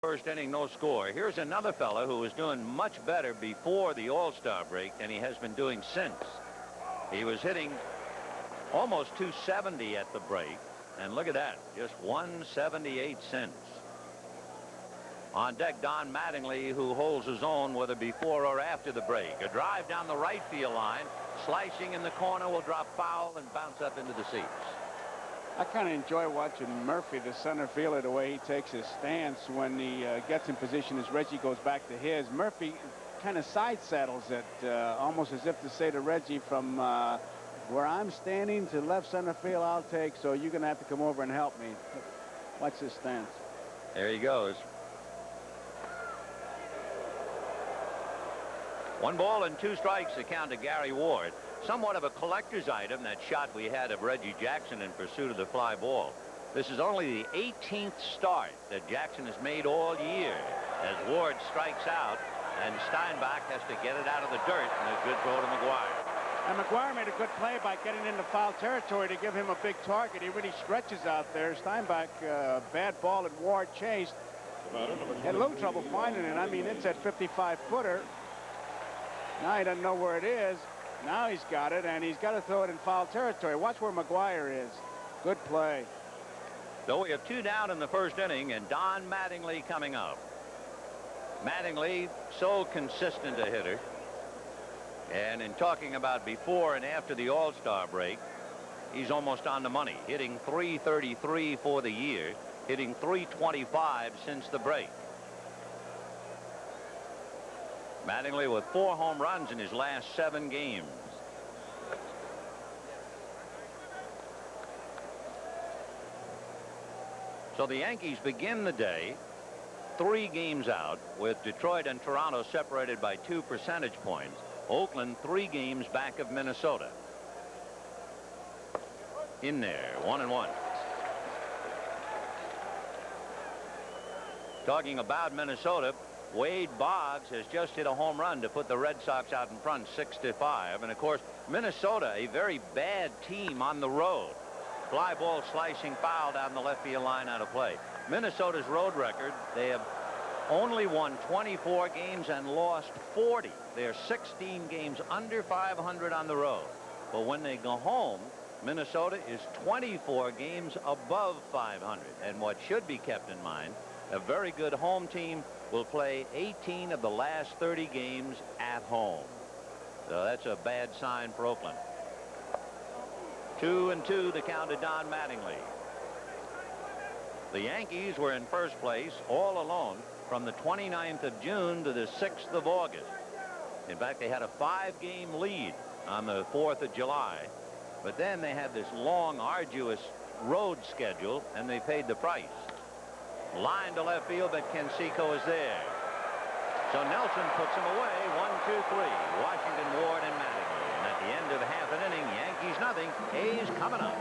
First inning, no score. Here's another fella who was doing much better before the All-Star break than he has been doing since. He was hitting almost 270 at the break, and look at that, just 178 since. On deck, Don Mattingly, who holds his own whether before or after the break. A drive down the right field line, slicing in the corner, will drop foul and bounce up into the seats. I kind of enjoy watching Murphy, the center fielder, the way he takes his stance when he gets in position as Reggie goes back to his. Murphy kind of side saddles it, almost as if to say to Reggie, from where I'm standing to left center field, I'll take, so you're going to have to come over and help me. Watch his stance. There he goes. 1 ball and 2 strikes to count to Gary Ward. Somewhat of a collector's item, that shot we had of Reggie Jackson in pursuit of the fly ball. This is only the 18th start that Jackson has made all year, as Ward strikes out and Steinbach has to get it out of the dirt, and a good throw to McGuire. And McGuire made a good play by getting into foul territory to give him a big target. He really stretches out there. Steinbach, bad ball, and Ward chased. Had a little trouble finding it. I mean, it's at 55-footer. Now he doesn't know where it is. Now he's got it, and he's got to throw it in foul territory. Watch where McGuire is. Good play. So we have 2 down in the first inning, and Don Mattingly coming up. Mattingly, so consistent a hitter. And in talking about before and after the All-Star break, he's almost on the money. Hitting .333 for the year, hitting .325 since the break. Mattingly with 4 home runs in his last 7 games. So the Yankees begin the day 3 games out, with Detroit and Toronto separated by 2 percentage points. Oakland 3 games back of Minnesota. In there, 1-1. Talking about Minnesota, Wade Boggs has just hit a home run to put the Red Sox out in front 6-5. And of course, Minnesota, a very bad team on the road. Fly ball slicing foul down the left field line, out of play. Minnesota's road record, they have only won 24 games and lost 40. They're 16 games under 500 on the road. But when they go home, Minnesota is 24 games above 500. And what should be kept in mind, a very good home team will play 18 of the last 30 games at home. So that's a bad sign for Oakland. 2-2 to count to Don Mattingly. The Yankees were in first place all alone from the 29th of June to the 6th of August. In fact, they had a 5-game lead on the 4th of July. But then they had this long, arduous road schedule, and they paid the price. Line to left field, but Canseco is there. So Nelson puts him away. 1-2-3. Washington, Ward, and Mattingly. And at the end of half an inning, Yankees nothing. A's coming up.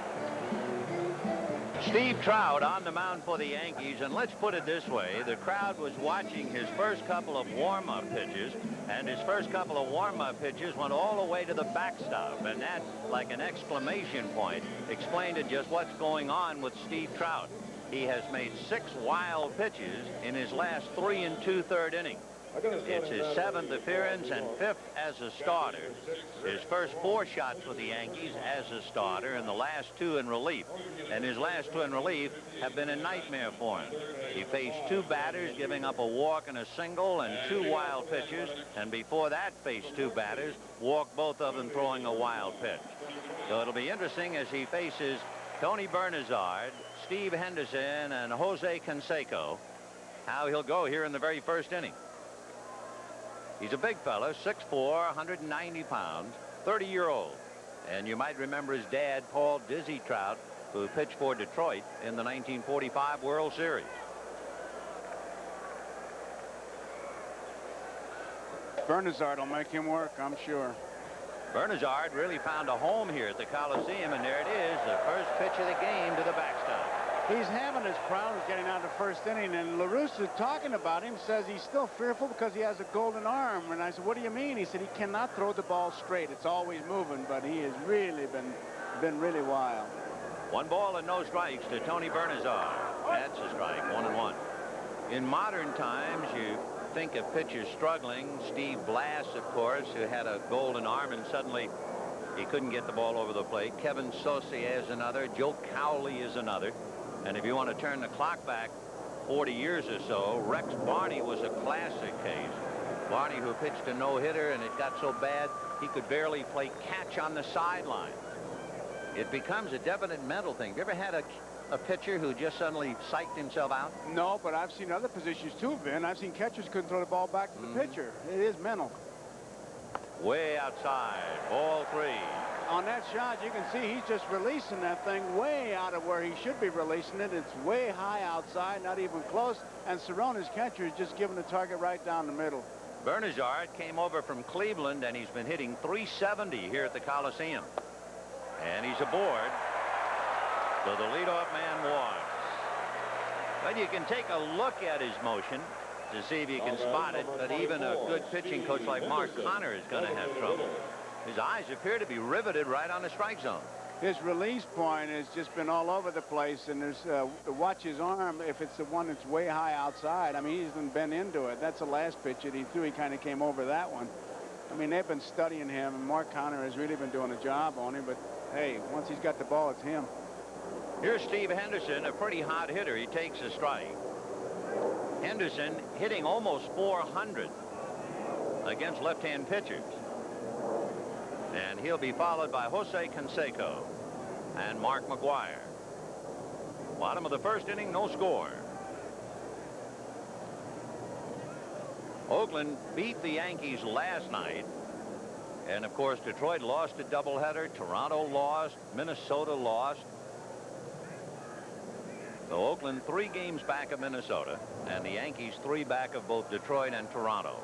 Steve Trout on the mound for the Yankees, and let's put it this way. The crowd was watching his first couple of warm-up pitches, and his first couple of warm-up pitches went all the way to the backstop, and that, like an exclamation point, explained just what's going on with Steve Trout. He has made 6 wild pitches in his last 3 2/3 innings. It's his 7th appearance and 5th as a starter. His first 4 shots with the Yankees as a starter, and the last 2 in relief. And his last 2 in relief have been a nightmare for him. He faced 2 batters, giving up a walk and a single, and 2 wild pitches. And before that, faced 2 batters, walked both of them, throwing a wild pitch. So it'll be interesting as he faces Tony Bernazard, Steve Henderson, and Jose Canseco, how he'll go here in the very first inning. He's a big fella, 6'4", 190 pounds, 30-year-old. And you might remember his dad, Paul Dizzy Trout, who pitched for Detroit in the 1945 World Series. Bernazard will make him work, I'm sure. Bernazard really found a home here at the Coliseum, and there it is, the first pitch of the game to the backstop. He's having his problems getting out of the first inning, and LaRussa, talking about him, says he's still fearful because he has a golden arm. And I said, what do you mean? He said he cannot throw the ball straight. It's always moving, but he has really been really wild. 1 ball and no strikes to Tony Bernazard. That's a strike, 1-1. In modern times, you think of pitchers struggling. Steve Blass, of course, who had a golden arm and suddenly he couldn't get the ball over the plate. Kevin Saucier is another. Joe Cowley is another. And if you want to turn the clock back 40 years or so, Rex Barney was a classic case. Barney, who pitched a no-hitter, and it got so bad he could barely play catch on the sideline. It becomes a definite mental thing. Have you ever had a pitcher who just suddenly psyched himself out? No, but I've seen other positions too, Ben. I've seen catchers couldn't throw the ball back to the pitcher. It is mental. Way outside, ball 3. On that shot, you can see he's just releasing that thing way out of where he should be releasing it. It's way high outside, not even close. And Cerrone's catcher is just giving the target right down the middle. Bernazard came over from Cleveland, and he's been hitting .370 here at the Coliseum. And he's aboard. So the leadoff man walks. But you can take a look at his motion to see if you can spot it. But even a good pitching coach like Mark Connor is going to have trouble. His eyes appear to be riveted right on the strike zone. His release point has just been all over the place, and there's watch his arm if it's the one that's way high outside. I mean, he hasn't been into it. That's the last pitch that he threw. He kind of came over that one. I mean, they've been studying him, and Mark Connor has really been doing a job on him. But hey, once he's got the ball, it's him. Here's Steve Henderson, a pretty hot hitter. He takes a strike. Henderson hitting almost .400 against left-hand pitchers. And he'll be followed by Jose Canseco and Mark McGwire. Bottom of the first inning, no score. Oakland beat the Yankees last night. And, of course, Detroit lost a doubleheader. Toronto lost. Minnesota lost. So Oakland 3 games back of Minnesota, and the Yankees 3 back of both Detroit and Toronto.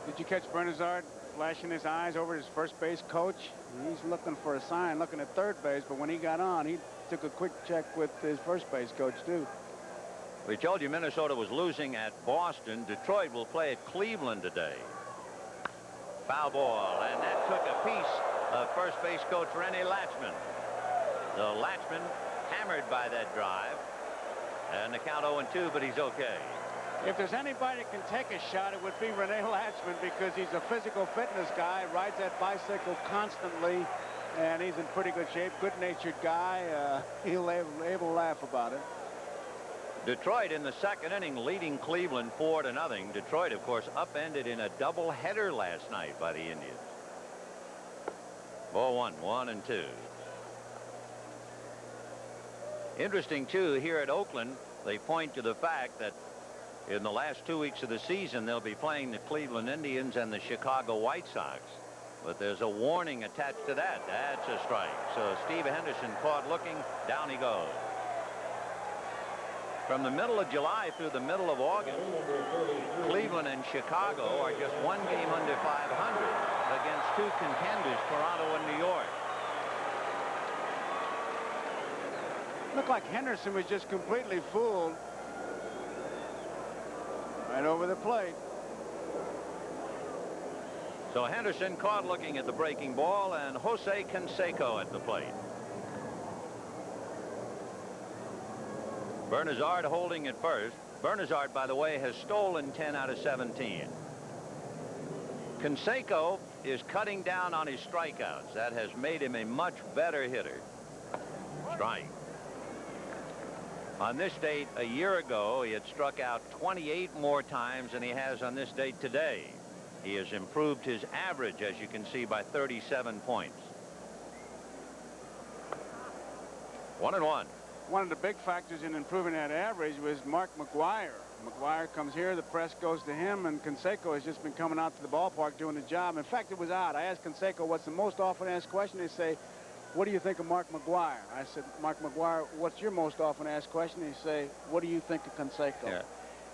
Did you catch Bernazard flashing his eyes over his first base coach? He's looking for a sign, looking at third base, but when he got on, he took a quick check with his first base coach, too. We told you Minnesota was losing at Boston. Detroit will play at Cleveland today. Foul ball, and that took a piece of first base coach Rennie Latchman. So Latchman hammered by that drive. And the count 0-2, but he's okay. If there's anybody that can take a shot, it would be Rennie Latchman, because he's a physical fitness guy, rides that bicycle constantly, and he's in pretty good shape. Good-natured guy. He'll be able to laugh about it. Detroit in the second inning leading Cleveland 4-0. Detroit, of course, upended in a doubleheader last night by the Indians. Ball 1, 1-2. Interesting, too, here at Oakland, they point to the fact that in the last 2 weeks of the season, they'll be playing the Cleveland Indians and the Chicago White Sox. But there's a warning attached to that. That's a strike. So Steve Henderson caught looking. Down he goes. From the middle of July through the middle of August, Cleveland and Chicago are just 1 game under 500 against 2 contenders, Toronto and New York. Looked like Henderson was just completely fooled right over the plate. So Henderson caught looking at the breaking ball, and Jose Canseco at the plate. Bernazard holding at first. Bernazard, by the way, has stolen 10 out of 17. Canseco is cutting down on his strikeouts. That has made him a much better hitter. Strike. On this date a year ago, he had struck out 28 more times than he has on this date today. He has improved his average, as you can see, by 37 points. 1-1. One of the big factors in improving that average was Mark McGwire. McGwire comes here, the press goes to him, and Canseco has just been coming out to the ballpark doing the job. In fact, it was odd. I asked Canseco what's the most often asked question. They say, what do you think of Mark McGwire? I said, Mark McGwire, what's your most often asked question? He say, what do you think of Canseco? Yeah.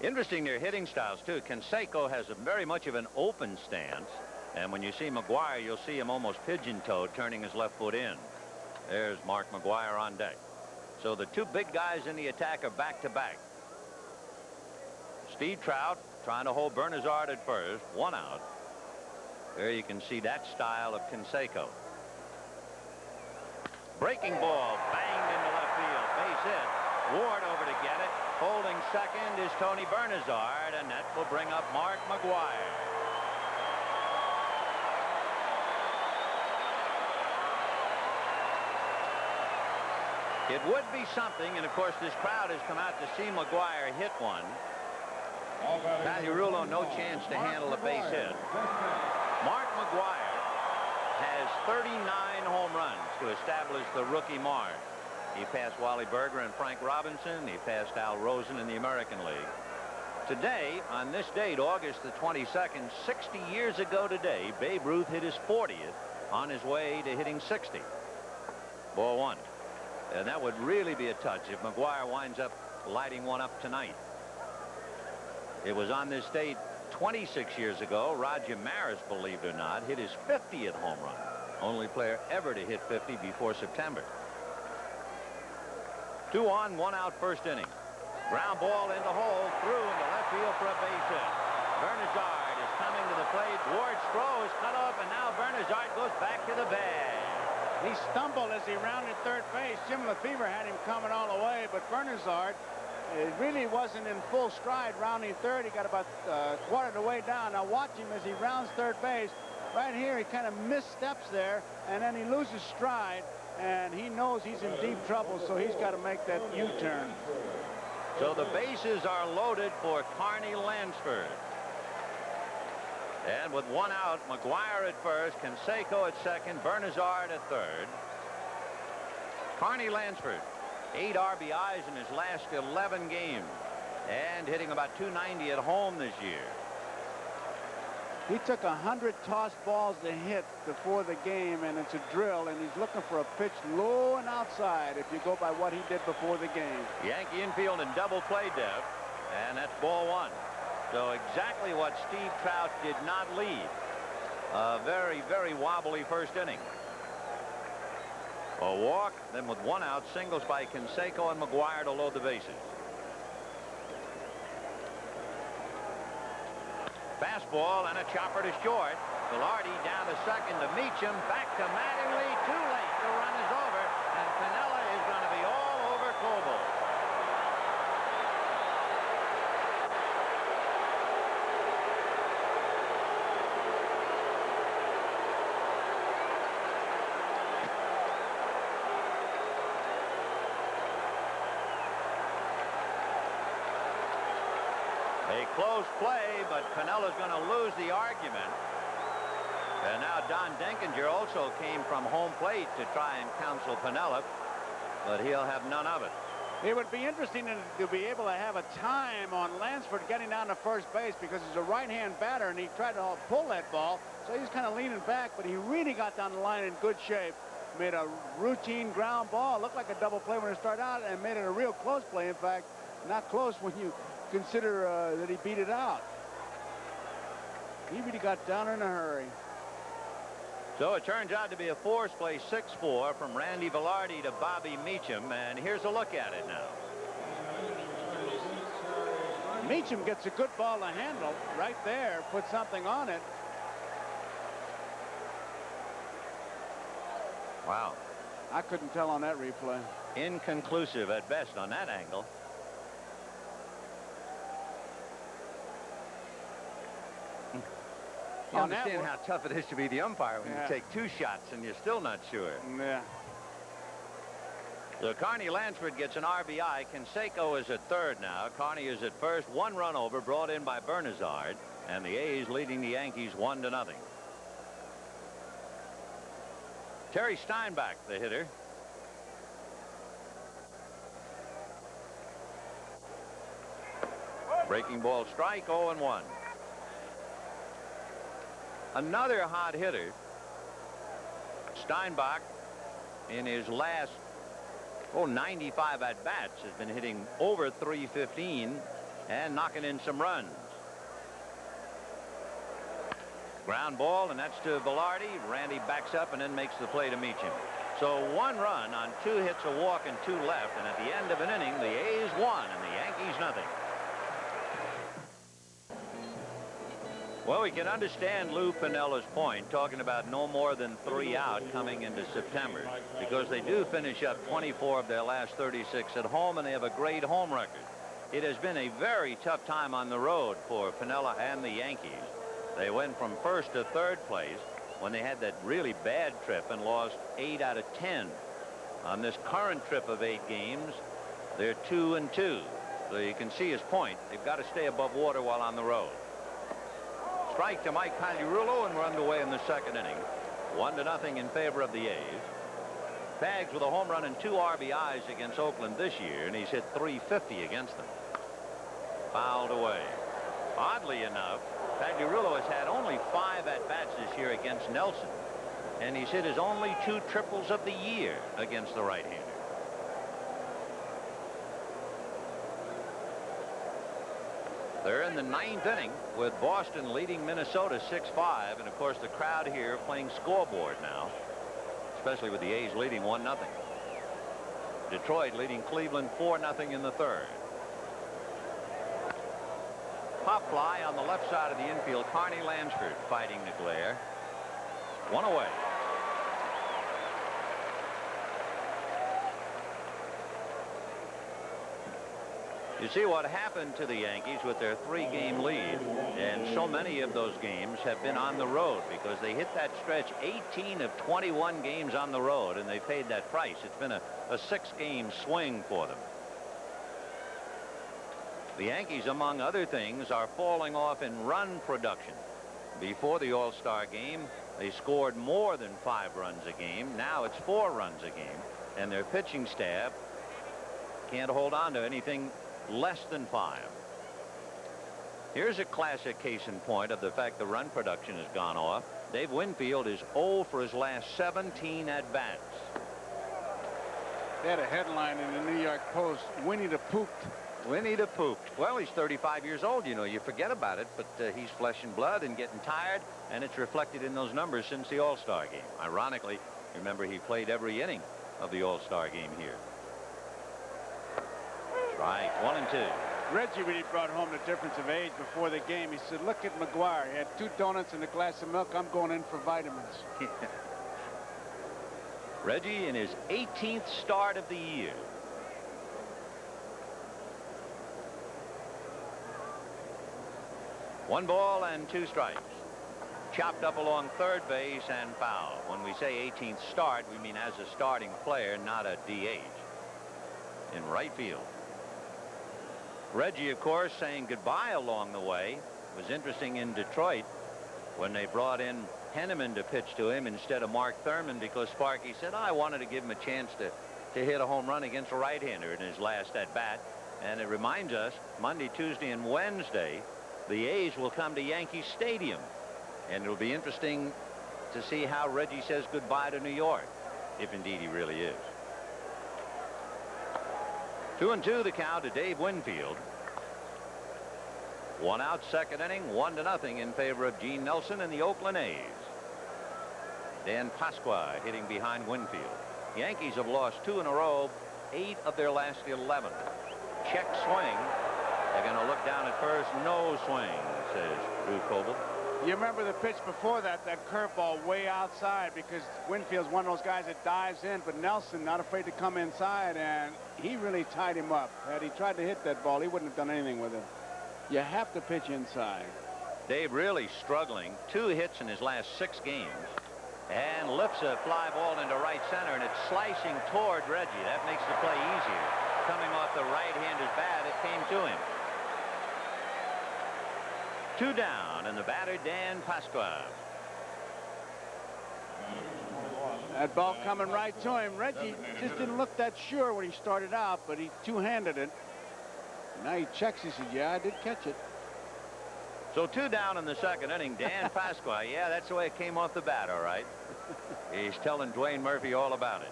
Interesting, their hitting styles, too. Canseco has very much of an open stance. And when you see McGwire, you'll see him almost pigeon-toed, turning his left foot in. There's Mark McGwire on deck. So the 2 big guys in the attack are back-to-back. Steve Trout trying to hold Bernazard at first. 1 out. There you can see that style of Canseco. Breaking ball banged into left field. Base hit. Ward over to get it. Holding second is Tony Bernazard, and that will bring up Mark McGwire. It would be something, and of course this crowd has come out to see McGwire hit one. Garagiola no chance to handle a base hit. Mark McGwire has 39 home runs to establish the rookie mark. He passed Wally Berger and Frank Robinson. He passed Al Rosen in the American League. Today, on this date, August the 22nd, 60 years ago today, Babe Ruth hit his 40th on his way to hitting 60. Ball one. And that would really be a touch if McGwire winds up lighting one up tonight. It was on this date 26 years ago. Roger Maris, believe it or not, hit his 50th home run. Only player ever to hit 50 before September. 2 on, 1 out, first inning. Ground ball in the hole, through into left field for a base hit. Bernazard is coming to the plate. Ward's throw is cut off, and now Bernazard goes back to the bag. He stumbled as he rounded third base. Jim Lefevre had him coming all the way, but Bernazard, it really wasn't in full stride rounding third. He got about quarter of the way down. Now watch him as he rounds third base. Right here, he kind of missteps there, and then he loses stride, and he knows he's in deep trouble, so he's got to make that U-turn. So the bases are loaded for Carney Lansford. And with 1 out, McGwire at first, Canseco at second, Bernazard at third. Carney Lansford, 8 RBIs in his last 11 games, and hitting about 290 at home this year. He took 100 tossed balls to hit before the game, and it's a drill, and he's looking for a pitch low and outside if you go by what he did before the game. Yankee infield in double play depth, and that's ball one. So exactly what Steve Trout did not lead. A very, very wobbly first inning. A walk, then with 1 out, singles by Canseco and McGwire to load the bases. Fastball and a chopper to short. Velarde down to second to Meacham. Back to Mattingly. Too late. The run is over, and Piniella is going to be all over Coble. A close play, but Pinella's going to lose the argument. And now Don Denkinger also came from home plate to try and counsel Piniella, but he'll have none of it. It would be interesting to be able to have a time on Lansford getting down to first base, because he's a right-hand batter, and he tried to pull that ball, so he's kind of leaning back, but he really got down the line in good shape. Made a routine ground ball, looked like a double play when it started out, and made it a real close play. In fact, not close when you consider that he beat it out. He really got down in a hurry. So it turns out to be a force play, 6-4 from Randy Velarde to Bobby Meacham, and here's a look at it now. Meacham gets a good ball to handle right there, put something on it. Wow. I couldn't tell on that replay. Inconclusive at best on that angle. You understand how tough it is to be the umpire when you take 2 shots and you're still not sure. Yeah. So Carney Lansford gets an RBI. Canseco is at third now. Carney is at first. 1 run over brought in by Bernazard, and the A's leading the Yankees 1-0. Terry Steinbach, the hitter. Breaking ball strike, 0-1. Another hot hitter. Steinbach, in his last 95 at-bats, has been hitting over .315 and knocking in some runs. Ground ball, and that's to Velarde. Randy backs up and then makes the play to Meacham. So 1 run on 2 hits, a walk, and 2 left. And at the end of an inning, the A's won and the Yankees nothing. Well, we can understand Lou Piniella's point, talking about no more than 3 out coming into September, because they do finish up 24 of their last 36 at home, and they have a great home record. It has been a very tough time on the road for Piniella and the Yankees. They went from first to third place when they had that really bad trip and lost 8 out of 10. On this current trip of 8 games, they're 2-2. So you can see his point. They've got to stay above water while on the road. Strike to Mike Garagiola, and we're underway in the second inning. 1-0 in favor of the A's. Baggs with a home run and 2 RBIs against Oakland this year, and he's hit .350 against them. Fouled away. Oddly enough, Garagiola has had only 5 at-bats this year against Nelson, and he's hit his only 2 triples of the year against the right-hander. They're in the 9th inning with Boston leading Minnesota 6-5, and of course the crowd here playing scoreboard now, especially with the A's leading 1-0. Detroit leading Cleveland 4-0 in the third. Pop fly on the left side of the infield. Carney Lansford fighting the glare. 1 away. You see what happened to the Yankees with their 3-game lead, and so many of those games have been on the road because they hit that stretch 18 of 21 games on the road, and they paid that price. It's been a 6-game swing for them. The Yankees, among other things, are falling off in run production. Before the All-Star game, they scored more than 5 runs a game. Now it's 4 runs a game, and their pitching staff can't hold on to anything less than 5. Here's a classic case in point of the fact the run production has gone off. Dave Winfield is 0 for his last 17 at-bats. They had a headline in the New York Post, Winnie the Pooped. Winnie the Pooped. Well, he's 35 years old. You know, you forget about it, but he's flesh and blood and getting tired, and it's reflected in those numbers since the All-Star game. Ironically, remember, he played every inning of the All-Star game here. Strike 1 and 2. Reggie really brought home the difference of age before the game. He said, look at McGuire. He had 2 donuts and a glass of milk. I'm going in for vitamins. Reggie in his 18th start of the year. One ball and 2 strikes. Chopped up along third base and foul. When we say 18th start, we mean as a starting player, not a DH. In right field. Reggie, of course, saying goodbye along the way. It was interesting in Detroit when they brought in Henneman to pitch to him instead of Mark Thurman, because Sparky said, I wanted to give him a chance to hit a home run against a right-hander in his last at-bat. And it reminds us, Monday, Tuesday, and Wednesday, the A's will come to Yankee Stadium. And it'll be interesting to see how Reggie says goodbye to New York, if indeed he really is. 2-2 the count to Dave Winfield. 1 out, second inning, 1-0 in favor of Gene Nelson and the Oakland A's. Dan Pasqua hitting behind Winfield. Yankees have lost 2 in a row, 8 of their last 11. Check swing. They're going to look down at first. No swing, says Drew Coble. You remember the pitch before that curveball way outside, because Winfield's one of those guys that dives in, but Nelson not afraid to come inside, and he really tied him up. Had he tried to hit that ball, he wouldn't have done anything with it. You have to pitch inside. Dave really struggling. 2 hits in his last 6 games, and lifts a fly ball into right center, and it's slicing toward Reggie. That makes the play easier. Coming off the right-hander's bat, it came to him. 2 down, and the batter, Dan Pasqua. That ball coming right to him. Reggie just didn't look that sure when he started out, but he two-handed it. Now he checks. He said, yeah, I did catch it. So 2 down in the second inning. Dan Pasqua, yeah, that's the way it came off the bat, all right. He's telling Dwayne Murphy all about it.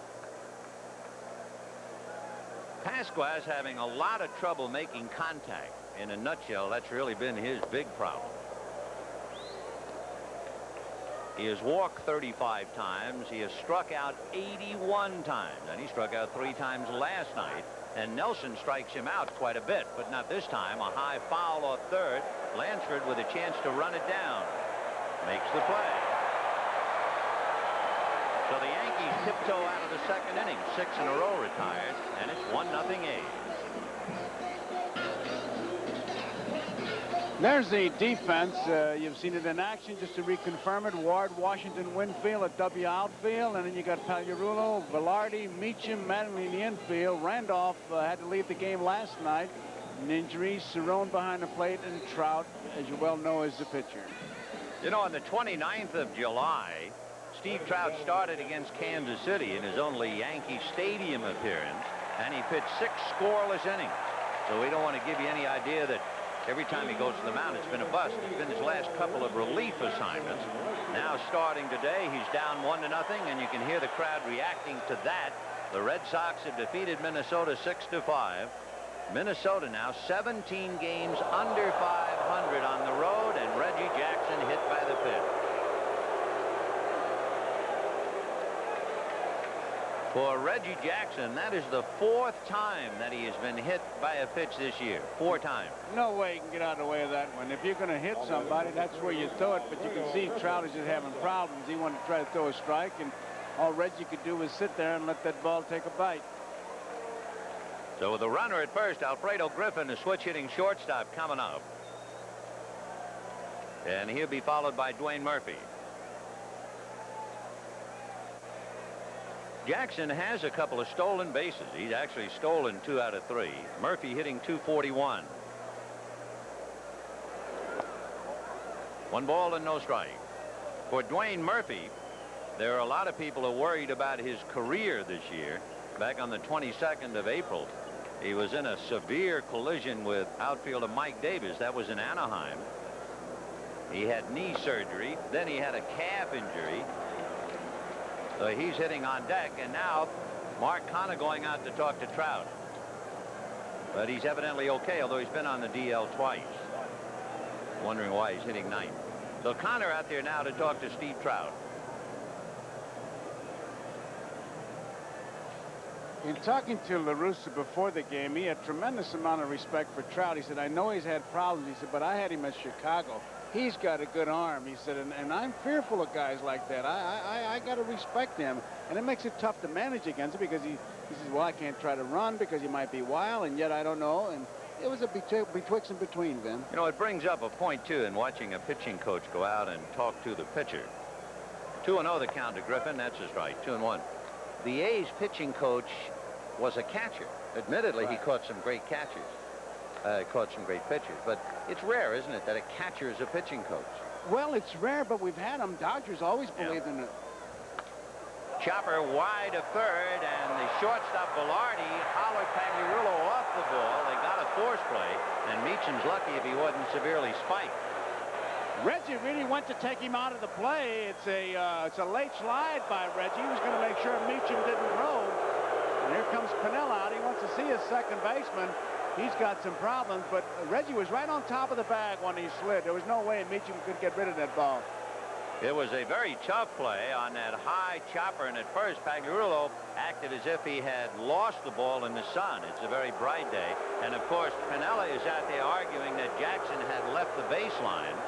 Pasqua's having a lot of trouble making contact. In a nutshell, that's really been his big problem. He has walked 35 times. He has struck out 81 times, and he struck out 3 times last night. And Nelson strikes him out quite a bit, but not this time. A high foul off third. Lansford with a chance to run it down. Makes the play. So the Yankees tiptoe out of the second inning. 6 in a row retired, and it's 1-0 A's. There's the defense. You've seen it in action. Just to reconfirm it, Ward, Washington, Winfield at W outfield, and then you got Pagliarulo, Velarde, Meacham, Mattingly in the infield. Randolph had to leave the game last night. An injury. Cerrone behind the plate, and Trout, as you well know, is the pitcher. You know, on the 29th of July, Steve Trout started against Kansas City in his only Yankee Stadium appearance, and he pitched 6 scoreless innings. So we don't want to give you any idea that every time he goes to the mound, it's been a bust. It's been his last couple of relief assignments. Now starting today, he's down 1-0, and you can hear the crowd reacting to that. The Red Sox have defeated Minnesota 6-5. Minnesota now 17 games under 500 on the road, and Reggie Jackson hit by the pitch. For Reggie Jackson, that is the 4th time that he has been hit by a pitch this year. 4 times. No way you can get out of the way of that one. If you're going to hit somebody, that's where you throw it. But you can see Trout is just having problems. He wanted to try to throw a strike, and all Reggie could do was sit there and let that ball take a bite. So with the runner at first, Alfredo Griffin, the switch-hitting shortstop, coming up. And he'll be followed by Dwayne Murphy. Jackson has a couple of stolen bases. He's actually stolen 2 out of 3. Murphy hitting .241. 1 ball and no strike. For Dwayne Murphy, there are a lot of people who are worried about his career this year. Back on the 22nd of April, he was in a severe collision with outfielder Mike Davis. That was in Anaheim. He had knee surgery. Then he had a calf injury. So he's hitting on deck, and now Mark Connor going out to talk to Trout. But he's evidently okay, although he's been on the DL twice. Wondering why he's hitting 9th. So Connor out there now to talk to Steve Trout. In talking to La Russa before the game, he had tremendous amount of respect for Trout. He said, I know he's had problems. He said, but I had him at Chicago. He's got a good arm. He said, and I'm fearful of guys like that. I got to respect him. And it makes it tough to manage against him because he says, well, I can't try to run because he might be wild, and yet I don't know. And it was a betwixt and between, Vin. You know, it brings up a point, too, in watching a pitching coach go out and talk to the pitcher. 2-0 the count to Griffin. That's his right. 2-1. The A's pitching coach was a catcher. Admittedly, he caught some great catchers. Caught some great pitchers. But it's rare, isn't it, that a catcher is a pitching coach? Well, it's rare, but we've had them. Dodgers always believed in it. Chopper wide of third, and the shortstop Velarde hollered Pagliarulo off the ball. They got a force play, and Meacham's lucky if he wasn't severely spiked. Reggie really went to take him out of the play. It's a late slide by Reggie. He was going to make sure Meacham didn't throw. And here comes Piniella out. He wants to see his second baseman. He's got some problems, but Reggie was right on top of the bag when he slid. There was no way Meacham could get rid of that ball. It was a very tough play on that high chopper, and at first Pagliarulo acted as if he had lost the ball in the sun. It's a very bright day, and of course Piniella is out there arguing that Jackson had left the baseline.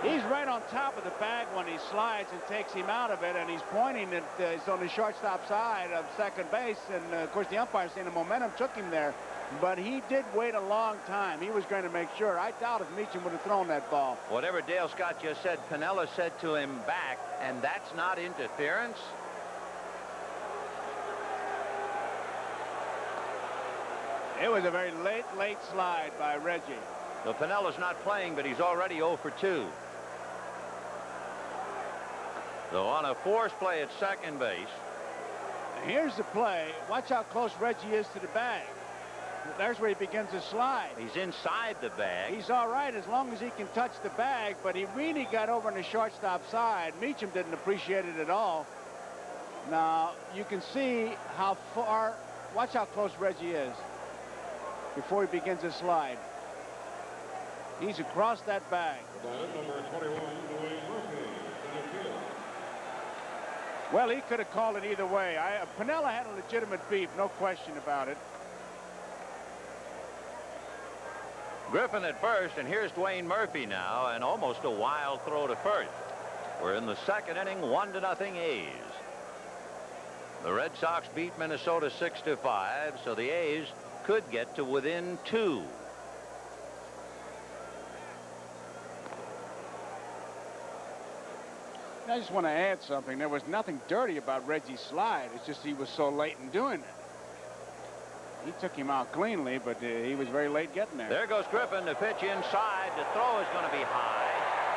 He's right on top of the bag when he slides and takes him out of it, and he's pointing at he's on the shortstop side of second base, and of course the umpire saying the momentum took him there. But he did wait a long time. He was going to make sure. I doubt if Meacham would have thrown that ball. Whatever Dale Scott just said, Piniella said to him back, and that's not interference? It was a very late slide by Reggie. So Pinella's not playing, but he's already 0 for 2. So on a force play at second base. Here's the play. Watch how close Reggie is to the bag. There's where he begins to slide. He's inside the bag. He's all right as long as he can touch the bag, but he really got over on the shortstop side. Meacham didn't appreciate it at all. Now, you can see how far, watch how close Reggie is before he begins his slide. He's across that bag. Number 21, Dwayne Murphy. Well, he could have called it either way. Piniella had a legitimate beef, no question about it. Griffin at first, and here's Dwayne Murphy now, and almost a wild throw to first. We're in the second inning, 1-0 A's. The Red Sox beat Minnesota 6-5, so the A's could get to within 2. I just want to add something. There was nothing dirty about Reggie's slide. It's just he was so late in doing it. He took him out cleanly, but he was very late getting there. There goes Griffin. The pitch inside. The throw is going to be high.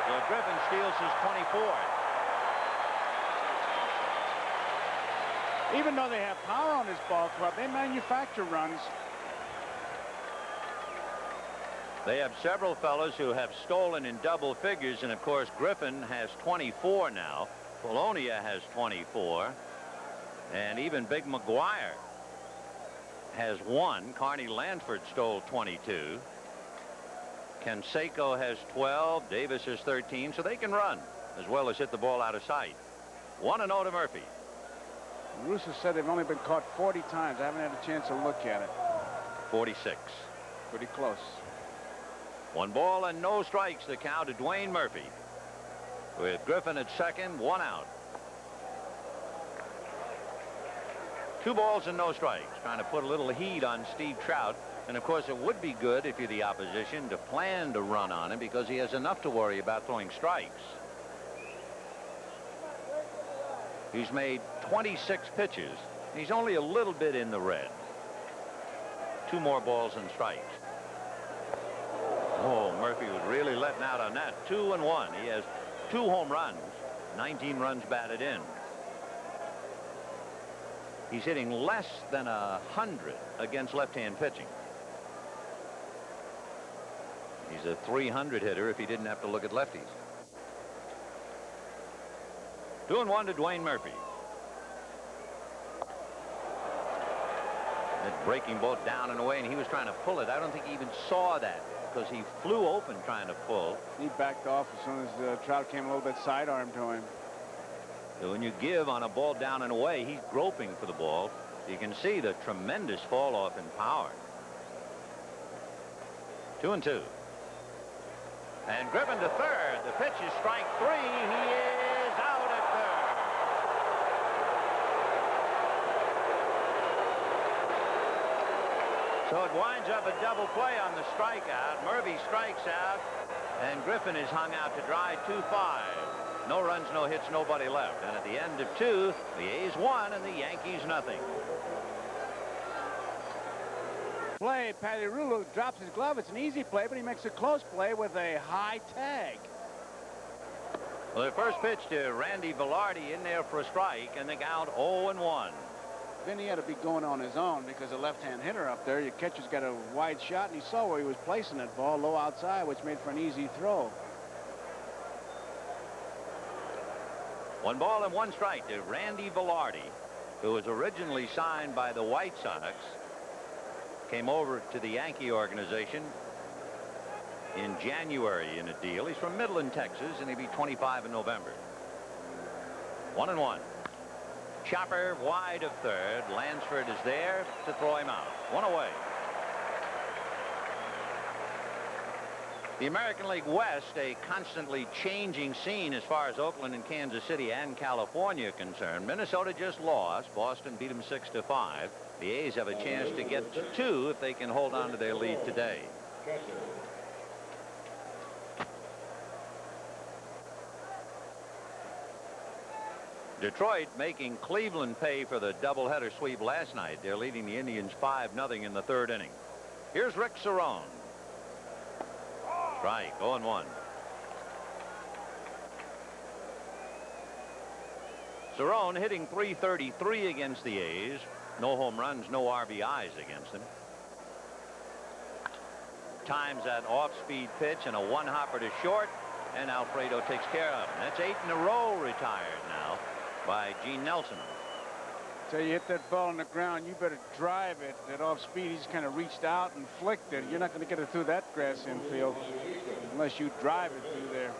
So Griffin steals his 24th. Even though they have power on this ball club, they manufacture runs. They have several fellows who have stolen in double figures, and of course Griffin has 24 now. Polonia has 24, and even Big McGuire has 1. Carney Lansford stole 22. Canseco has 12. Davis has 13, so they can run as well as hit the ball out of sight. 1-0 to Murphy. Russo said they've only been caught 40 times. I haven't had a chance to look at it. 46. Pretty close. 1 ball and no strikes, the count to Dwayne Murphy. With Griffin at second, 1 out. 2 balls and no strikes. Trying to put a little heat on Steve Trout. And of course it would be good if you're the opposition to plan to run on him, because he has enough to worry about throwing strikes. He's made 26 pitches. He's only a little bit in the red. 2 more balls and strikes. Oh, Murphy was really letting out on that. 2-1. He has 2 home runs, 19 runs batted in. He's hitting less than 100 against left-hand pitching. He's a 300 hitter if he didn't have to look at lefties. 2-1 to Dwayne Murphy. That breaking ball down and away, and he was trying to pull it. I don't think he even saw that, because he flew open trying to pull. He backed off as soon as Trout came a little bit sidearm to him. So when you give on a ball down and away, he's groping for the ball. You can see the tremendous fall off in power. 2-2. And Griffin to third. The pitch is strike 3. He is out at third. So it winds up a double play on the strikeout. Murphy strikes out, and Griffin is hung out to dry. 2-5. No runs, no hits, nobody left. And at the end of 2, the A's won and the Yankees nothing. Play, Patty Rulu drops his glove. It's an easy play, but he makes a close play with a high tag. Well, the first pitch to Randy Velarde in there for a strike, and the count 0-1. Then he had to be going on his own, because the left-hand hitter up there, your catcher's got a wide shot, and he saw where he was placing that ball low outside, which made for an easy throw. 1 ball and 1 strike to Randy Velarde, who was originally signed by the White Sox, came over to the Yankee organization in January in a deal. He's from Midland, Texas, and he'll be 25 in November. 1-1. Chopper wide of third. Lansford is there to throw him out. 1 away. The American League West, a constantly changing scene as far as Oakland and Kansas City and California are concerned. Minnesota just lost. Boston beat them 6-5. The A's have a chance to get to 2 if they can hold on to their lead today. Detroit making Cleveland pay for the doubleheader sweep last night. They're leading the Indians 5-0 in the 3rd inning. Here's Rick Cerrone. Strike, 0-1. Cerrone hitting .333 against the A's. No home runs, no RBIs against him. Times that off-speed pitch and a 1-hopper to short, and Alfredo takes care of him. That's 8 in a row retired now by Gene Nelson. So you hit that ball on the ground, you better drive it. At off speed, he's kind of reached out and flicked it. You're not going to get it through that grass infield unless you drive it through there.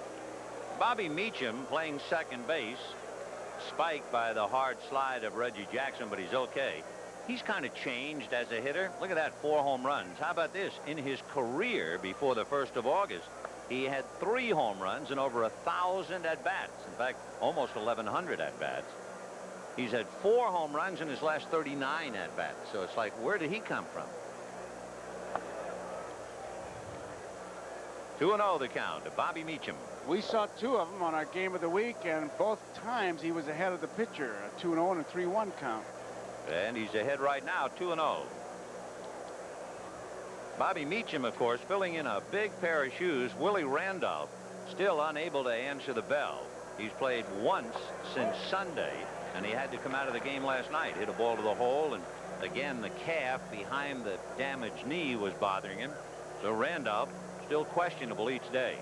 Bobby Meacham playing second base, spiked by the hard slide of Reggie Jackson, but he's okay. He's kind of changed as a hitter. Look at that, 4 home runs. How about this? In his career before the 1st of August, he had 3 home runs and over 1,000 at-bats. In fact, almost 1,100 at-bats. He's had 4 home runs in his last 39 at-bats. So it's like, where did he come from? 2-0 the count to Bobby Meacham. We saw 2 of them on our game of the week, and both times he was ahead of the pitcher. A 2-0 and a 3-1 count. And he's ahead right now, 2-0. Bobby Meacham, of course, filling in a big pair of shoes. Willie Randolph still unable to answer the bell. He's played once since Sunday, and he had to come out of the game last night. Hit a ball to the hole, and again the calf behind the damaged knee was bothering him. So Randolph still questionable each day.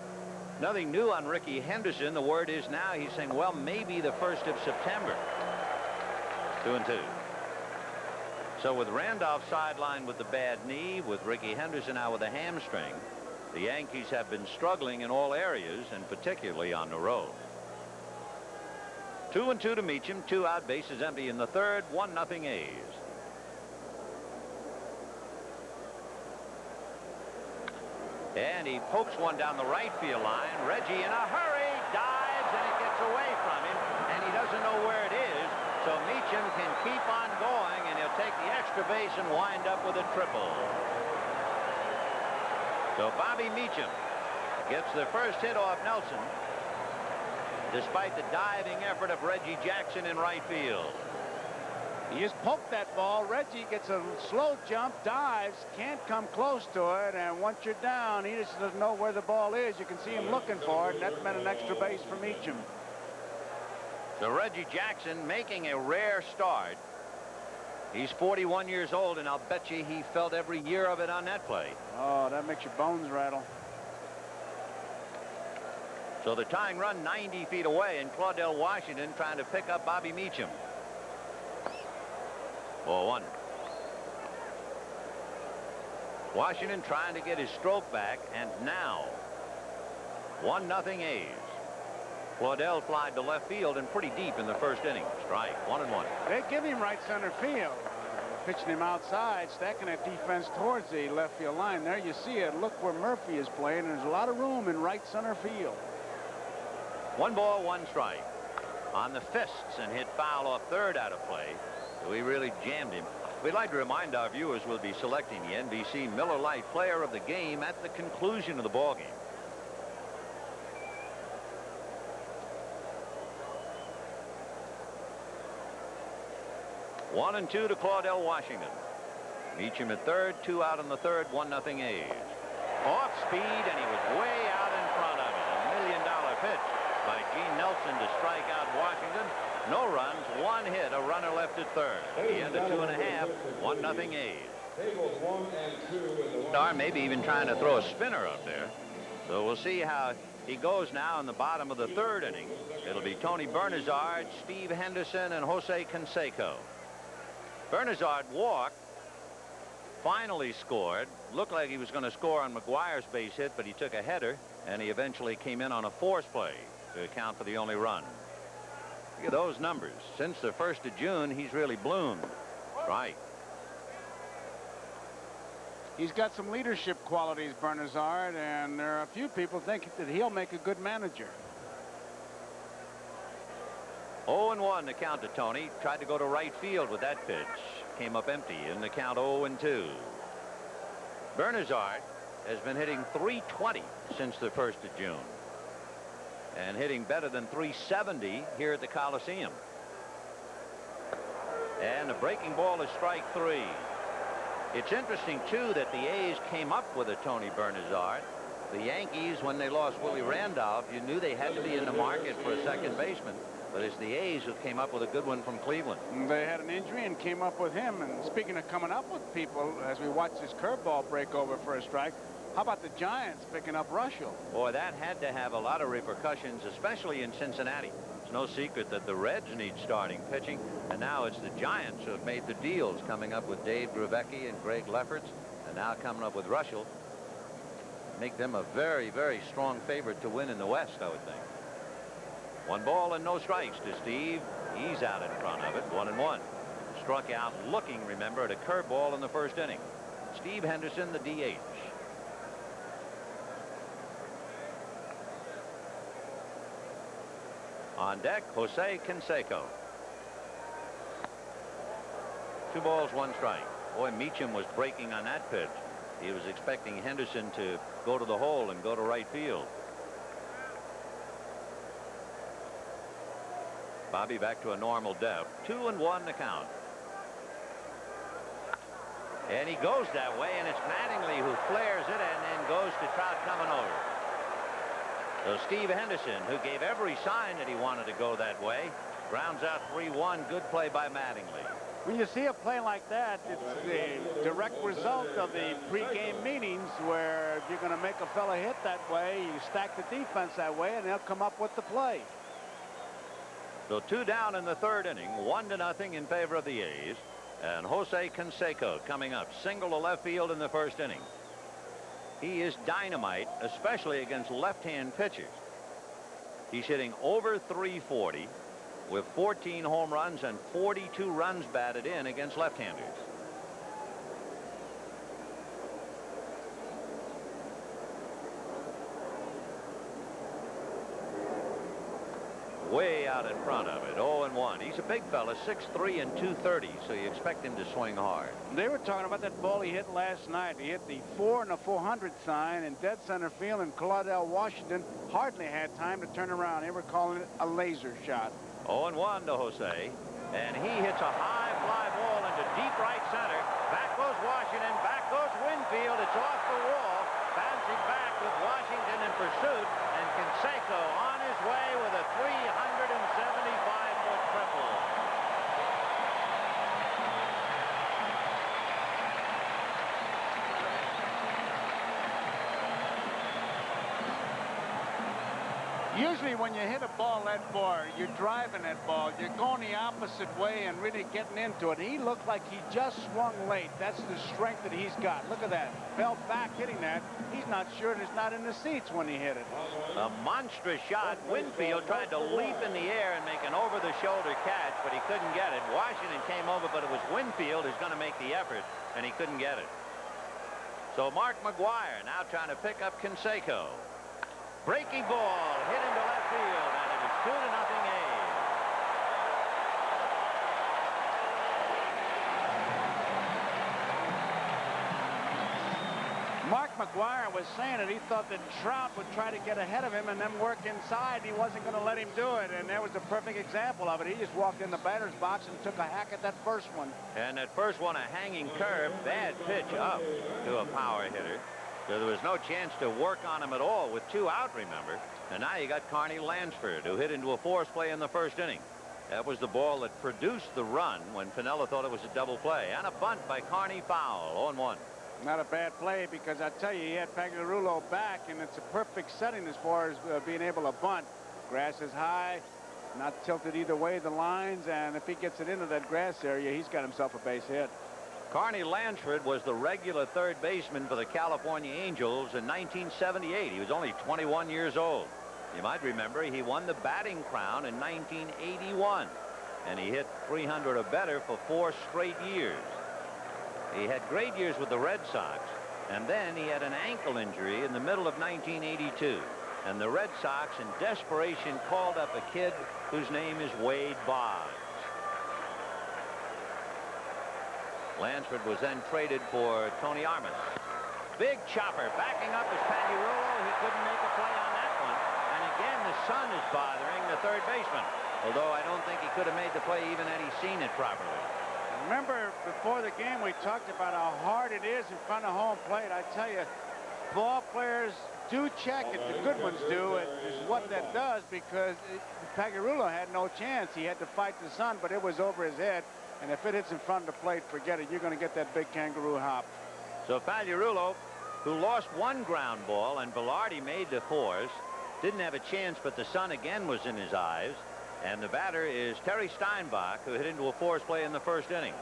Nothing new on Ricky Henderson. The word is now he's saying, well, maybe the 1st of September. 2-2. So with Randolph sidelined with the bad knee, with Ricky Henderson out with a hamstring, the Yankees have been struggling in all areas, and particularly on the road. 2-2 to Meacham. 2 out, bases empty in the 3rd. 1-0 A's. And he pokes one down the right field line. Reggie in a hurry dives, and it gets away from him, and he doesn't know where it is. So Meacham can keep on going, and he'll take the extra base and wind up with a triple. So Bobby Meacham gets the first hit off Nelson, despite the diving effort of Reggie Jackson in right field. He just poked that ball. Reggie gets a slow jump, dives, can't come close to it, and once you're down, he just doesn't know where the ball is. You can see him looking for it, and that meant an extra base for Meacham. So Reggie Jackson making a rare start. He's 41 years old, and I'll bet you he felt every year of it on that play. Oh, that makes your bones rattle. So the tying run 90 feet away, and Claudell Washington trying to pick up Bobby Meacham. 0-1. Washington trying to get his stroke back, and now 1-0 A's. Claudell flied to left field and pretty deep in the 1st inning. Strike. 1-1. They give him right center field. Pitching him outside, stacking that defense towards the left field line. There you see it. Look where Murphy is playing. There's a lot of room in right center field. 1 ball, 1 strike. On the fists and hit foul off 3rd out of play. So he really jammed him. We'd like to remind our viewers we'll be selecting the NBC Miller Lite Player of the Game at the conclusion of the ball game. One and 2 to Claudell Washington. Meacham at 3rd, 2 out in the 3rd, 1-0 A's. Off speed, and he was way out in front of it. $1 million pitch by Gene Nelson to strike out Washington. No runs, 1 hit, a runner left at 3rd. He ended 2.5, 1-0 A's. Tables 1 and 2 in the Star maybe even trying to throw a spinner up there. So we'll see how he goes now in the bottom of the 3rd inning. It'll be Tony Bernazard, Steve Henderson, and Jose Canseco. Bernazard walked, finally scored. Looked like he was going to score on McGuire's base hit, but he took a header, and he eventually came in on a force play to account for the only run. Look at those numbers. Since the 1st of June, he's really bloomed. Right. He's got some leadership qualities, Bernazard, and there are a few people think that he'll make a good manager. 0-1 the count to Tony. Tried to go to right field with that pitch. Came up empty in the count 0-2. Bernazard has been hitting .320 since the 1st of June. And hitting better than .370 here at the Coliseum. And the breaking ball is strike 3. It's interesting, too, that the A's came up with a Tony Bernazard. The Yankees, when they lost Willie Randolph, you knew they had to be in the market for a second baseman. But it's the A's who came up with a good one from Cleveland. They had an injury and came up with him. And speaking of coming up with people, as we watch this curveball break over for a strike, how about the Giants picking up Russell? Boy, that had to have a lot of repercussions, especially in Cincinnati. It's no secret that the Reds need starting pitching, and now it's the Giants who have made the deals, coming up with Dave Gravecki and Greg Lefferts, and now coming up with Russell. Make them a very, very strong favorite to win in the West, I would think. 1 ball and no strikes to Steve. He's out in front of it. 1-1. Struck out looking, remember, at a curveball in the 1st inning. Steve Henderson, the DH. On deck, Jose Canseco. 2 balls, 1 strike. Boy, Meacham was breaking on that pitch. He was expecting Henderson to go to the hole and go to right field. Bobby back to a normal depth. 2-1 the count. And he goes that way, and it's Mattingly who flares it and then goes to Trout coming over. So Steve Henderson, who gave every sign that he wanted to go that way, grounds out 3-1. Good play by Mattingly. When you see a play like that, it's the direct result of the pregame meetings where if you're going to make a fella hit that way, you stack the defense that way, and they'll come up with the play. So 2 down in the 3rd inning, 1-0 in favor of the A's. And Jose Canseco coming up, single to left field in the 1st inning. He is dynamite, especially against left-hand pitchers. He's hitting over .340 with 14 home runs and 42 runs batted in against left-handers. Way out in front of it, 0-1. He's a big fella, 6'3" and 230, so you expect him to swing hard. They were talking about that ball he hit last night. He hit the 4 and a 400 sign in dead center field, and Claudel Washington hardly had time to turn around. They were calling it a laser shot. 0-1 to Jose, and he hits a high fly ball into deep right center. Back goes Washington, back goes Winfield. It's off the wall, bouncing back with Washington in pursuit, and Canseco on his way with a 375-foot triple. Usually when you hit a ball that far, you're driving that ball. You're going the opposite way and really getting into it. He looked like he just swung late. That's the strength that he's got. Look at that. Fell back hitting that. He's not sure it's not in the seats when he hit it. A monstrous shot. Winfield tried to leap in the air and make an over-the-shoulder catch, but he couldn't get it. Washington came over, but it was Winfield who's going to make the effort, and he couldn't get it. So Mark McGwire now trying to pick up Canseco. Breaking ball hit into left field, and it is 2-0 A's. Mark McGwire was saying that he thought that Trout would try to get ahead of him and then work inside. He wasn't going to let him do it, and there was a perfect example of it. He just walked in the batter's box and took a hack at that first one. And that first one, a hanging curve, bad pitch up to a power hitter. So there was no chance to work on him at all with 2 out, remember. And now you got Carney Lansford, who hit into a force play in the 1st inning. That was the ball that produced the run when Piniella thought it was a double play. And a bunt by Carney, foul, 0-1. Not a bad play, because I tell you, he had Pagliarulo back, and it's a perfect setting as far as being able to bunt. Grass is high, not tilted either way, the lines, and if he gets it into that grass area, he's got himself a base hit. Carney Lansford was the regular 3rd baseman for the California Angels in 1978. He was only 21 years old. You might remember he won the batting crown in 1981, and he hit 300 or better for 4 straight years. He had great years with the Red Sox, and then he had an ankle injury in the middle of 1982. And the Red Sox, in desperation, called up a kid whose name is Wade Boggs. Lansford was then traded for Tony Armas. Big chopper backing up is Pagliarulo. He couldn't make a play on that one. And again, the sun is bothering the 3rd baseman. Although I don't think he could have made the play even had he seen it properly. Remember, before the game, we talked about how hard it is in front of home plate. I tell you, ball players do check it. The good ones do. It is what that does, because Pagliarulo had no chance. He had to fight the sun, but it was over his head. And if it hits in front of the plate, forget it. You're going to get that big kangaroo hop. So Pagliarulo, who lost 1 ground ball, and Velarde made the 4s, didn't have a chance, but the sun again was in his eyes. And the batter is Terry Steinbach, who hit into a force play in the 1st inning.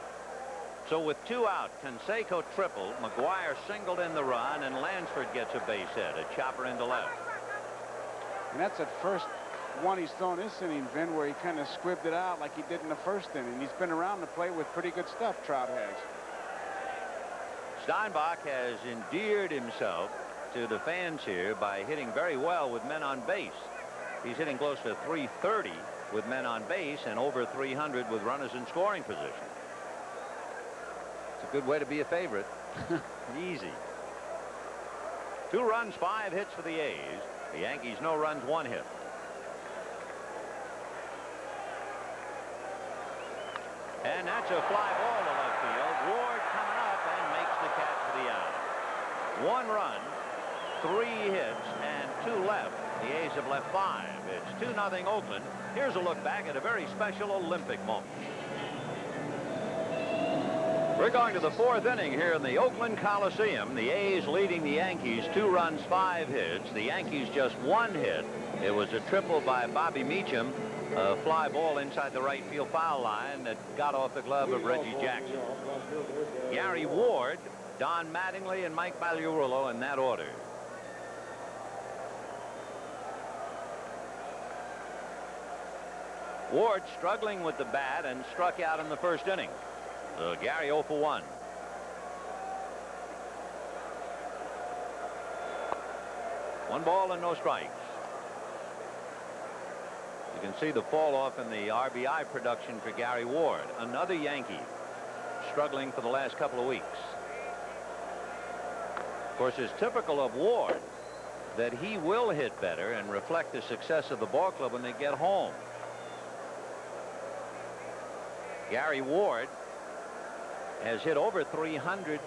So with 2 out, Canseco tripled, McGwire singled in the run, and Lansford gets a base hit, a chopper into left. And that's the first one he's thrown this inning, Vin, where he kind of squibbed it out like he did in the 1st inning. He's been around the plate with pretty good stuff, Trout has. Steinbach has endeared himself to the fans here by hitting very well with men on base. He's hitting close to 330 with men on base and over 300 with runners in scoring position. It's a good way to be a favorite. Easy. 2 runs, 5 hits for the A's. The Yankees, no runs, 1 hit. And that's a fly ball to left field. Ward coming up and makes the catch for the out. 1 run, 3 hits, and 2 left. The A's have left 5. It's 2-0 Oakland. Here's a look back at a very special Olympic moment. We're going to the 4th inning here in the Oakland Coliseum. The A's leading the Yankees 2 runs, 5 hits. The Yankees just 1 hit. It was a triple by Bobby Meacham. A fly ball inside the right field foul line that got off the glove of Reggie Jackson. Gary Ward, Don Mattingly, and Mike Pagliarulo in that order. Ward struggling with the bat and struck out in the 1st inning. Gary 0 for 1. One ball and no strikes. You can see the fall off in the RBI production for Gary Ward. Another Yankee struggling for the last couple of weeks. Of course, it's typical of Ward that he will hit better and reflect the success of the ball club when they get home. Gary Ward has hit over 300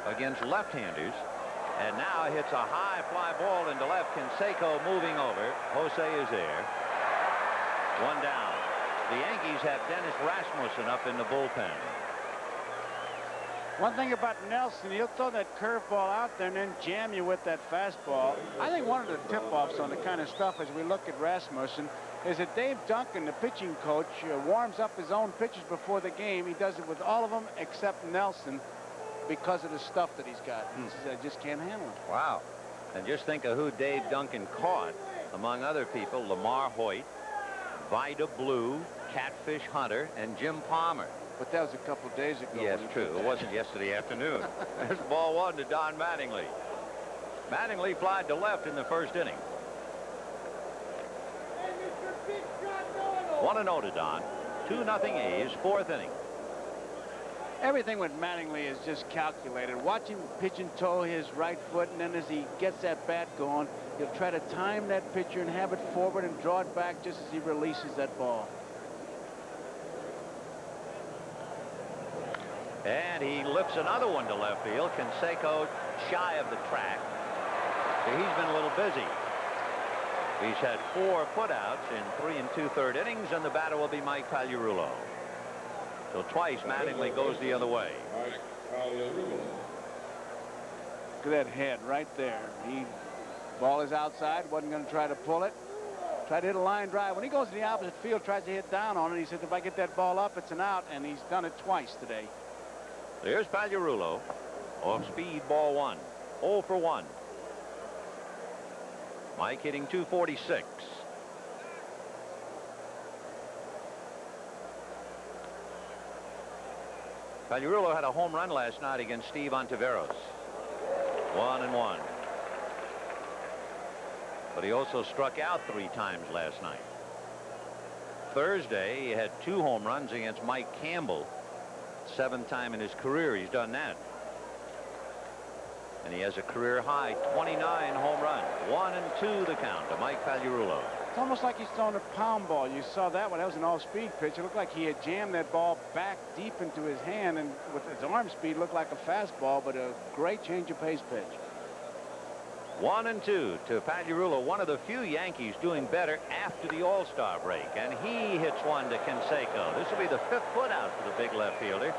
against left-handers, and now hits a high fly ball into left. Canseco moving over. Jose is there. 1 down. The Yankees have Dennis Rasmussen up in the bullpen. One thing about Nelson, he'll throw that curveball out there and then jam you with that fastball. I think one of the tip-offs on the kind of stuff as we look at Rasmussen is that Dave Duncan, the pitching coach, warms up his own pitchers before the game. He does it with all of them except Nelson because of the stuff that he's got. He says, I just can't handle it. Wow. And just think of who Dave Duncan caught, among other people: Lamar Hoyt, Vida Blue, Catfish Hunter, and Jim Palmer. But that was a couple days ago. Yes, true. It wasn't yesterday afternoon. There's ball 1 to Don Mattingly. Mattingly flied to left in the 1st inning. 1-0 to Don. 2-0 A's, 4th inning. Everything with Mattingly is just calculated. Watch him pitch and toe his right foot, and then as he gets that bat going, he'll try to time that pitcher and have it forward and draw it back just as he releases that ball. And he lifts another one to left field. Canseco shy of the track. So he's been a little busy. He's had 4 putouts in 3 2/3 innings, and the batter will be Mike Pagliarulo. So twice Mattingly goes the other way. Look at that head right there. Ball is outside. Wasn't going to try to pull it. Tried to hit a line drive. When he goes to the opposite field, tries to hit down on it. He says, if I get that ball up, it's an out, and he's done it twice today. There's Pagliarulo. Off speed, ball 1. 0 for 1. Mike hitting .246. Pagliarulo had a home run last night against Steve Ontiveros. 1-1. But he also struck out 3 times last night. Thursday, he had 2 home runs against Mike Campbell. 7th time in his career he's done that. And he has a career high 29 home runs. 1-2 the count to Mike Pagliarulo. It's almost like he's throwing a pound ball. You saw that one. That was an all-speed pitch. It looked like he had jammed that ball back deep into his hand, and with his arm speed looked like a fastball, but a great change of pace pitch. 1-2 to Pagliarulo, one of the few Yankees doing better after the All-Star break, and he hits one to Canseco. This will be the 5th putout for the big left fielder.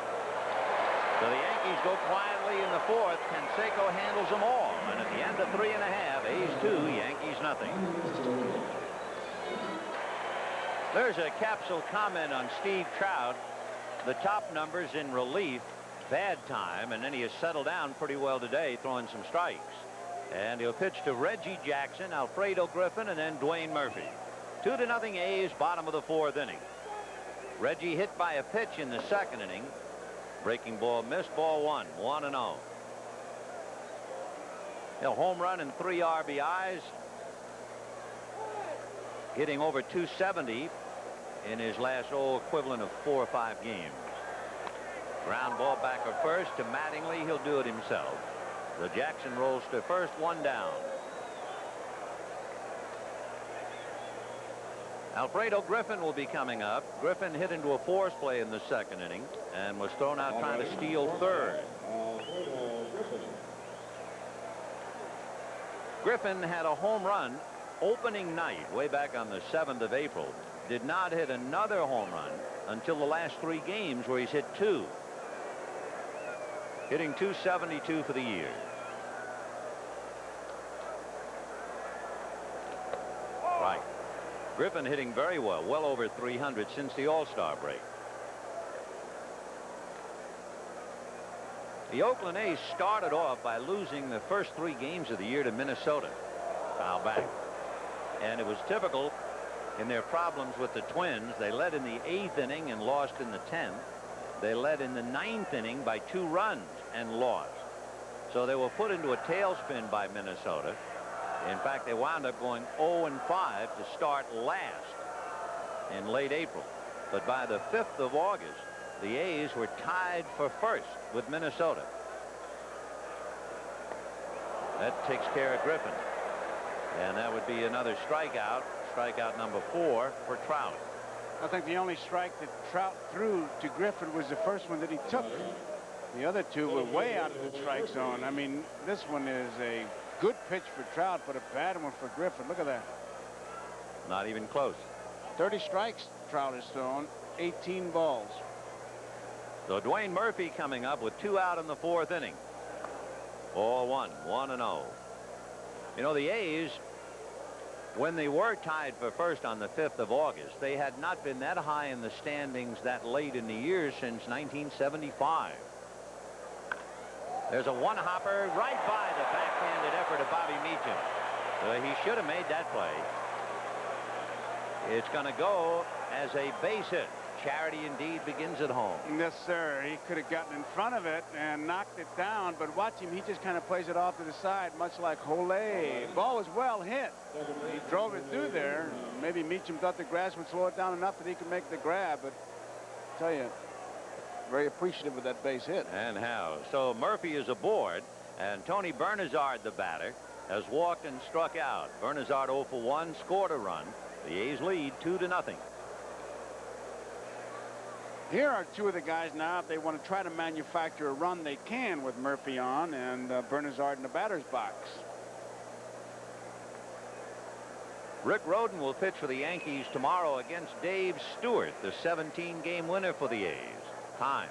So the Yankees go quietly in the 4th. Canseco handles them all, and at the end of 3½, A's 2, Yankees nothing. There's a capsule comment on Steve Trout. The top numbers in relief, bad time, and then he has settled down pretty well today, throwing some strikes. And he'll pitch to Reggie Jackson, Alfredo Griffin, and then Dwayne Murphy. 2-0 A's, bottom of the 4th inning. Reggie hit by a pitch in the 2nd inning. Breaking ball missed, ball 1, 1-0. A home run and 3 RBIs. Hitting over .270 in his last equivalent of 4 or 5 games. Ground ball back at first to Mattingly. He'll do it himself. So Jackson rolls to first, 1 down. Alfredo Griffin will be coming up. Griffin hit into a force play in the 2nd inning and was thrown out trying to steal 3rd. Griffin had a home run opening night way back on the 7th of April. Did not hit another home run until the last 3 games where he's hit 2. Hitting .272 for the year. Right. Griffin hitting very well, well over 300 since the All-Star break. The Oakland A's started off by losing the first 3 games of the year to Minnesota. Foul back. And it was typical in their problems with the Twins. They led in the 8th inning and lost in the 10th. They led in the 9th inning by 2 runs and lost. So they were put into a tailspin by Minnesota. In fact, they wound up going 0-5 to start last in late April. But by the 5th of August, the A's were tied for first with Minnesota. That takes care of Griffin. And that would be another strikeout. Strikeout number 4 for Trout. I think the only strike that Trout threw to Griffin was the first one that he took. The other 2 were way out of the strike zone. I mean, this one is a good pitch for Trout, but a bad one for Griffin. Look at that. Not even close. 30 strikes Trout has thrown, 18 balls. So Dwayne Murphy coming up with 2 out in the 4th inning. Ball 1, 1-0. You know, the A's, when they were tied for first on the 5th of August, they had not been that high in the standings that late in the year since 1975. There's a one-hopper right by the backhanded effort of Bobby Meacham. He should have made that play. It's going to go as a base hit. Charity indeed begins at home. Yes, sir. He could have gotten in front of it and knocked it down, but watch him. He just kind of plays it off to the side, much like Holay. Ball was well hit. He drove it through there. Maybe Meacham thought the grass would slow it down enough that he could make the grab, but I tell you, very appreciative of that base hit. And how? So Murphy is aboard, and Tony Bernazard, the batter, has walked and struck out. Bernazard 0 for 1, scored a run. The A's lead 2-0. Here are 2 of the guys now. If they want to try to manufacture a run, they can with Murphy on and Bernazard in the batter's box. Rick Rhoden will pitch for the Yankees tomorrow against Dave Stewart, the 17-game winner for the A's. Time.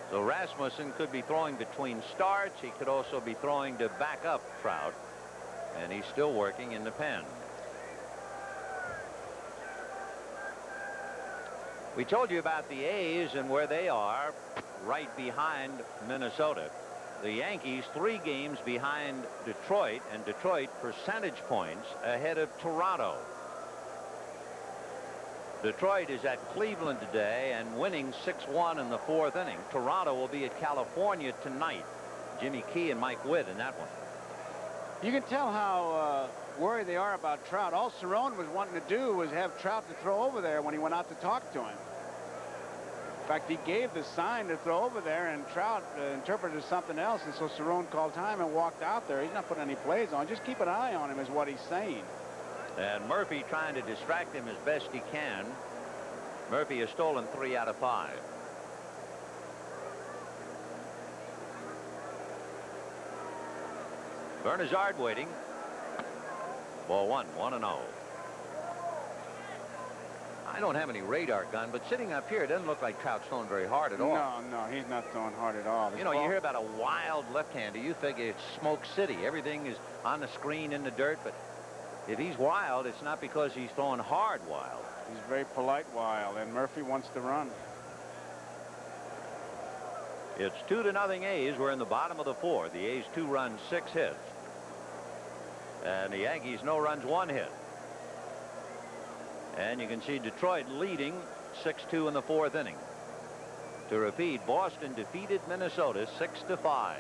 So Rasmussen could be throwing between starts. He could also be throwing to back up Trout, and he's still working in the pen. We told you about the A's and where they are, right behind Minnesota. The Yankees 3 games behind Detroit, and Detroit percentage points ahead of Toronto. Detroit is at Cleveland today and winning 6-1 in the 4th inning. Toronto will be at California tonight. Jimmy Key and Mike Witt in that one. You can tell how worried they are about Trout. All Cerrone was wanting to do was have Trout to throw over there when he went out to talk to him. In fact, he gave the sign to throw over there, and Trout interpreted something else, and so Cerrone called time and walked out there. He's not putting any plays on. Just keep an eye on him is what he's saying. And Murphy trying to distract him as best he can. Murphy has stolen 3 out of 5. Bernazard waiting. Ball 1, 1-0. I don't have any radar gun, but sitting up here, it doesn't look like Trout's throwing very hard at all. No, he's not throwing hard at all. You know, you hear about a wild left-hander, you figure it's Smoke City. Everything is on the screen in the dirt, but if he's wild, it's not because he's throwing hard wild. He's very polite wild, and Murphy wants to run. It's 2-0 A's. We're in the bottom of the 4th. The A's 2 runs, 6 hits. And the Yankees no runs, 1 hit. And you can see Detroit leading 6-2 in the 4th inning. To repeat, Boston defeated Minnesota 6-5.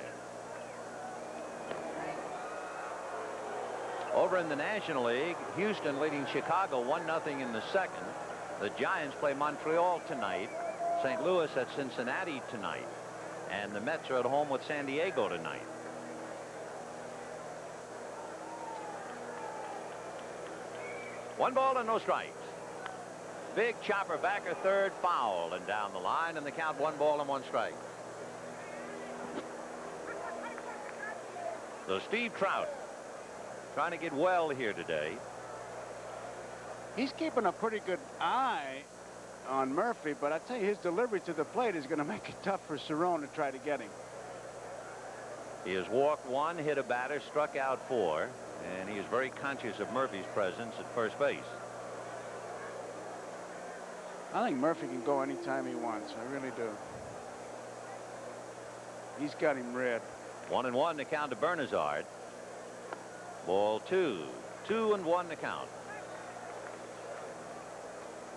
Over in the National League, Houston leading Chicago 1-0 in the 2nd. The Giants play Montreal tonight. St. Louis at Cincinnati tonight. And the Mets are at home with San Diego tonight. One ball and no strikes. Big chopper backer third, foul, and down the line, and the count 1 ball and 1 strike. So Steve Trout trying to get well here today. He's keeping a pretty good eye on Murphy, but I tell you, his delivery to the plate is going to make it tough for Cerrone to try to get him. He has walked 1, hit a batter, struck out 4, and he is very conscious of Murphy's presence at first base. I think Murphy can go anytime he wants. I really do. He's got him red. 1-1 to count to Bernazard. Ball 2. 2-1 to count.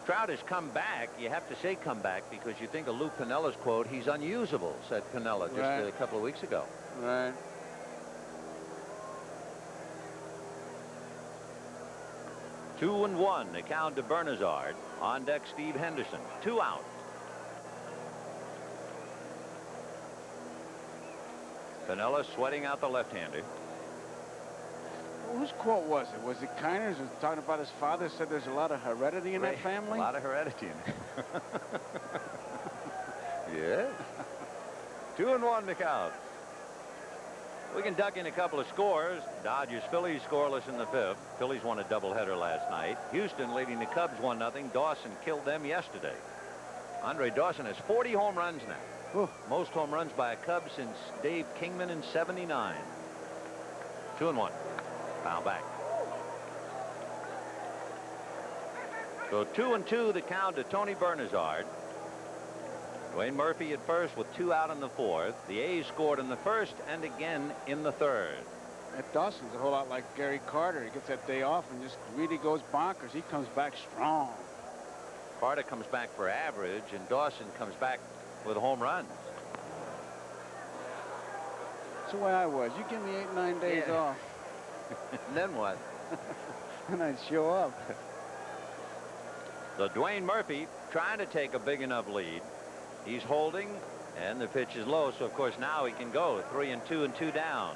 Trout has come back. You have to say come back because you think of Lou Pinella's quote, he's unusable, said Pinella just a couple of weeks ago. Right. Two and 1 to count to Bernazard. On deck Steve Henderson. 2 out. Pinella sweating out the left-hander. Whose quote was it? Was it Kiner's? Was talking about his father, said there's a lot of heredity in that family? A lot of heredity in it. Yes. 2-1 to count. We can duck in a couple of scores. Dodgers Phillies scoreless in the 5th. Phillies won a doubleheader last night. Houston leading the Cubs 1-0. Dawson killed them yesterday. Andre Dawson has 40 home runs now. Ooh. Most home runs by a Cub since Dave Kingman in '79. 2-1. Foul back. So 2-2 the count to Tony Bernazard. Dwayne Murphy at first with 2 out in the 4th. The A's scored in the 1st and again in the 3rd. That Dawson's a whole lot like Gary Carter. He gets that day off and just really goes bonkers. He comes back strong. Carter comes back for average, and Dawson comes back with home runs. That's the way I was. You give me 8, 9 days off. And then what? And I'd show up. So Dwayne Murphy trying to take a big enough lead. He's holding, and the pitch is low, so of course now he can go 3-2 and 2 down.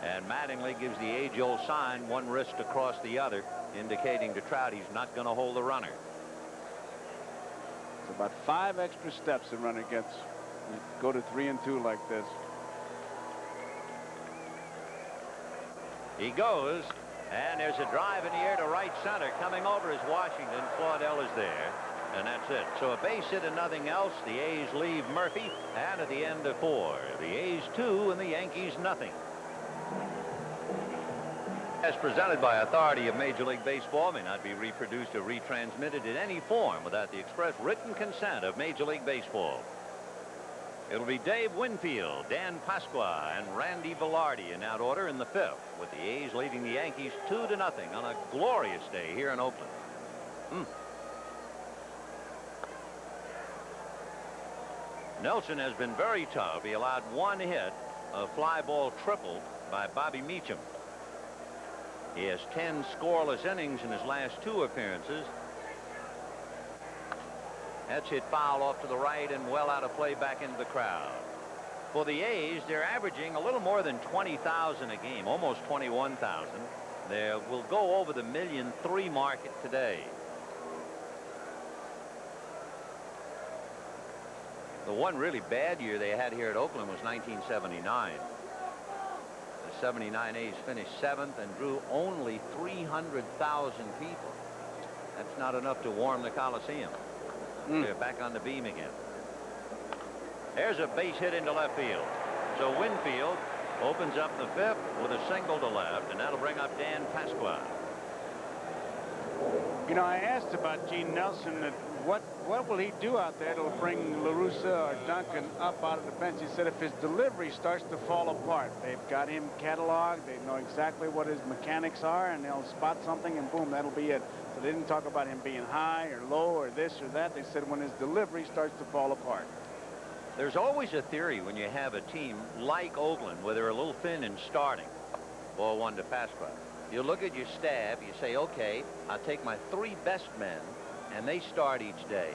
And Mattingly gives the age-old sign, one wrist across the other, indicating to Trout he's not going to hold the runner. It's about 5 extra steps the runner gets. You go to 3-2 like this. He goes, and there's a drive in the air to right center. Coming over is Washington. Claudel is there, and that's it. So a base hit and nothing else. The A's leave Murphy, and at the end of 4, the A's 2 and the Yankees nothing. As presented by authority of Major League Baseball, may not be reproduced or retransmitted in any form without the express written consent of Major League Baseball. It'll be Dave Winfield, Dan Pasqua, and Randy Velarde in that order in the 5th, with the A's leading the Yankees 2-0 on a glorious day here in Oakland. Nelson has been very tough. He allowed 1 hit, a fly ball triple by Bobby Meacham. He has 10 scoreless innings in his last 2 appearances. That's hit foul off to the right and well out of play back into the crowd. For the A's, they're averaging a little more than 20,000 a game, almost 21,000. They will go over the 1.3 million market today. The one really bad year they had here at Oakland was 1979. The 79 A's finished 7th and drew only 300,000 people. That's not enough to warm the Coliseum. They're back on the beam again. There's a base hit into left field. So Winfield opens up the 5th with a single to left, and that'll bring up Dan Pasqua. You know, I asked about Gene Nelson that what will he do out there that'll bring La Russa or Duncan up out of the bench. He said if his delivery starts to fall apart, they've got him cataloged, they know exactly what his mechanics are, and they'll spot something and boom, that'll be it. So they didn't talk about him being high or low or this or that. They said when his delivery starts to fall apart. There's always a theory when you have a team like Oakland where they're a little thin in starting. Ball 1 to Pasqua. You look at your staff, you say, okay, I'll take my 3 best men and they start each day.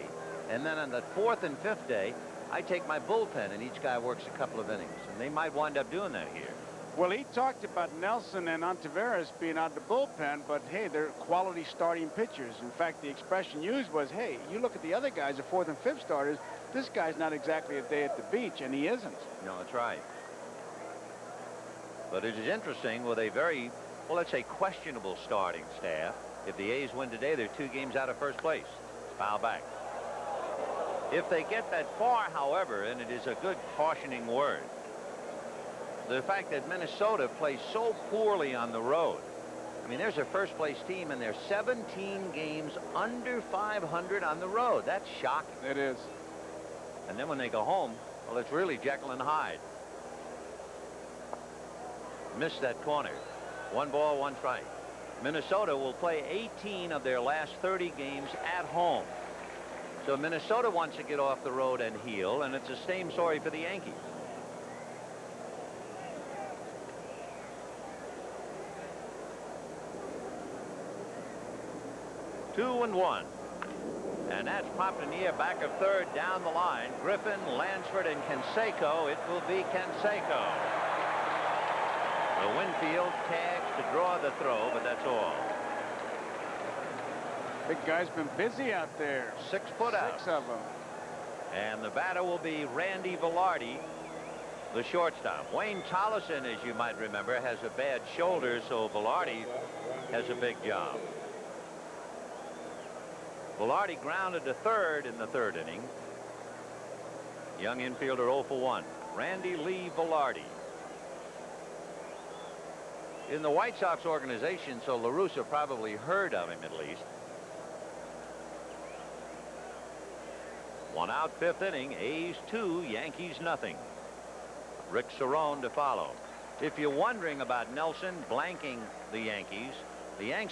And then on the 4th and 5th day, I take my bullpen, and each guy works a couple of innings. And they might wind up doing that here. Well, he talked about Nelson and Ontiveros being out of the bullpen, but hey, they're quality starting pitchers. In fact, the expression used was, hey, you look at the other guys, the 4th and 5th starters, this guy's not exactly a day at the beach, and he isn't. No, that's right. But it is interesting with a very, well, let's say questionable starting staff. If the A's win today, they're 2 games out of first place. Foul back. If they get that far, however, and it is a good cautioning word, the fact that Minnesota plays so poorly on the road. I mean, there's a first place team, and they're 17 games under 500 on the road. That's shocking. It is. And then when they go home, well, it's really Jekyll and Hyde. Missed that corner. 1 ball, 1 strike. Minnesota will play 18 of their last 30 games at home. So Minnesota wants to get off the road and heal, and it's the same story for the Yankees. Two and 1. And that's popped in the air, back of third, down the line. Griffin, Lansford, and Canseco. It will be Canseco. The Winfield tags to draw the throw, but that's all. Big guy's been busy out there. 6 putouts. 6 of them. And the batter will be Randy Velarde, the shortstop. Wayne Tollison, as you might remember, has a bad shoulder, so Velarde has a big job. Velarde grounded to third in the 3rd inning. Young infielder 0 for 1. Randy Lee Velarde. In the White Sox organization, so La Russa probably heard of him at least. 1 out, 5th inning. A's 2, Yankees nothing. Rick Cerrone to follow. If you're wondering about Nelson blanking the Yankees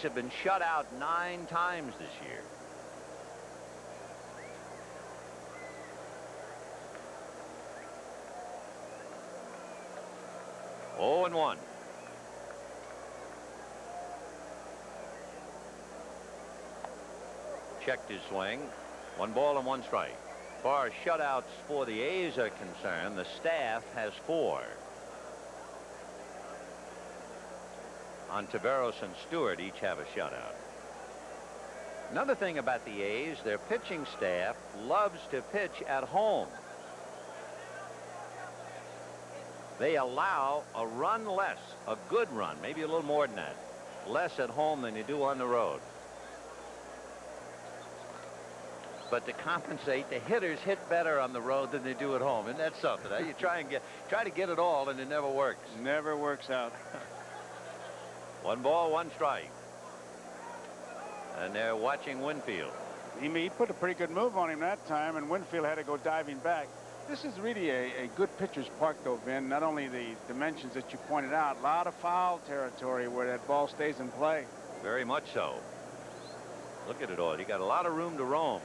have been shut out 9 times this year. Oh and 1. Checked his swing. 1 ball and 1 strike. As far as shutouts for the A's are concerned, the staff has 4. Ontiveros and Stewart each have a shutout. Another thing about the A's, their pitching staff loves to pitch at home. They allow a run less, a good run, maybe a little more than that, less at home than you do on the road. But to compensate, the hitters hit better on the road than they do at home. Isn't that something? You try to get it all, and it never works. Never works out. 1 ball, 1 strike. And they're watching Winfield. He put a pretty good move on him that time, and Winfield had to go diving back. This is really a good pitcher's park, though, Vin. Not only the dimensions that you pointed out, a lot of foul territory where that ball stays in play. Very much so. Look at it all. You got a lot of room to roam,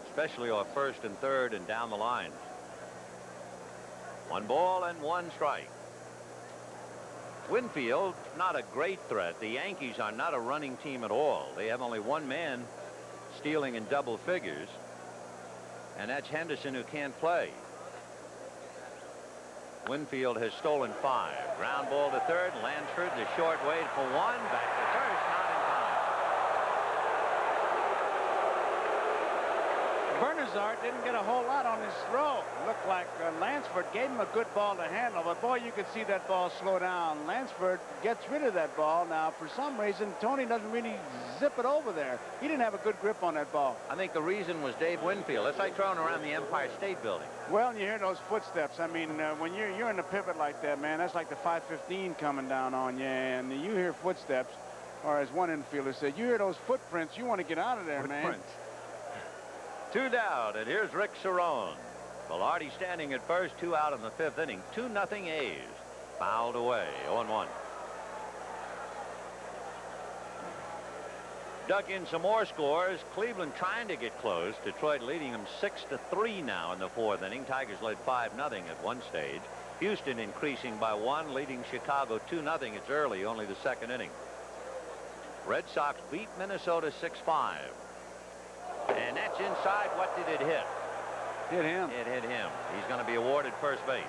especially off 1st and 3rd and down the line. 1 ball and 1 strike. Winfield, not a great threat. The Yankees are not a running team at all. They have only 1 man stealing in double figures, and that's Henderson, who can't play. Winfield has stolen 5. Ground ball to 3rd. Lansford, the short wait for 1. Back to 1st. Not in time. Bernazard didn't get a whole lot on his throw. Looked like Lansford gave him a good ball to handle, but boy, you could see that ball slow down. Lansford gets rid of that ball. Now, for some reason, Tony doesn't really zip it over there. He didn't have a good grip on that ball. I think the reason was Dave Winfield. It's like throwing around the Empire State Building. Well, and you hear those footsteps. I mean, when you're in the pivot like that, man, that's like the 515 coming down on you, and you hear footsteps, or as one infielder said, you hear those footprints, you want to get out of there, man. 2 down, and here's Rick Cerrone. Velarde standing at first, 2 out in the 5th inning. 2-0 A's. Fouled away. 0-1. Dug in some more scores. Cleveland trying to get close. Detroit leading them 6-3 now in the 4th inning. Tigers led 5-0 at one stage. Houston increasing by 1, leading Chicago 2-0. It's early, only the 2nd inning. Red Sox beat Minnesota 6-5. And that's inside. What did it hit? Hit him. It hit him. He's going to be awarded first base.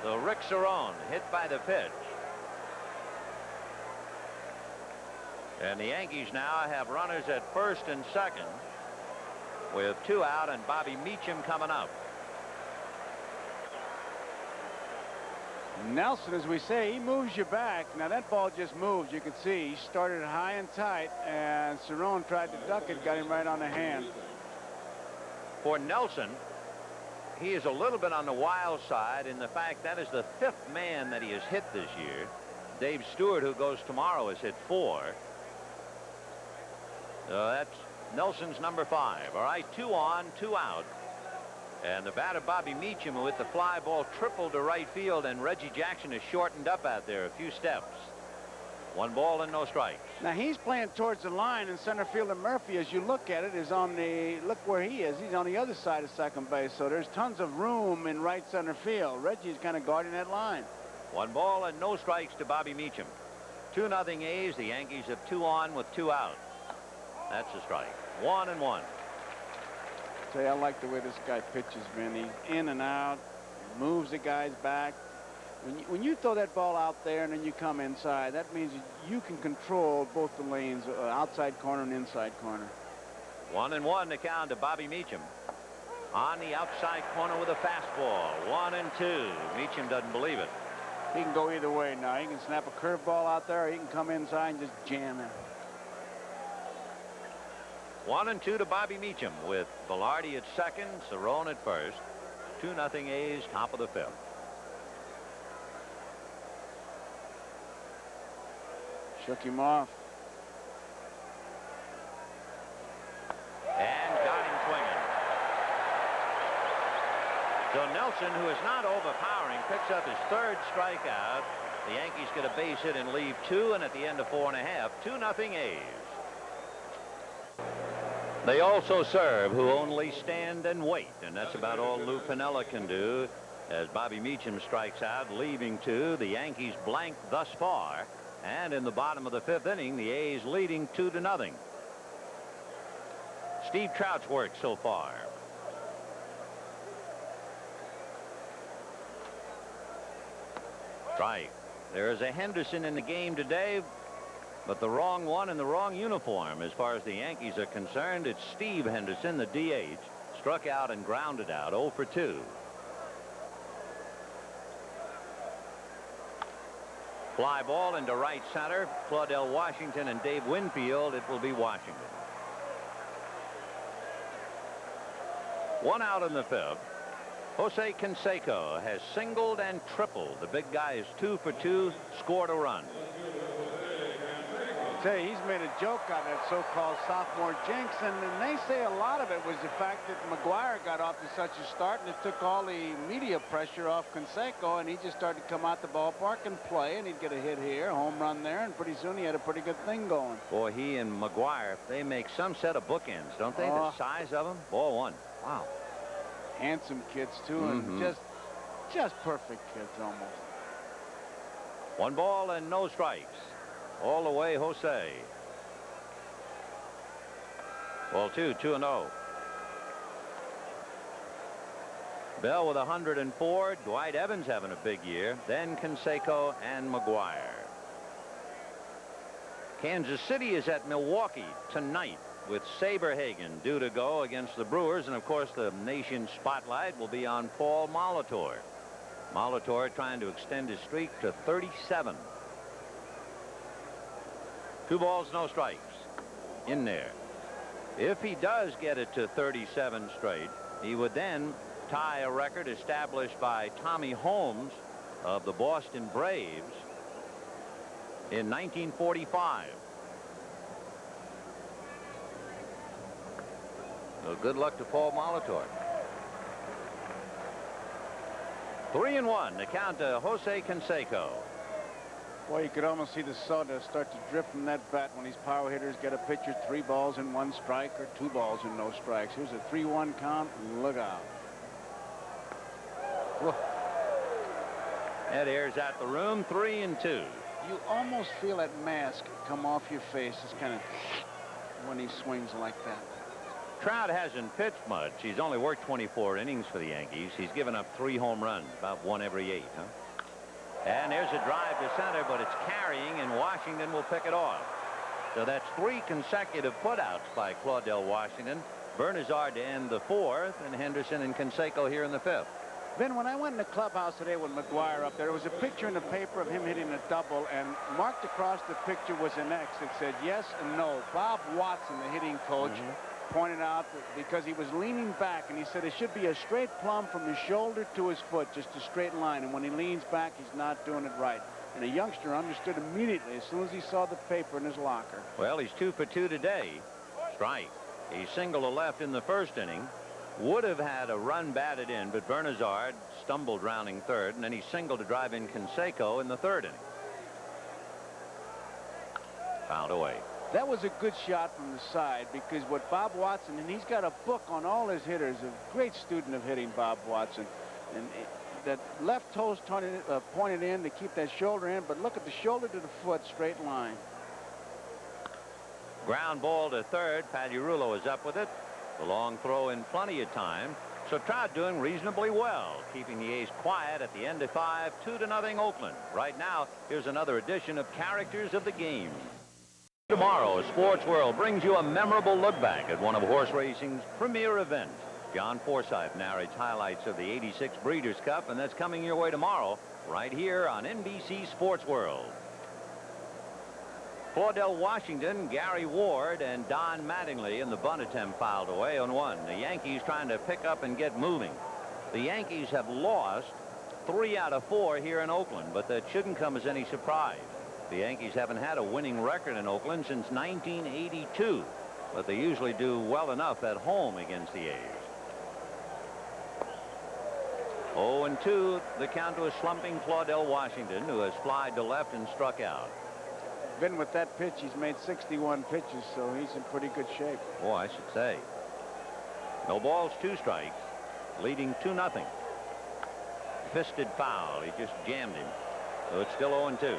So Rick Cerrone hit by the pitch. And the Yankees now have runners at first and second with 2 out, and Bobby Meacham coming up. Nelson, as we say, he moves you back. Now that ball just moves. You can see he started high and tight, and Cerrone tried to duck it, got him right on the hand. For Nelson, he is a little bit on the wild side in the fact that is the 5th man that he has hit this year. Dave Stewart, who goes tomorrow, has hit 4. That's Nelson's number 5. All right, 2 on, 2 out. And the batter, Bobby Meacham, with the fly ball tripled to right field, and Reggie Jackson has shortened up out there a few steps. 1 ball and no strikes. Now he's playing towards the line, and center fielder Murphy, as you look at it, is on the, look where he is. He's on the other side of second base, so there's tons of room in right center field. Reggie's kind of guarding that line. 1 ball and no strikes to Bobby Meacham. 2-0 A's. The Yankees have 2 on with 2 out. That's a strike. 1-1. I like the way this guy pitches, man. He's in and out, moves the guys back. When you throw that ball out there and then you come inside, that means you can control both the lanes, outside corner and inside corner. 1-1 to count to Bobby Meacham. On the outside corner with a fastball. 1-2. Meacham doesn't believe it. He can go either way now. He can snap a curveball out there, or he can come inside and just jam it. 1-2 to Bobby Meacham with Velarde at second, Cerrone at first. 2-0 A's, top of the 5th. Shook him off. And got him swinging. So Nelson, who is not overpowering, picks up his 3rd strikeout. The Yankees get a base hit and leave 2, and at the end of 4.5, 2-0 A's. They also serve who only stand and wait, and that's about all Lou Piniella can do as Bobby Meacham strikes out, leaving 2. The Yankees blank thus far, and in the bottom of the 5th inning, the A's leading 2-0. Steve Trout's work so far. Strike. There is a Henderson in the game today, but the wrong one in the wrong uniform as far as the Yankees are concerned. It's Steve Henderson, the DH, struck out and grounded out. 0 for 2. Fly ball into right center. Claudell Washington and Dave Winfield. It will be Washington. 1 out in the 5th. Jose Canseco has singled and tripled. The big guy is 2 for 2, scored a run. Say he's made a joke out of that so-called sophomore jinx, and they say a lot of it was the fact that McGuire got off to such a start, and it took all the media pressure off Canseco, and he just started to come out the ballpark and play, and he'd get a hit here, a home run there, and pretty soon he had a pretty good thing going. Boy, he and McGuire, they make some set of bookends, don't they? The size of them. Ball one. Wow. Handsome kids too, and just perfect kids almost. 1 ball and no strikes. All the way, Jose. Ball 2, 2-0. Bell with 104. Dwight Evans having a big year. Then Canseco and McGuire. Kansas City is at Milwaukee tonight with Saberhagen due to go against the Brewers, and of course the nation spotlight will be on Paul Molitor. Molitor trying to extend his streak to 37. 2 balls, no strikes in there. If he does get it to 37 straight, he would then tie a record established by Tommy Holmes of the Boston Braves in 1945. So good luck to Paul Molitor. 3-1 to count to Jose Canseco. Boy, you could almost see the sawdust start to drip from that bat when these power hitters get a pitcher 3 balls and 1 strike or 2 balls and no strikes. Here's a 3-1 count. Look out. Whoa. That airs out the room. 3-2. You almost feel that mask come off your face. It's kind of when he swings like that. Trout hasn't pitched much. He's only worked 24 innings for the Yankees. He's given up 3 home runs, about 1 every 8, huh? And there's a drive to center, but it's carrying, and Washington will pick it off. So that's 3 consecutive putouts by Claudell Washington. Bernazard to end the 4th, and Henderson and Canseco here in the 5th. Vin, when I went in the clubhouse today with McGuire up there was a picture in the paper of him hitting a double, and marked across the picture was an X. It said yes and no. Bob Watson, the hitting coach, pointed out that because he was leaning back, and he said it should be a straight plumb from his shoulder to his foot, just a straight line, and when he leans back, he's not doing it right. And the youngster understood immediately as soon as he saw the paper in his locker. Well, he's 2 for 2 today. Strike. He singled to left in the 1st inning. Would have had a run batted in, but Bernazard stumbled rounding 3rd, and then he singled to drive in Canseco in the 3rd inning. Fouled away. That was a good shot from the side, because what Bob Watson, and he's got a book on all his hitters, a great student of hitting, Bob Watson. And that left toe's pointed in to keep that shoulder in, but look at the shoulder to the foot, straight line. Ground ball to 3rd. Pagliarulo is up with it. The long throw in plenty of time. So Trout doing reasonably well, keeping the A's quiet at the end of 5, 2-0 Oakland. Right now, here's another edition of Characters of the Game. Tomorrow, Sports World brings you a memorable look back at one of horse racing's premier events. John Forsythe narrates highlights of the '86 Breeders' Cup, and that's coming your way tomorrow, right here on NBC Sports World. Claudell Washington, Gary Ward, and Don Mattingly in the bunt attempt fouled away on 1. The Yankees trying to pick up and get moving. The Yankees have lost 3 out of 4 here in Oakland, but that shouldn't come as any surprise. The Yankees haven't had a winning record in Oakland since 1982, but they usually do well enough at home against the A's. 0-2, the count to a slumping Claudell Washington, who has flied to left and struck out. Been with that pitch, he's made 61 pitches, so he's in pretty good shape. Oh, I should say. No balls, 2 strikes, leading 2-0. Fisted foul. He just jammed him. So it's still 0-2.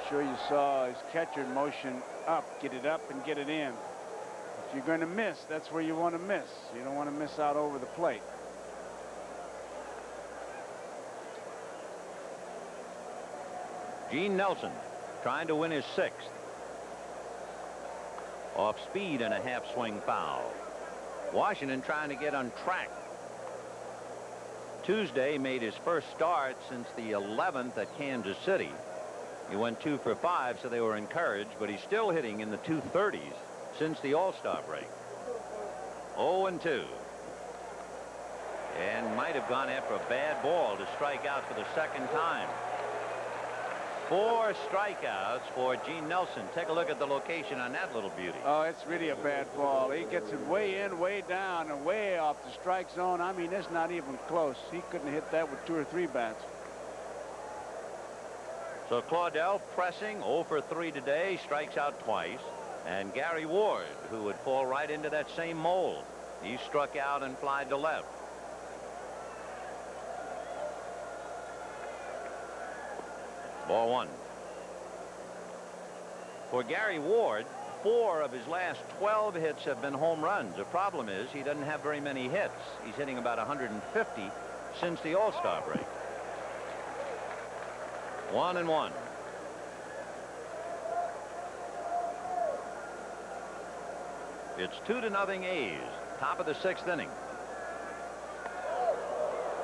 Sure you saw his catcher motion up, get it up and get it in. If you're going to miss, that's where you want to miss. You don't want to miss out over the plate. Gene Nelson trying to win his 6th. Off speed and a half swing foul. Washington trying to get on track. Tuesday made his first start since the 11th at Kansas City. He went 2 for 5, so they were encouraged, but he's still hitting in the 230s since the All-Star break. 0-2. And might have gone after a bad ball to strike out for the 2nd time. 4 strikeouts for Gene Nelson. Take a look at the location on that little beauty. Oh, it's really a bad ball. He gets it way in, way down, and way off the strike zone. I mean, it's not even close. He couldn't hit that with 2 or 3 bats. So Claudell pressing 0 for 3 today, strikes out twice. And Gary Ward, who would fall right into that same mold. He struck out and flied to left. Ball 1. For Gary Ward, 4 of his last 12 hits have been home runs. The problem is he doesn't have very many hits. He's hitting about 150 since the All-Star break. 1-1. It's 2-0 A's. Top of the 6th inning.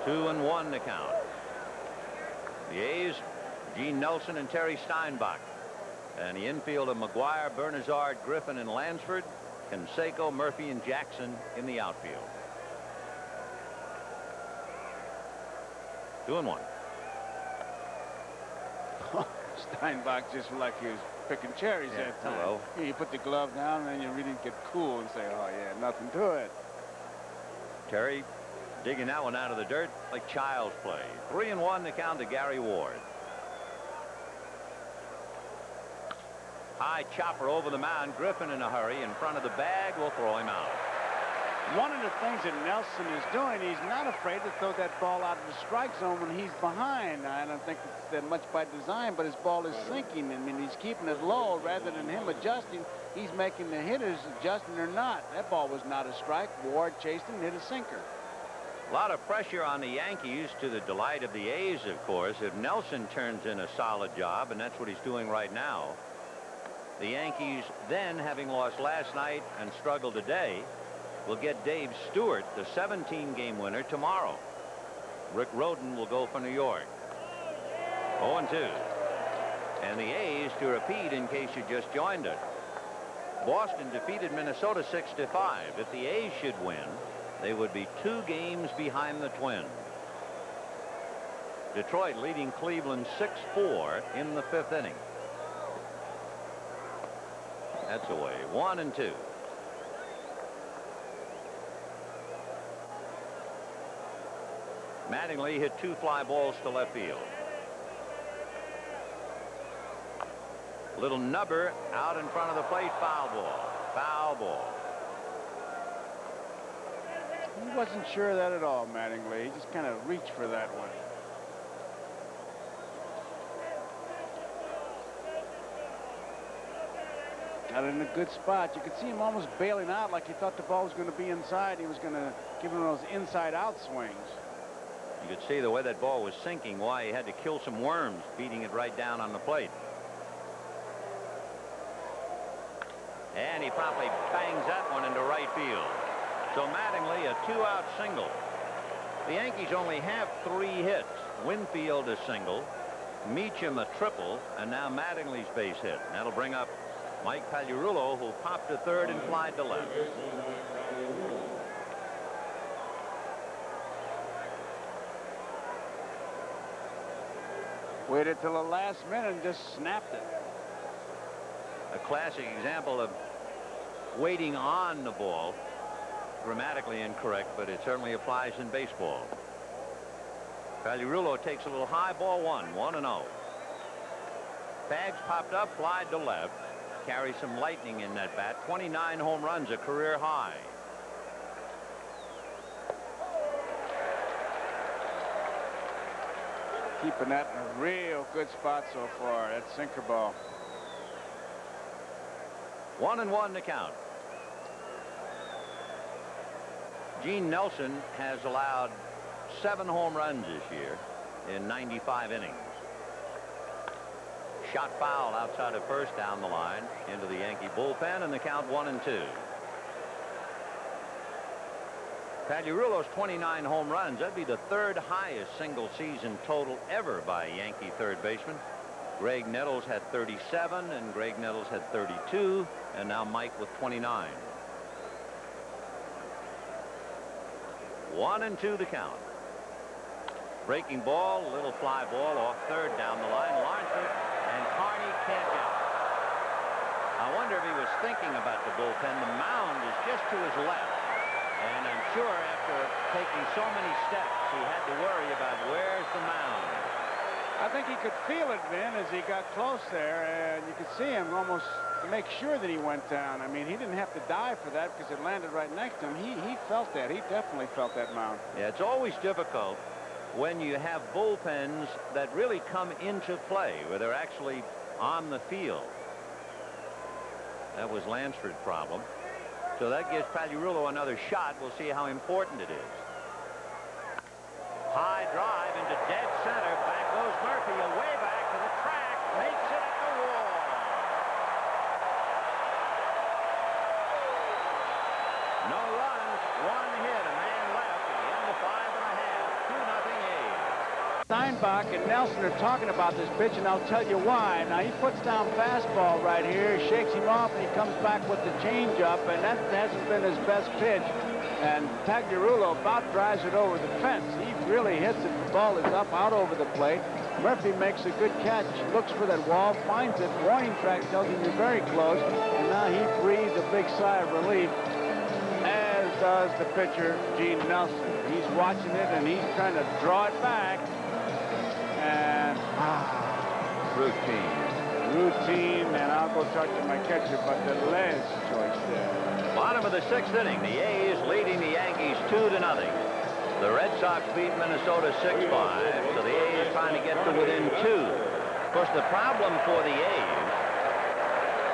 2-1 to count. The A's, Gene Nelson and Terry Steinbach. And the infield of McGuire, Bernazard, Griffin, and Lansford. Canseco, Murphy, and Jackson in the outfield. 2-1. Steinbach just like he was picking cherries that time. Hello. You put the glove down, and then you really get cool and say, oh, yeah, nothing to it. Terry digging that one out of the dirt like child's play. 3-1 to count to Gary Ward. High chopper over the mound. Griffin in a hurry in front of the bag will throw him out. One of the things that Nelson is doing, he's not afraid to throw that ball out of the strike zone when he's behind. I don't think it's that much by design, but his ball is sinking. I mean, he's keeping it low rather than him adjusting. He's making the hitters adjusting or not. That ball was not a strike. Ward chased him and hit a sinker. A lot of pressure on the Yankees, to the delight of the A's, of course. If Nelson turns in a solid job, and that's what he's doing right now, the Yankees then, having lost last night and struggled today, will get Dave Stewart, the 17-game winner, tomorrow. Rick Rhoden will go for New York. 0-2. And the A's, to repeat in case you just joined us, Boston defeated Minnesota 6-5. If the A's should win, they would be 2 games behind the Twins. Detroit leading Cleveland 6-4 in the 5th inning. That's away. 1-2. Mattingly hit 2 fly balls to left field. Little nubber out in front of the plate. Foul ball. Foul ball. He wasn't sure of that at all, Mattingly. He just kind of reached for that one. Not in a good spot. You could see him almost bailing out like he thought the ball was going to be inside. He was going to give him those inside-out swings. You could see the way that ball was sinking, why he had to kill some worms, beating it right down on the plate. And he promptly bangs that one into right field. So Mattingly, a 2-out single. The Yankees only have 3 hits. Winfield a single, Meacham a triple, and now Mattingly's base hit. That'll bring up Mike Pagliarulo, who popped to third and flied to left. Waited till the last minute and just snapped it. A classic example of waiting on the ball. Grammatically incorrect, but it certainly applies in baseball. Pagliarulo takes a little high, ball 1-0. Bags popped up, flied to left. Carries some lightning in that bat. 29 home runs, a career high. Keeping that in a real good spot so far. That sinker ball. 1-1 to count. Gene Nelson has allowed 7 home runs this year in 95 innings. Shot foul outside of first down the line into the Yankee bullpen, and the count 1-2. Pagliarulo's 29 home runs. That'd be the 3rd highest single season total ever by a Yankee third baseman. Greg Nettles had 37, and Greg Nettles had 32, and now Mike with 29. 1-2 the count. Breaking ball, little fly ball off third down the line. Lawrence and Carney can't get it. I wonder if he was thinking about the bullpen. The mound is just to his left. And I'm sure after taking so many steps, he had to worry about where's the mound. I think he could feel it, Vin, as he got close there, and you could see him almost make sure that he went down. I mean, he didn't have to dive for that because it landed right next to him. He felt that. He definitely felt that mound. Yeah, it's always difficult when you have bullpens that really come into play, where they're actually on the field. That was Lansford's problem. So that gives Pagliarulo another shot. We'll see how important it is. High drive into dead center. Back goes Murphy, away back to the track. Makes it at the wall. No runs, 1 hit, a man left at the end of 5 1/2. 2-0 A's. Steinbach and Nelson are talking about this pitch, and I'll tell you why. Now, he puts down fastball right here, shakes him off, and he comes back with the changeup, and that hasn't been his best pitch. And Pagliarulo about drives it over the fence. He really hits it. The ball is up out over the plate. Murphy makes a good catch, looks for that wall, finds it. Warning track tells him you're very close, and now he breathes a big sigh of relief, as does the pitcher, Gene Nelson. He's watching it, and he's trying to draw it back. And routine. Routine, and I'll go talk to my catcher, but the last choice there. Bottom of the 6th inning, the A's leading the Yankees 2-0. The Red Sox beat Minnesota 6-5, so the A's trying to get to within 2. Of course, the problem for the A's,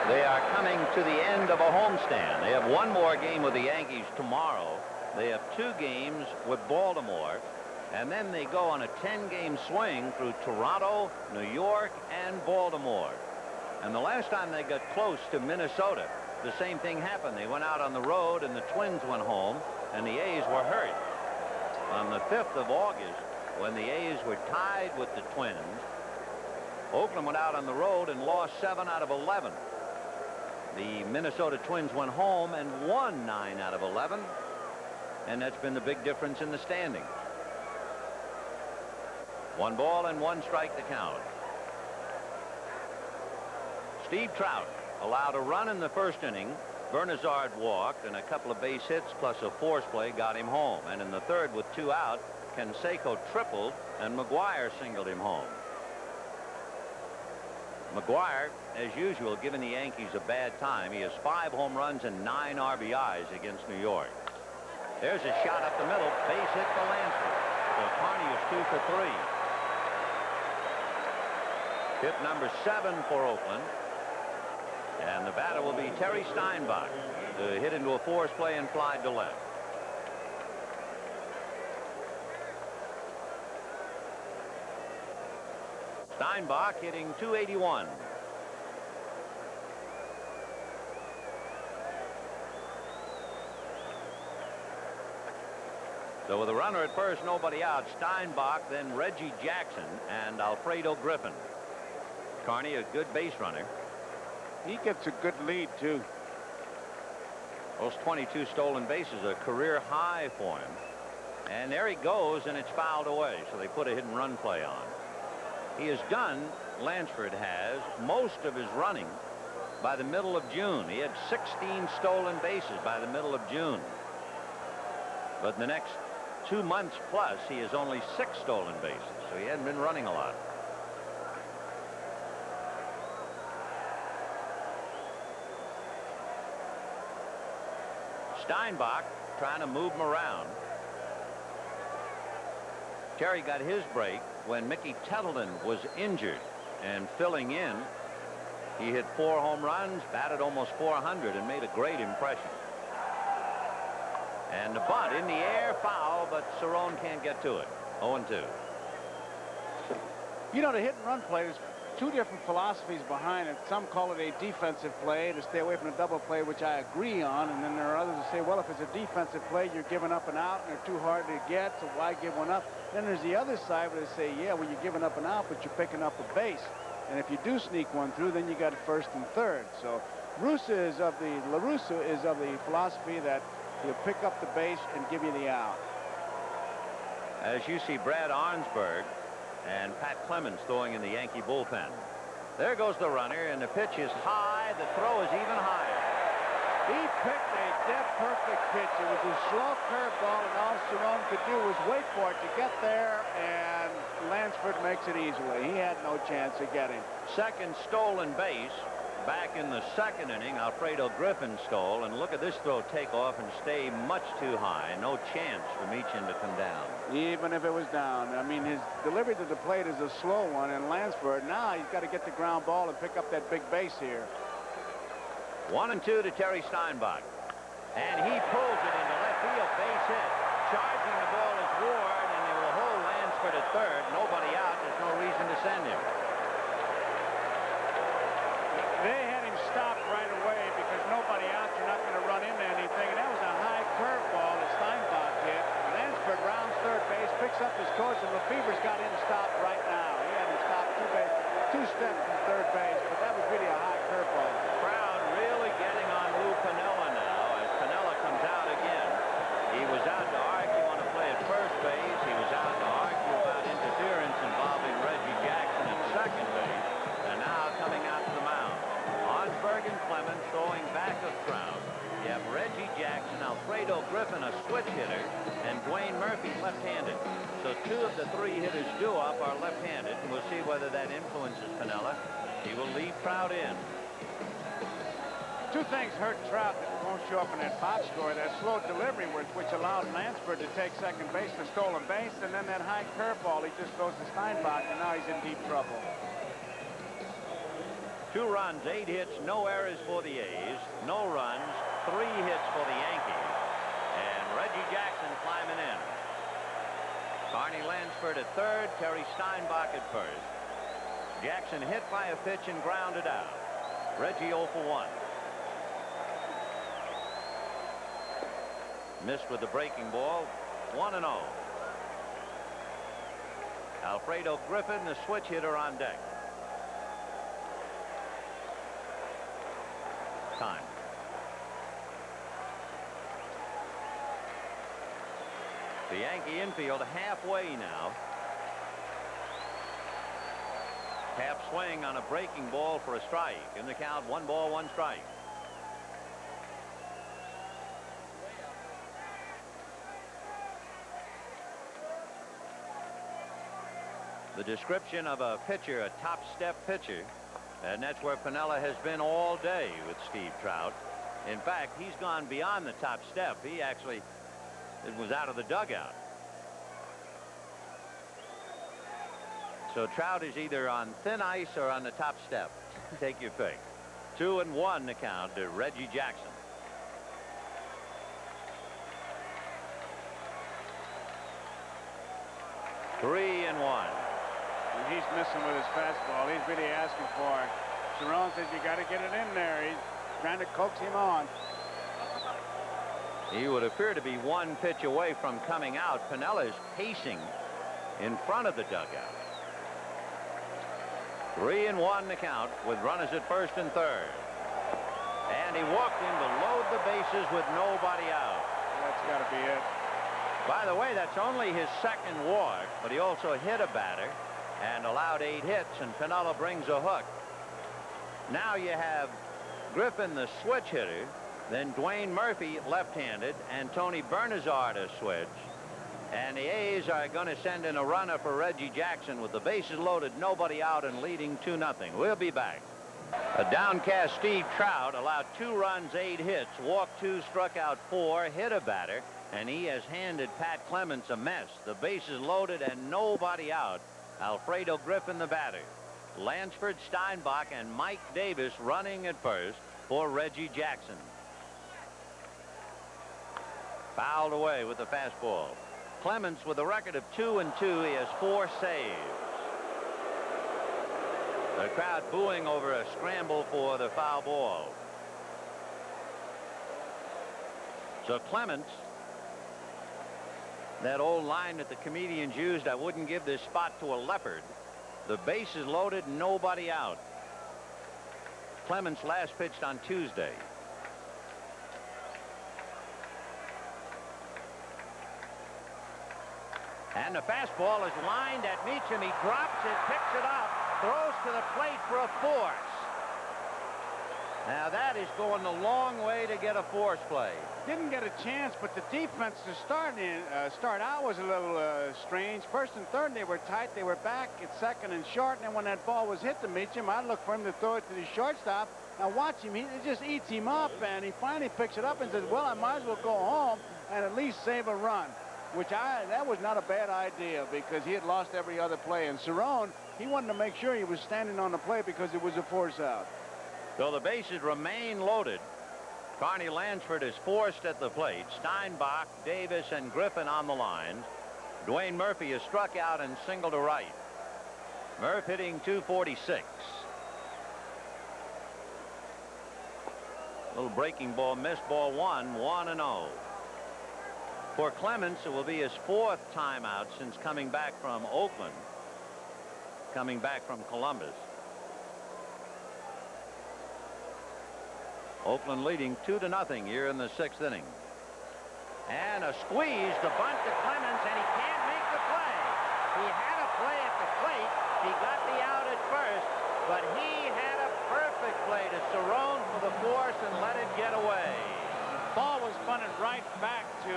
they are coming to the end of a homestand. They have one more game with the Yankees tomorrow. They have 2 games with Baltimore, and then they go on a 10-game swing through Toronto, New York, and Baltimore. And the last time they got close to Minnesota, the same thing happened. They went out on the road, and the Twins went home, and the A's were hurt. On the 5th of August, when the A's were tied with the Twins, Oakland went out on the road and lost 7 out of 11. The Minnesota Twins went home and won 9 out of 11, and that's been the big difference in the standings. 1 ball and 1 strike to count. Steve Trout allowed a run in the 1st inning. Bernazard walked, and a couple of base hits plus a force play got him home. And in the 3rd, with 2 out, Canseco tripled, and McGuire singled him home. McGuire, as usual, giving the Yankees a bad time. He has 5 home runs and 9 RBIs against New York. There's a shot up the middle. Base hit for Lansford. So Carney is 2 for 3. Hit number 7 for Oakland. And the batter will be Terry Steinbach. Hit into a force play and fly to left. Steinbach hitting .281. So with a runner at first, nobody out, Steinbach, then Reggie Jackson, and Alfredo Griffin. Carney, a good base runner. He gets a good lead, too. Those 22 stolen bases, a career high for him. And there he goes, and it's fouled away, so they put a hit-and-run play on. He has done, Lansford has, most of his running by the middle of June. He had 16 stolen bases by the middle of June. But in the next 2 months plus, he has only 6 stolen bases, so he hadn't been running a lot. Steinbach trying to move him around. Terry got his break when Mickey Tettleton was injured, and filling in, he hit 4 home runs, batted almost .400, and made a great impression. And the bunt in the air, foul, but Cerrone can't get to it. 0-2. You know, the hit-and-run play, there's 2 different philosophies behind it. Some call it a defensive play to stay away from the double play, which I agree on. And then there are others who say, well, if it's a defensive play, you're giving up and out, and they're too hard to get, so why give one up? Then there's the other side where they say, yeah, well, you're giving up and out, but you're picking up a base. And if you do sneak one through, then you got 1st and 3rd. So La Russa is of the philosophy that he'll pick up the base and give you the out. As you see, Brad Arnsberg and Pat Clemens throwing in the Yankee bullpen. There goes the runner, and the pitch is high. The throw is even higher. He picked a dead perfect pitch. It was a slow curveball, and all Cerrone could do was wait for it to get there, and Lansford makes it easily. He had no chance of getting. 2nd stolen base. Back in the 2nd inning, Alfredo Griffin stole, and look at this throw take off and stay much too high. No chance for Meechin to come down. Even if it was down. I mean, his delivery to the plate is a slow one, and Lansford, now he's got to get the ground ball and pick up that big base here. 1-2 to Terry Steinbach. And he pulls it into left field, base hit. Charging the ball is Ward, and they will hold Lansford at 3rd. Nobody out. There's no reason to send him. They had him stopped right away because nobody out. You're not going to run into anything. And that was a high curveball that Steinbach hit. Lansford rounds 3rd base, picks up his coach, and Lefebvre's got him stopped right now. He had him stopped 2 steps from 3rd base, but that was really a high curveball. Crowd really getting on Lou Piniella now as Piniella comes out again. He was out to argue on a play at 1st base. He was out to argue about interference involving Reggie Jackson at 2nd base. And now coming out to the mound, Arnsberg and Clemens throwing back of Trout. You have Reggie Jackson, Alfredo Griffin, a switch hitter, and Dwayne Murphy left-handed. So 2 of the 3 hitters due up are left-handed, and we'll see whether that influences Piniella. He will lead Trout in. Two things hurt Trout that won't show up in that box score. That slow delivery, which allowed Lansford to take second base, the stolen base, and then that high curveball he just throws to Steinbach, and now he's in deep trouble. 2 runs, 8 hits, no errors for the A's. No runs, 3 hits for the Yankees. And Reggie Jackson climbing in. Barney Lansford at third, Terry Steinbach at first. Jackson hit by a pitch and grounded out. Reggie 0 for 1. Missed with the breaking ball. 1-0. Alfredo Griffin, the switch hitter, on deck. Time. The Yankee infield halfway now. Half swing on a breaking ball for a strike. In the count, 1 ball, 1 strike. The description of a pitcher, a top step pitcher, and that's where Piniella has been all day with Steve Trout. In fact, he's gone beyond the top step. He actually was out of the dugout. So Trout is either on thin ice or on the top step. Take your pick. 2-1 the count to Reggie Jackson. Three and 1. He's missing with his fastball. He's really asking for it. Cerrone says you got to get it in there. He's trying to coax him on. He would appear to be 1 pitch away from coming out. Piniella is pacing in front of the dugout. 3-1 the count with runners at first and third. And he walked in to load the bases with nobody out. That's got to be it. By the way, that's only his second walk, but he also hit a batter and allowed 8 hits, and Piniella brings a hook. Now you have Griffin, the switch hitter, then Dwayne Murphy, left-handed, and Tony Bernazard a switch. And the A's are going to send in a runner for Reggie Jackson with the bases loaded, nobody out, and leading 2-0. We'll be back. A downcast Steve Trout allowed 2 runs, 8 hits, walked 2, struck out 4, hit a batter, and he has handed Pat Clements a mess. The bases loaded and nobody out. Alfredo Griffin, the batter. Lansford, Steinbach, and Mike Davis running at first for Reggie Jackson. Fouled away with the fastball. Clements with a record of 2-2. He has 4 saves. The crowd booing over a scramble for the foul ball. So Clements, that old line that the comedians used, I wouldn't give this spot to a leopard. The bases loaded, nobody out. Clements last pitched on Tuesday. And the fastball is lined at Meacham. He drops it, picks it up, throws to the plate for a force. Now that is going a long way to get a force play. Didn't get a chance, but the defense to start out was a little strange. First and third, they were tight. They were back at second and short. And then when that ball was hit to Meacham, I looked for him to throw it to the shortstop. Now watch him. It just eats him up, and he finally picks it up and says, well, I might as well go home and at least save a run. That was not a bad idea because he had lost every other play. And Cerrone, he wanted to make sure he was standing on the plate because it was a force out. So the bases remain loaded. Barney Lansford is forced at the plate. Steinbach, Davis, and Griffin on the lines. Dwayne Murphy is struck out and single to right. Murph hitting .246. Little breaking ball, missed ball 1, 1-0. For Clements, it will be his 4th timeout since coming back from Oakland, coming back from Columbus. Oakland leading 2-0 here in the 6th inning. And a squeeze, the bunt to Clements, and he can't make the play. He had a play at the plate. He got the out at first, but he had a perfect play to Cerrone for the force and let it get away. ball was bunted right back to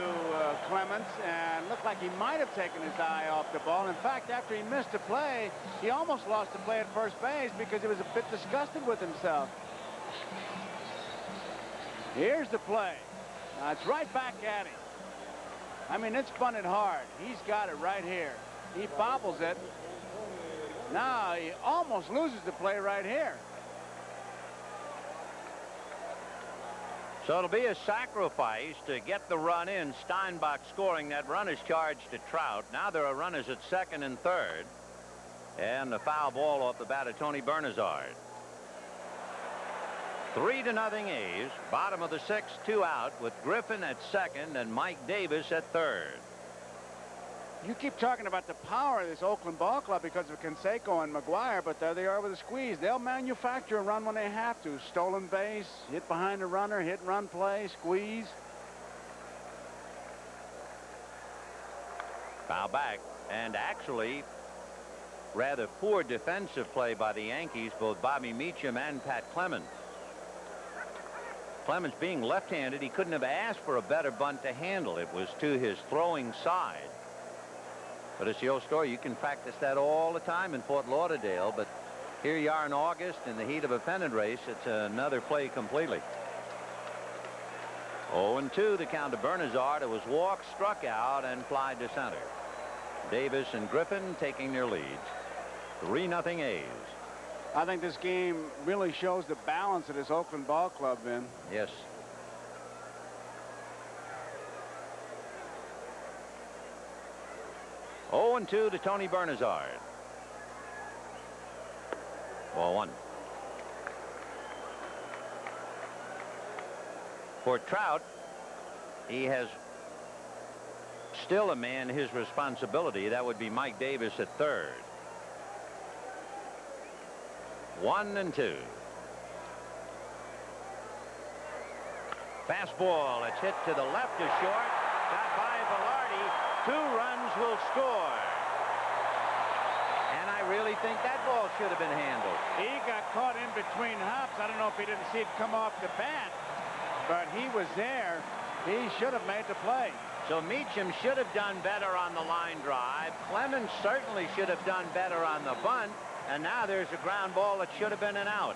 Clemens, and looked like he might have taken his eye off the ball. In fact, after he missed a play, he almost lost the play at first base because he was a bit disgusted with himself. Here's the play. It's right back at him. I mean, it's bunted hard. He's got it right here. He bobbles it. Now he almost loses the play right here. So it'll be a sacrifice to get the run in. Steinbach scoring. That run is charged to Trout. Now there are runners at second and third. And the foul ball off the bat of Tony Bernazard. 3-0 A's. Bottom of the sixth, 2 out, with Griffin at second and Mike Davis at third. You keep talking about the power of this Oakland ball club because of Canseco and McGuire, but there they are with a squeeze. They'll manufacture a run when they have to. Stolen base, hit behind the runner, hit and run play, squeeze. Foul back, and actually rather poor defensive play by the Yankees, both Bobby Meacham and Pat Clemens. Clemens being left-handed, he couldn't have asked for a better bunt to handle. It was to his throwing side. But it's the old story. You can practice that all the time in Fort Lauderdale, but here you are in August in the heat of a pennant race. It's another play completely. 0-2 the count to Bernazard. It was walked, struck out, and flied to center. Davis and Griffin taking their leads. 3-0 A's. I think this game really shows the balance of this Oakland ball club, Vin. Yes. Oh, 0-2 to Tony Bernazard. Ball one. For Trout, he has still a man his responsibility. That would be Mike Davis at third. 1-2. Fastball. It's hit to the left of short. Got by Velarde. 2 runs will score. And I really think that ball should have been handled. He got caught in between hops. I don't know if he didn't see it come off the bat, but he was there. He should have made the play. So Meacham should have done better on the line drive. Clemens certainly should have done better on the bunt. And now there's a ground ball that should have been an out.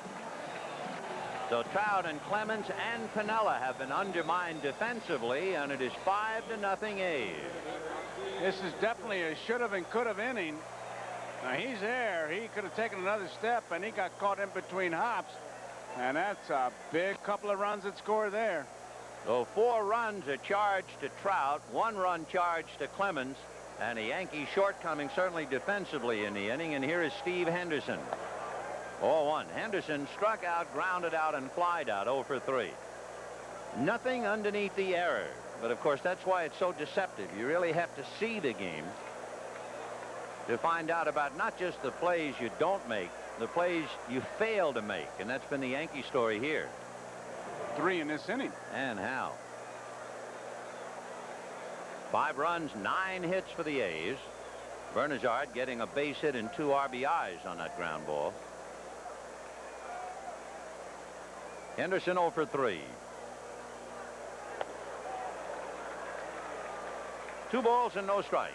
So Trout and Clemens and Piniella have been undermined defensively, and it is 5-0 A's. This is definitely a should have and could have inning. Now he's there. He could have taken another step, and he got caught in between hops. And that's a big couple of runs that score there. So 4 runs are charged to Trout, 1 run charged to Clemens, and the Yankees shortcoming certainly defensively in the inning. And here is Steve Henderson. 0-1. Henderson struck out, grounded out, and flied out. 0 for 3. Nothing underneath the error. But of course, that's why it's so deceptive. You really have to see the game to find out about not just the plays you don't make, the plays you fail to make. And that's been the Yankee story here. 3 in this inning. And how? 5 runs, 9 hits for the A's. Bernazard getting a base hit and 2 RBIs on that ground ball. Henderson 0 for 3. 2 balls and no strikes.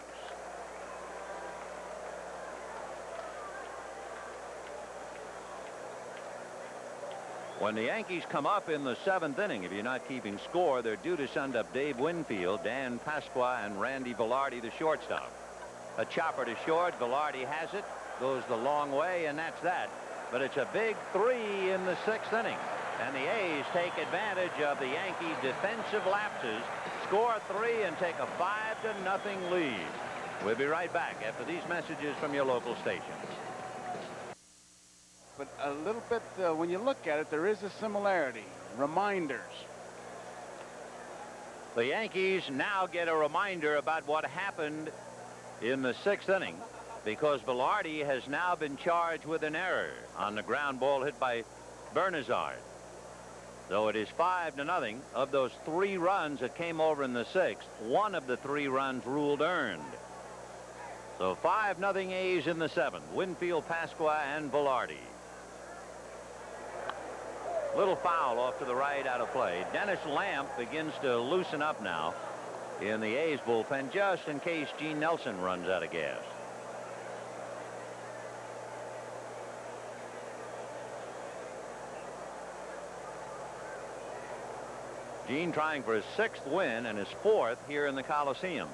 When the Yankees come up in the 7th inning, if you're not keeping score, they're due to send up Dave Winfield, Dan Pasqua, and Randy Velarde, the shortstop. A chopper to short. Velarde has it, goes the long way, and that's that. But it's a big 3 in the 6th inning. And the A's take advantage of the Yankee defensive lapses, score 3, and take a 5-0 lead. We'll be right back after these messages from your local stations. But a little bit, when you look at it, there is a similarity. Reminders. The Yankees now get a reminder about what happened in the 6th inning, because Velarde has now been charged with an error on the ground ball hit by Bernazard. So it is 5-0. Of those 3 runs that came over in the 6th, 1 of the 3 runs ruled earned. So 5-0 A's in the 7th. Winfield, Pasqua, and Velarde. Little foul off to the right, out of play. Dennis Lamp begins to loosen up now in the A's bullpen, just in case Gene Nelson runs out of gas. Gene trying for his 6th win and his 4th here in the Coliseum.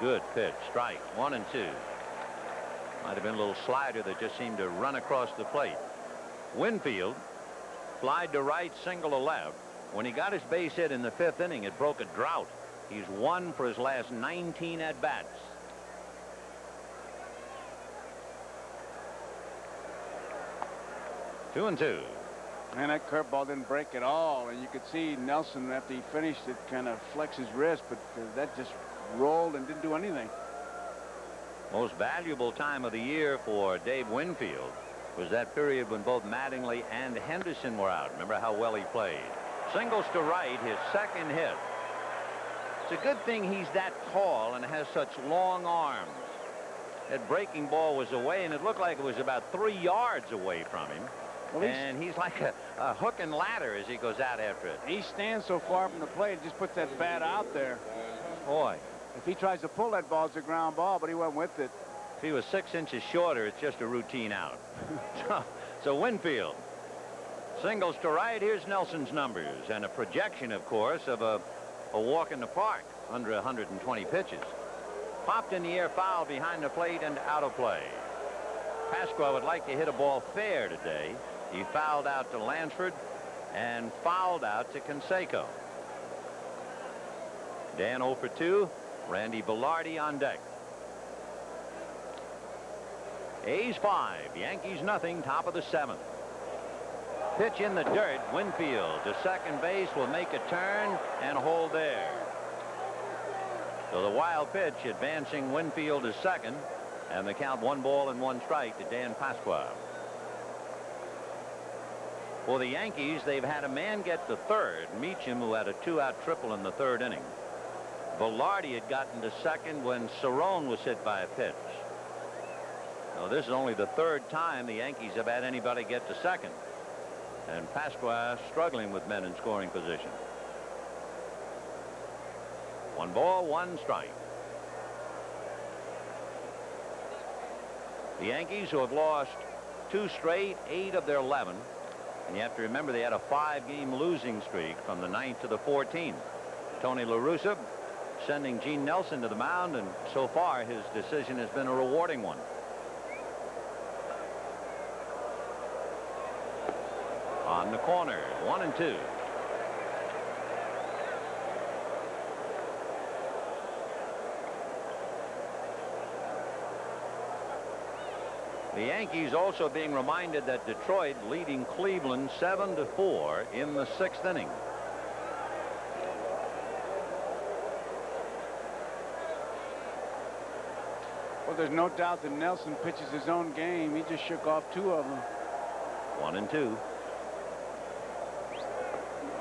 Good pitch, strike, 1-2. Might have been a little slider that just seemed to run across the plate. Winfield flied to right, single to left. When he got his base hit in the 5th inning, it broke a drought. He's won for his last 19 at bats. Two and two. And that curveball didn't break at all, and you could see Nelson, after he finished it, kind of flex his wrist, but that just rolled and didn't do anything. Most valuable time of the year for Dave Winfield was that period when both Mattingly and Henderson were out. Remember how well he played. Singles to right, his 2nd hit. It's a good thing he's that tall and has such long arms. That breaking ball was away, and it looked like it was about 3 yards away from him. Well, and he's like a hook and ladder as he goes out after it. He stands so far from the plate, just puts that bat out there. Boy. If he tries to pull that ball, it's a ground ball, but he went with it. If he was 6 inches shorter, it's just a routine out. So Winfield. Singles to right. Here's Nelson's numbers. And a projection, of course, of a walk in the park under 120 pitches. Popped in the air, foul behind the plate and out of play. Pasqua would like to hit a ball fair today. He fouled out to Lansford and fouled out to Canseco. Dan 0 for 2. Randy Velarde on deck. A's 5, Yankees nothing, top of the 7th. Pitch in the dirt. Winfield to second base, will make a turn and hold there. So the wild pitch advancing Winfield to second, and the count 1 ball and 1 strike to Dan Pasqua. For the Yankees, they've had a man get to third, Meacham, who had a 2-out triple in the 3rd inning. Velarde had gotten to second when Cerrone was hit by a pitch. Now, this is only the 3rd time the Yankees have had anybody get to second. And Pasqua struggling with men in scoring position. 1 ball, 1 strike. The Yankees, who have lost 2 straight, 8 of their 11. And you have to remember they had a 5-game losing streak from the 9th to the 14th. Tony La Russa sending Gene Nelson to the mound, and so far his decision has been a rewarding one. On the corner, 1-2. The Yankees also being reminded that Detroit leading Cleveland 7-4 in the 6th inning. Well, there's no doubt that Nelson pitches his own game. He just shook off 2 of them. 1-2.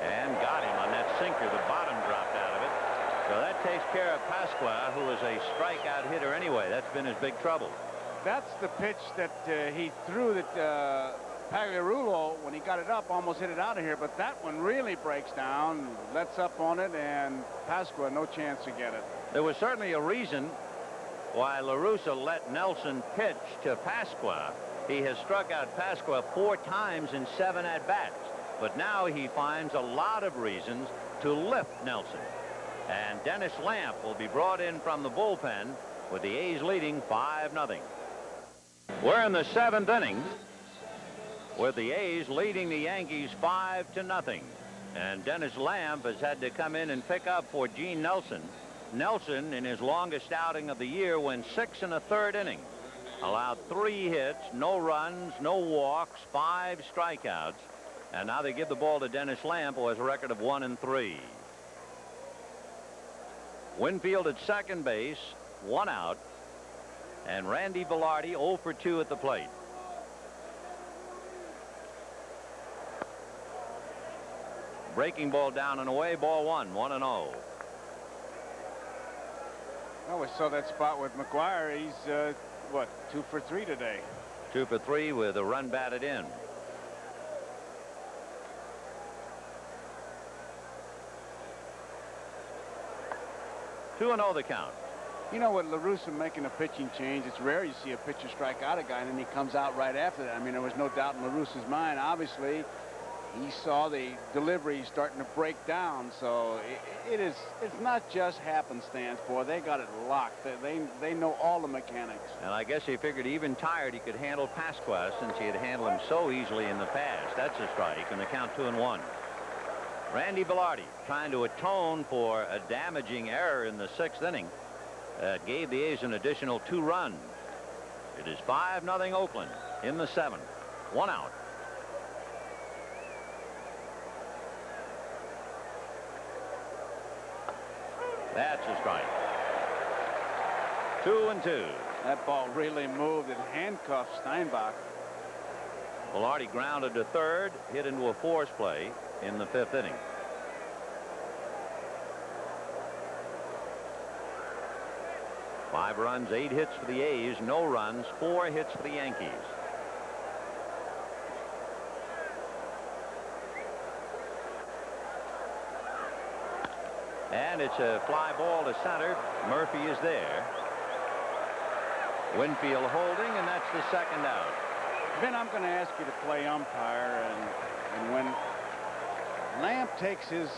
And got him on that sinker. The bottom dropped out of it. So that takes care of Pasqua, who is a strikeout hitter anyway. That's been his big trouble. That's the pitch that he threw that Pagliarulo, when he got it up, almost hit it out of here. But that one really breaks down, lets up on it, and Pasqua, no chance to get it. There was certainly a reason why La Russa let Nelson pitch to Pasqua. He has struck out Pasqua 4 times in 7 at-bats. But now he finds a lot of reasons to lift Nelson. And Dennis Lamp will be brought in from the bullpen with the A's leading 5-0. We're in the 7th inning with the A's leading the Yankees 5-0. And Dennis Lamp has had to come in and pick up for Gene Nelson. Nelson, in his longest outing of the year, went 6 1/3 innings. Allowed 3 hits, no runs, no walks, 5 strikeouts. And now they give the ball to Dennis Lamp, who has a record of 1-3. Winfield at second base, 1 out. And Randy Velarde 0 for 2 at the plate. Breaking ball down and away, ball 1, 1-0. Well, we saw that spot with McGuire. He's, what, 2 for 3 today. 2 for 3 with a run batted in. 2-0 the count. You know, with La Russa making a pitching change, it's rare you see a pitcher strike out a guy and then he comes out right after that. I mean, there was no doubt in La Russa's mind. Obviously, he saw the delivery starting to break down. So it's not just happenstance, boy. They got it locked. They know all the mechanics. And I guess he figured even tired he could handle Pasqua since he had handled him so easily in the past. That's a strike, and the count 2-1. Randy Velarde trying to atone for a damaging error in the 6th inning. Gave the A's an additional 2 runs. It is 5-0 Oakland in the 7th. 1 out. That's a strike. 2-2. That ball really moved and handcuffed Steinbach. Velarde grounded to third, hit into a force play in the 5th inning. Five runs, 8 hits for the A's, no runs, 4 hits for the Yankees. And it's a fly ball to center. Murphy is there. Winfield holding, and that's the 2nd out. Ben, I'm going to ask you to play umpire, and when Lamp takes his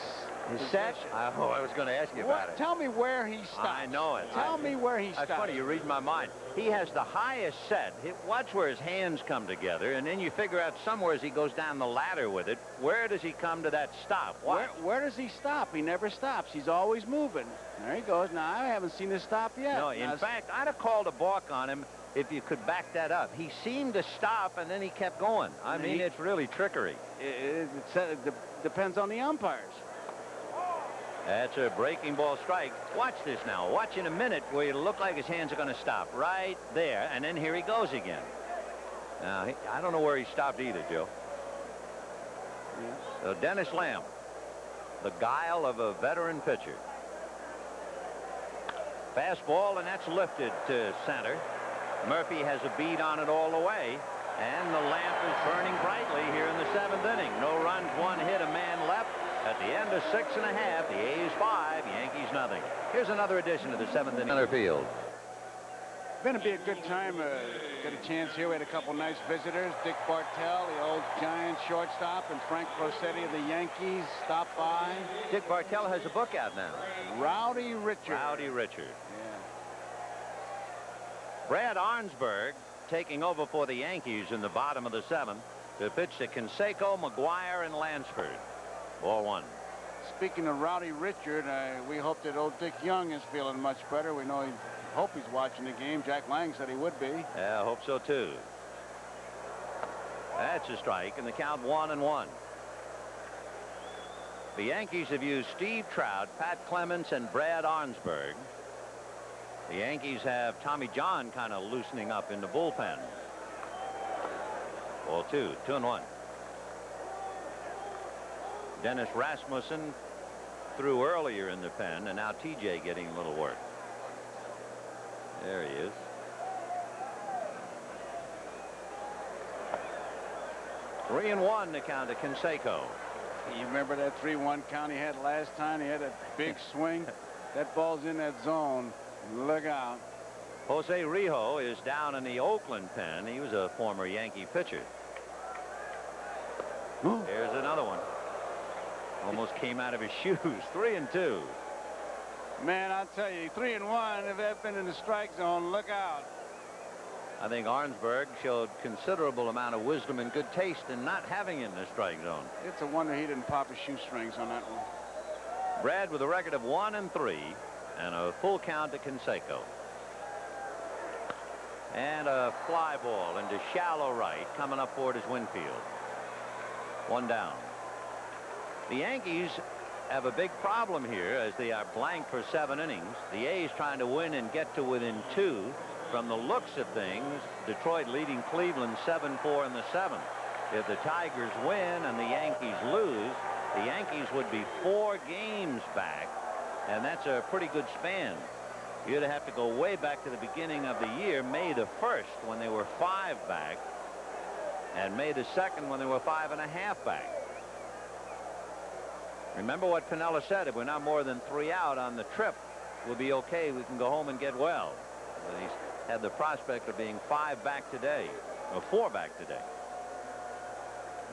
set? Oh, I was going to ask you about it. Tell me where he stops. I know it. Tell me where he stops. That's funny. You read my mind. He has the highest set. Watch where his hands come together, and then you figure out somewhere as he goes down the ladder with it, where does he come to that stop? Where does he stop? He never stops. He's always moving. There he goes. Now, I haven't seen his stop yet. No, in fact, I'd have called a balk on him if you could back that up. He seemed to stop, and then he kept going. I mean, it's really trickery. It depends on the umpires. That's a breaking ball strike. Watch this now. Watch in a minute where it'll look like his hands are going to stop right there, and then here he goes again. Now, I don't know where he stopped either, Joe. Yes. So Dennis Lamb, the guile of a veteran pitcher. Fastball, and that's lifted to center. Murphy has a beat on it all the way, and the lamp is burning brightly here in the 7th inning. No runs, 1 hit, a man left. At the end of 6 1/2, the A's 5, Yankees nothing. Here's another edition of the 7th inning. Center field. Going to be a good time. Get a chance here. We had a couple nice visitors. Dick Bartell, the old Giant shortstop, and Frank Crosetti of the Yankees stopped by. Dick Bartell has a book out now. Rowdy Richard. Rowdy Richard. Yeah. Brad Arnsberg taking over for the Yankees in the bottom of the 7th to pitch to Canseco, McGuire, and Lansford. Ball 1. Speaking of Rowdy Richard, we hope that old Dick Young is feeling much better. We know hope he's watching the game. Jack Lang said he would be. Yeah, I hope so too. That's a strike, and the count 1-1. The Yankees have used Steve Trout, Pat Clements, and Brad Arnsberg. The Yankees have Tommy John kind of loosening up in the bullpen. Ball 2, 2-1. Dennis Rasmussen threw earlier in the pen, and now TJ getting a little work. There he is. Three and 1 to count to Canseco. You remember that 3-1 count he had last time? He had a big swing. That ball's in that zone. Look out. Jose Rijo is down in the Oakland pen. He was a former Yankee pitcher. Ooh. Here's another one. Almost came out of his shoes. 3-2. Man, I'll tell you, 3-1. If they've been in the strike zone, look out. I think Arnsberg showed considerable amount of wisdom and good taste in not having him in the strike zone. It's a wonder he didn't pop his shoestrings on that one. Brad with a record of 1-3 and a full count to Canseco. And a fly ball into shallow right. Coming up for it is Winfield. 1 down. The Yankees have a big problem here as they are blank for 7 innings. The A's trying to win and get to within 2. From the looks of things, Detroit leading Cleveland 7-4 in the 7th. If the Tigers win and the Yankees lose, the Yankees would be 4 games back, and that's a pretty good span. You'd have to go way back to the beginning of the year, May the 1st, when they were 5 back, and May the 2nd when they were 5.5 back. Remember what Pinella said, if we're not more than 3 out on the trip, we'll be okay. We can go home and get well. But he's had the prospect of being 5 back today, or 4 back today.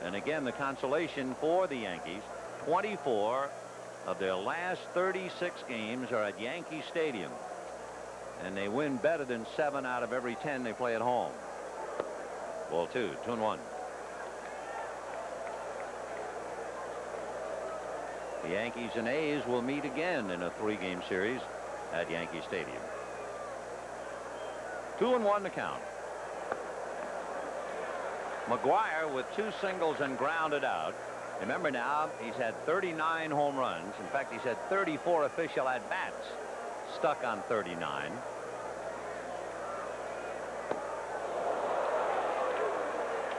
And again, the consolation for the Yankees, 24 of their last 36 games are at Yankee Stadium. And they win better than 7 out of every 10 they play at home. Ball 2, 2-1. The Yankees and A's will meet again in a 3-game series at Yankee Stadium. 2-1 to count. McGuire with 2 singles and grounded out. Remember now, he's had 39 home runs. In fact, he's had 34 official at-bats. Stuck on 39.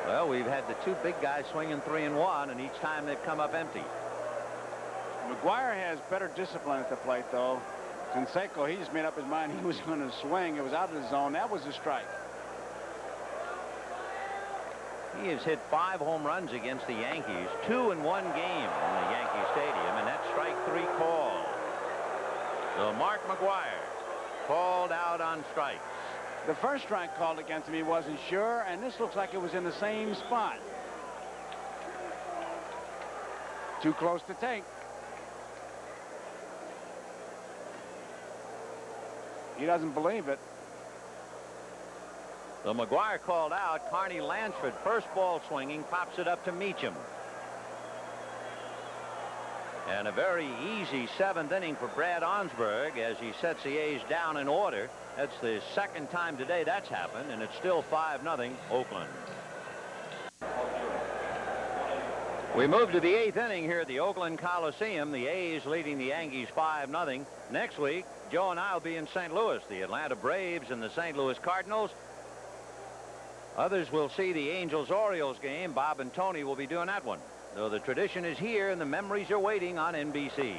Well, we've had the 2 big guys swinging 3-1, and each time they've come up empty. McGuire has better discipline at the plate, though. Canseco, he just made up his mind he was going to swing. It was out of the zone. That was a strike. He has hit 5 home runs against the Yankees, 2 in 1 game in the Yankee Stadium, and that's strike 3 call. So Mark McGuire called out on strikes. The first strike called against him, he wasn't sure, and this looks like it was in the same spot. Too close to take. He doesn't believe it. So McGuire called out. Carney Lansford, first ball swinging, pops it up to Meacham. And a very easy 7th inning for Brad Onsberg as he sets the A's down in order. That's the 2nd time today that's happened, and it's still 5-0 Oakland. We move to the 8th inning here at the Oakland Coliseum. The A's leading the Yankees 5-0. Next week, Joe and I will be in St. Louis. The Atlanta Braves and the St. Louis Cardinals. Others will see the Angels-Orioles game. Bob and Tony will be doing that one. So the tradition is here, and the memories are waiting on NBC.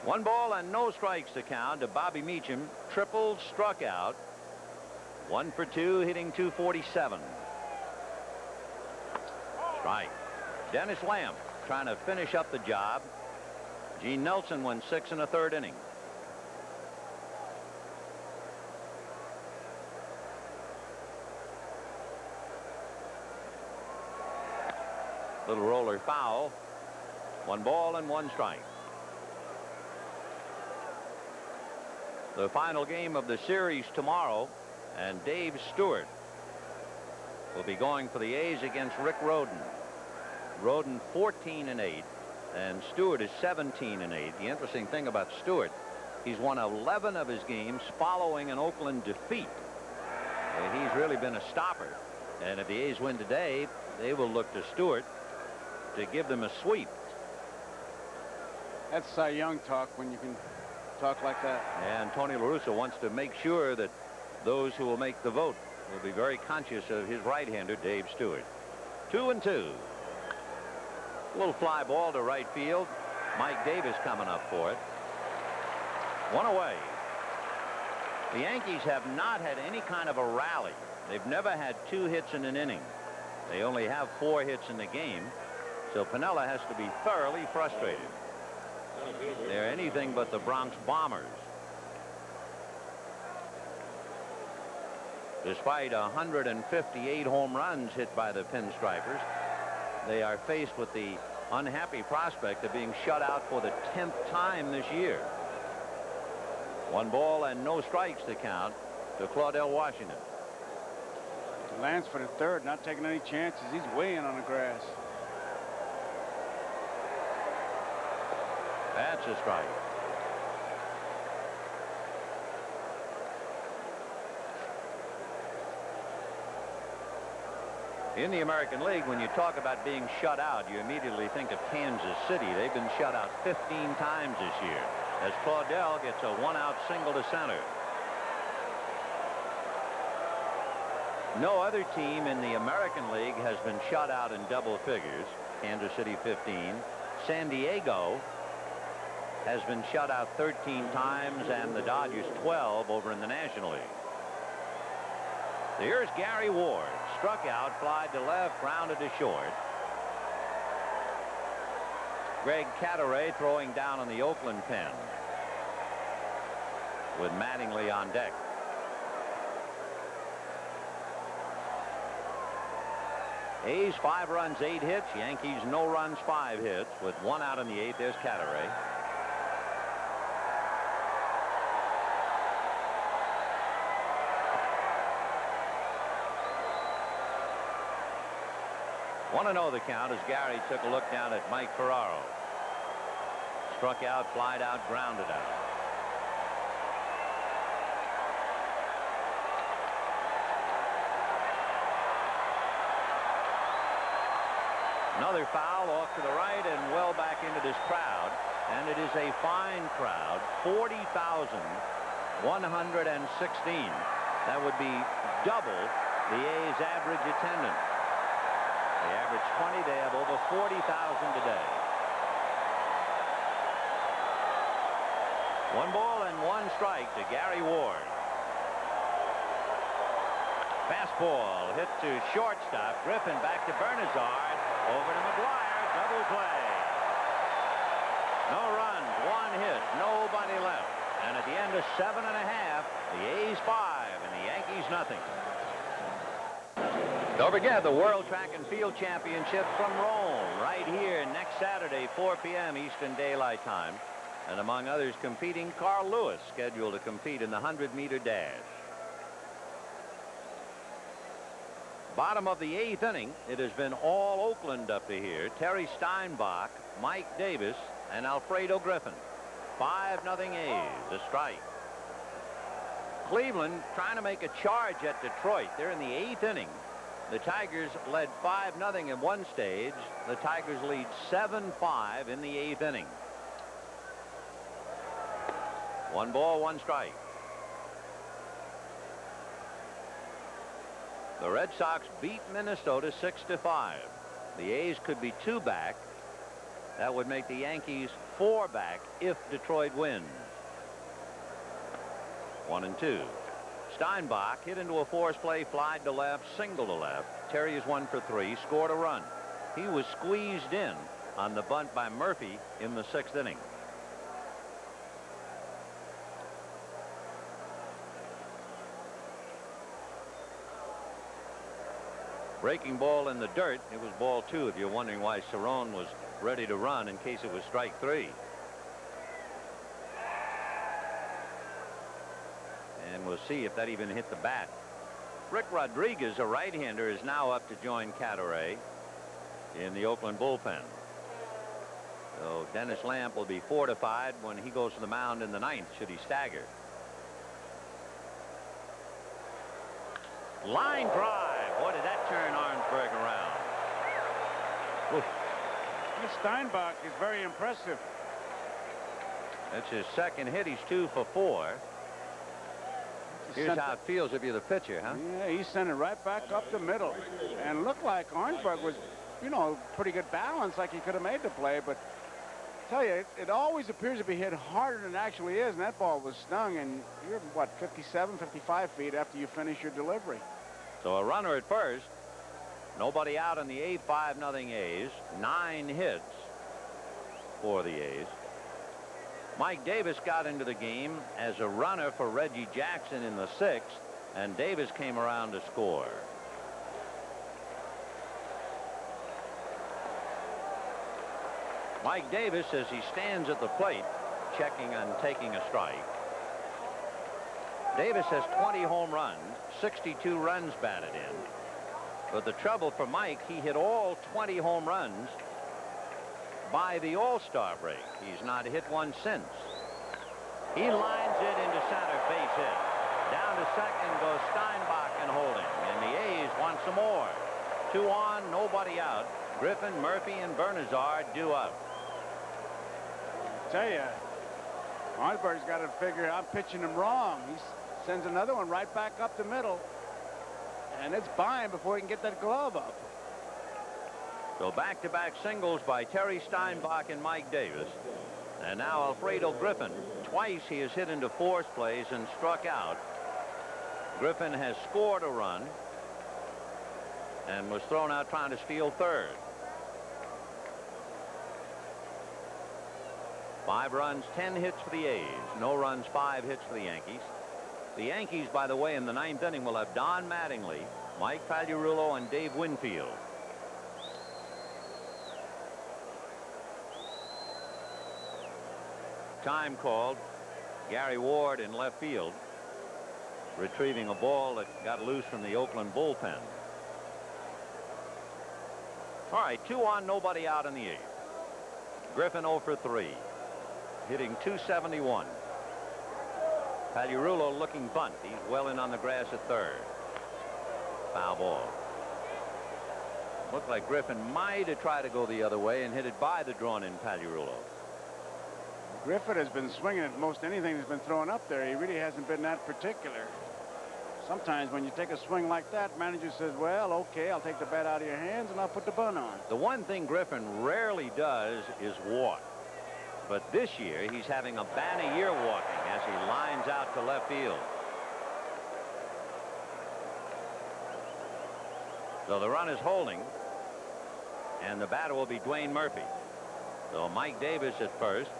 1 ball and no strikes to count to Bobby Meacham. Tripled, struck out. 1 for 2, hitting .247. Strike. Dennis Lamb trying to finish up the job. Gene Nelson went 6 1/3 inning. Little roller foul. 1 ball and 1 strike. The final game of the series tomorrow, and Dave Stewart will be going for the A's against Rick Rhoden. Rhoden 14-8, and Stewart is 17-8. The interesting thing about Stewart, he's won 11 of his games following an Oakland defeat. He's really been a stopper, and if the A's win today, they will look to Stewart to give them a sweep. That's Cy Young talk when you can talk like that. And Tony La Russa wants to make sure that those who will make the vote will be very conscious of his right-hander, Dave Stewart. 2-2. A little fly ball to right field. Mike Davis coming up for it. 1 away. The Yankees have not had any kind of a rally. They've never had 2 hits in an inning. They only have 4 hits in the game. So Piniella has to be thoroughly frustrated. They're anything but the Bronx Bombers. Despite 158 home runs hit by the Pinstripers, they are faced with the unhappy prospect of being shut out for the 10th time this year. 1 ball and no strikes to count to Claudell Washington. Lansford at third, not taking any chances. He's way in on the grass. That's a strike. In the American League, when you talk about being shut out, you immediately think of Kansas City. They've been shut out 15 times this year as Claudell gets a 1-out single to center. No other team in the American League has been shut out in double figures. Kansas City 15. San Diego has been shut out 13 times, and the Dodgers 12 over in the National League. So here's Gary Ward. Struck out, flied to left, grounded to short. Greg Cadaret throwing down on the Oakland pen with Mattingly on deck. A's 5 runs, 8 hits. Yankees no runs, 5 hits. With 1 out in the 8th, there's Cadaret. Want to know the count as Gary took a look down at Mike Ferraro. Struck out, flied out, grounded out. Another foul off to the right and well back into this crowd. And it is a fine crowd. 40,116. That would be double the A's average attendance. They average 20. They have over 40,000 today. 1 ball and 1 strike to Gary Ward. Fastball hit to shortstop. Griffin back to Bernazard. Over to McGuire. Double play. No runs, 1 hit, nobody left. And at the end of 7 1/2, the A's 5 and the Yankees nothing. Don't forget the World Track and Field Championship from Rome right here next Saturday, 4 p.m. Eastern Daylight Time. And among others competing, Carl Lewis scheduled to compete in the 100-meter dash. Bottom of the 8th inning, it has been all Oakland up to here. Terry Steinbach, Mike Davis, and Alfredo Griffin. 5-0 A's, a strike. Cleveland trying to make a charge at Detroit. They're in the 8th inning. The Tigers led 5-0 at one stage. The Tigers lead 7-5 in the 8th inning. 1 ball, 1 strike. The Red Sox beat Minnesota 6-5. The A's could be 2 back. That would make the Yankees 4 back if Detroit wins. 1-2. Steinbach hit into a force play, flied to left, single to left. Terry is 1 for 3, scored a run. He was squeezed in on the bunt by Murphy in the 6th inning. Breaking ball in the dirt. It was ball 2 if you're wondering why Cerrone was ready to run in case it was strike 3. And we'll see if that even hit the bat. Rick Rodriguez, a right-hander, is now up to join Cadaret in the Oakland bullpen. So Dennis Lamp will be fortified when he goes to the mound in the 9th should he stagger. Line drive. Boy, did that turn Arnsberg around. Oof. Steinbach is very impressive. That's his 2nd hit. He's 2 for 4. Here's how it feels if you're the pitcher, huh? Yeah, he sent it right back up the middle. And looked like Arnsberg was, you know, pretty good balance, like he could have made the play. But I tell you, it always appears to be hit harder than it actually is. And that ball was stung. And you're, what, 57, 55 feet after you finish your delivery. So a runner at first. Nobody out in the 8th. 5-0 A's. 9 hits for the A's. Mike Davis got into the game as a runner for Reggie Jackson in the 6th, and Davis came around to score. Mike Davis, as he stands at the plate, checking and taking a strike. Davis has 20 home runs, 62 runs batted in. But the trouble for Mike, he hit all 20 home runs by the All-Star break. He's not hit one since. He lines it into center, base hit. Down to second goes Steinbach and holding. And the A's want some more. 2 on, nobody out. Griffin, Murphy, and Bernazard due up. I tell you, Arnsberg's got to figure I'm pitching him wrong. He sends another one right back up the middle. And it's by him before he can get that glove up. So back-to-back singles by Terry Steinbach and Mike Davis. And now Alfredo Griffin. Twice he has hit into force plays and struck out. Griffin has scored a run and was thrown out trying to steal 3rd. 5 runs, 10 hits for the A's. No runs, 5 hits for the Yankees. The Yankees, by the way, in the 9th inning will have Don Mattingly, Mike Pagliarulo, and Dave Winfield. Time called. Gary Ward in left field, retrieving a ball that got loose from the Oakland bullpen. All right, 2 on, nobody out in the 8th. Griffin 0 for 3, hitting .271. Pagliarulo looking bunt. He's well in on the grass at third. Foul ball. Looked like Griffin might have tried to go the other way and hit it by the drawn-in Pagliarulo. Griffin has been swinging at most anything that's been thrown up there. He really hasn't been that particular. Sometimes when you take a swing like that, manager says, well, okay, I'll take the bat out of your hands and I'll put the bunt on. The one thing Griffin rarely does is walk. But this year, he's having a bad year walking as he lines out to left field. So the run is holding, and the batter will be Dwayne Murphy. So Mike Davis at first,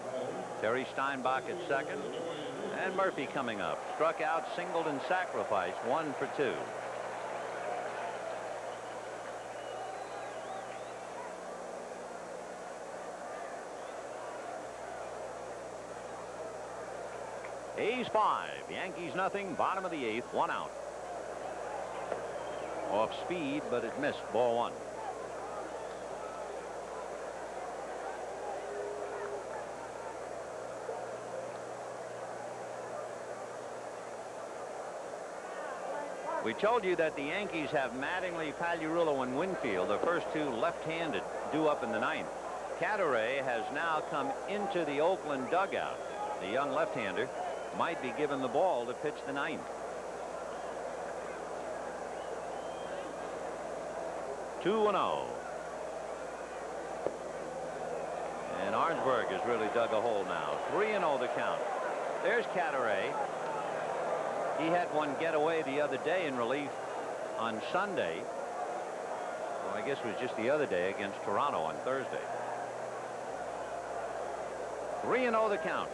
Terry Steinbach at second, and Murphy coming up. Struck out, singled, and sacrificed. 1 for 2. A's 5, Yankees nothing. Bottom of the 8th, 1 out. Off speed, but it missed. Ball 1. We told you that the Yankees have Mattingly, Pagliarulo, and Winfield, the first 2 left-handed, due up in the 9th. Cadere has now come into the Oakland dugout. The young left-hander might be given the ball to pitch the 9th. 2-0. And Arnsberg has really dug a hole now. 3-0 the count. There's Cadere. He had one get away the other day in relief on Sunday. Well, I guess it was just the other day against Toronto on Thursday. 3-0 the count.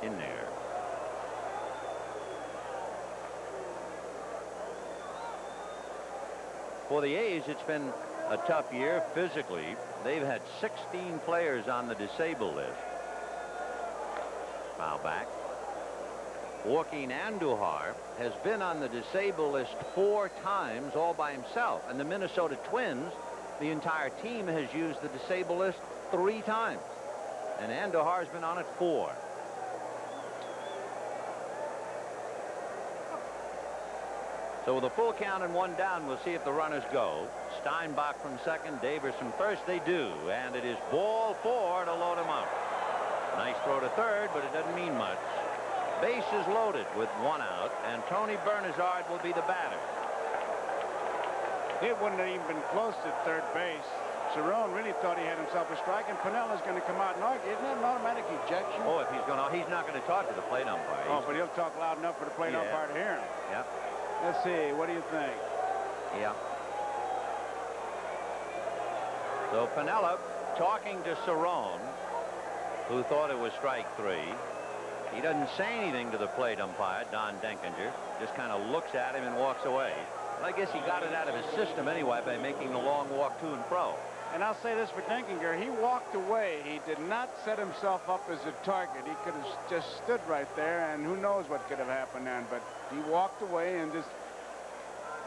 In there. For the A's, it's been a tough year physically. They've had 16 players on the disabled list. Foul back. Joaquin Andujar has been on the disabled list 4 times all by himself. And the Minnesota Twins, the entire team has used the disabled list 3 times. And Andujar's been on it 4. So with a full count and 1 down, we'll see if the runners go. Steinbach from second, Davis from first. They do, and it is ball 4 to load him up. Nice throw to third, but it doesn't mean much. Base is loaded with 1 out, and Tony Bernazard will be the batter. It wouldn't have even been close to third base. Cerrone really thought he had himself a strike, and Pinella's going to come out and argue. Isn't that an automatic ejection? Oh, if he's not going to talk to the plate umpire. Oh, but he'll talk loud enough for the plate umpire to hear him. Yep. Let's see. What do you think? Yeah. So Pinella talking to Cerrone, who thought it was strike 3. He doesn't say anything to the plate umpire, Don Denkinger. Just kind of looks at him and walks away. Well, I guess he got it out of his system anyway by making the long walk to and fro. And I'll say this for Denkinger. He walked away. He did not set himself up as a target. He could have just stood right there, and who knows what could have happened then. But he walked away and just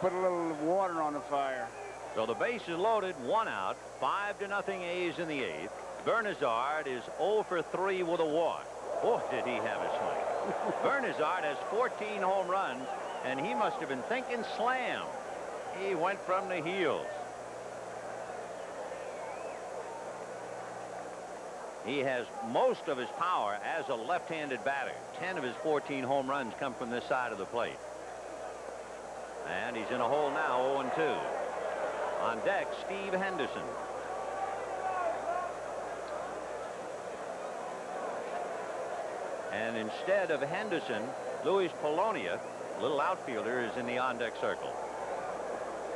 put a little water on the fire. So the base is loaded, 1 out, 5-0 A's in the 8th. Bernazard is 0 for 3 with a walk. Boy, did he have a swing. Bernazard has 14 home runs, and he must have been thinking slam. He went from the heels. He has most of his power as a left-handed batter. 10 of his 14 home runs come from this side of the plate. And he's in a hole now, 0-2. On deck, Steve Henderson. And instead of Henderson, Luis Polonia, little outfielder, is in the on-deck circle.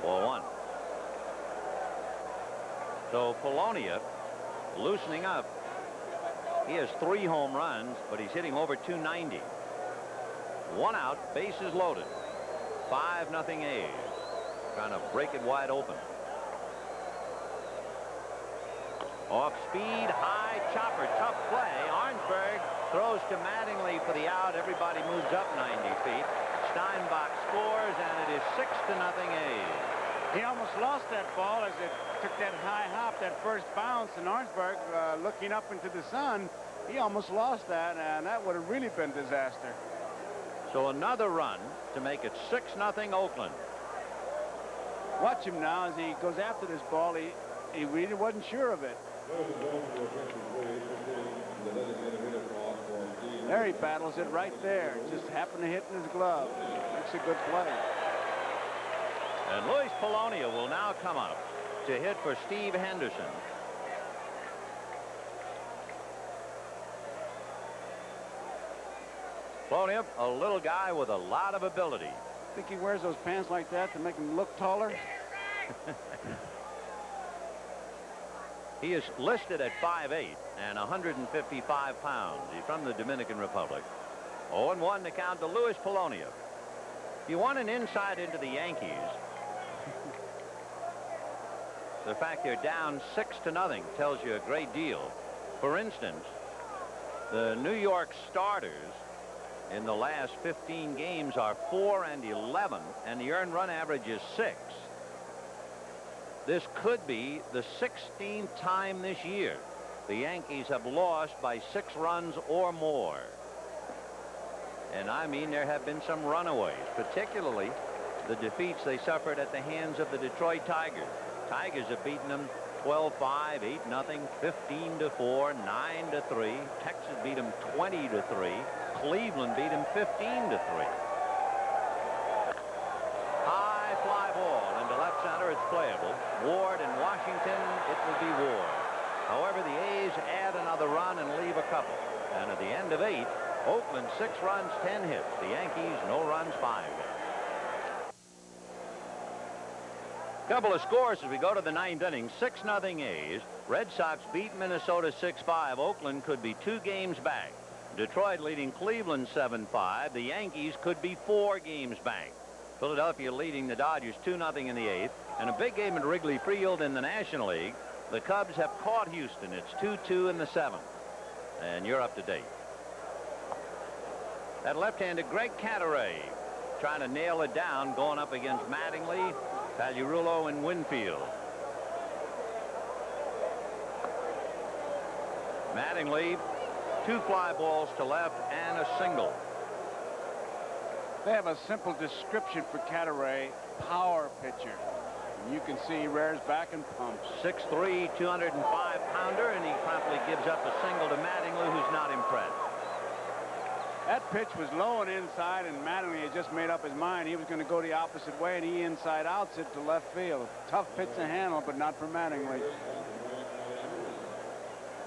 Ball 1. So Polonia loosening up. He has 3 home runs, but he's hitting over 290. 1 out, bases loaded. 5-0 A's. Trying to break it wide open. Off speed, high chopper, tough play. Arnsberg throws to Mattingly for the out. Everybody moves up 90 feet. Steinbach scores, and it is 6-0 A's. He almost lost that ball as it took that high hop, that first bounce, and Arnsberg looking up into the sun, he almost lost that, and that would have really been disaster. So another run to make it 6-0 Oakland. Watch him now as he goes after this ball. He really wasn't sure of it. There he battles it right there. Just happened to hit in his glove. Makes a good play. And Luis Polonia will now come up to hit for Steve Henderson. Polonia, a little guy with a lot of ability. Think he wears those pants like that to make him look taller? He is listed at 5'8" and 155 pounds. He's from the Dominican Republic. 0-1 to count to Luis Polonia. If you want an insight into the Yankees, the fact they're down 6-0 tells you a great deal. For instance, the New York starters in the last 15 games are 4-11, and the earned run average is 6. This could be the 16th time this year the Yankees have lost by 6 runs or more. And I mean, there have been some runaways, particularly the defeats they suffered at the hands of the Detroit Tigers. Tigers have beaten them 12-5, 8-0, 15-4, 9-3. Texas beat them 20-3. Cleveland beat them 15-3. High fly ball into left center. It's playable. Ward in Washington. It will be Ward. However, the A's add another run and leave a couple. And at the end of 8, Oakland 6 runs, 10 hits. The Yankees no runs, 5 hits. Couple of scores as we go to the 9th inning. 6-0 A's. Red Sox beat Minnesota 6-5. Oakland could be 2 games back. Detroit leading Cleveland 7-5. The Yankees could be 4 games back. Philadelphia leading the Dodgers 2-0 in the 8th. And a big game at Wrigley Field in the National League. The Cubs have caught Houston. It's 2-2 in the 7th. And you're up to date. That left-handed Greg Cadaret trying to nail it down, going up against Mattingly, Pagliarulo, and Winfield. Mattingly, 2 fly balls to left and a single. They have a simple description for Cadaret, power pitcher. And you can see he rears back and pumps. 6'3", 205-pounder, and he promptly gives up a single to Mattingly, who's not impressed. That pitch was low and inside, and Mattingly had just made up his mind he was going to go the opposite way, and he inside outs it to left field. Tough pitch to handle, but not for Mattingly.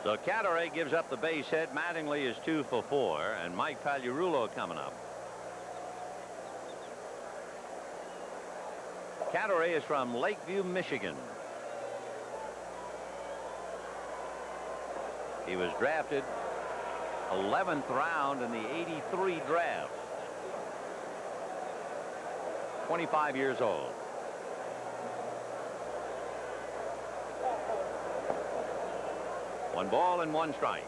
So Cadaret gives up the base hit. Mattingly is 2 for 4, and Mike Pagliarulo coming up. Cadaret is from Lakeview, Michigan. He was drafted 11th round in the '83 draft. 25 years old. One ball and 1 strike.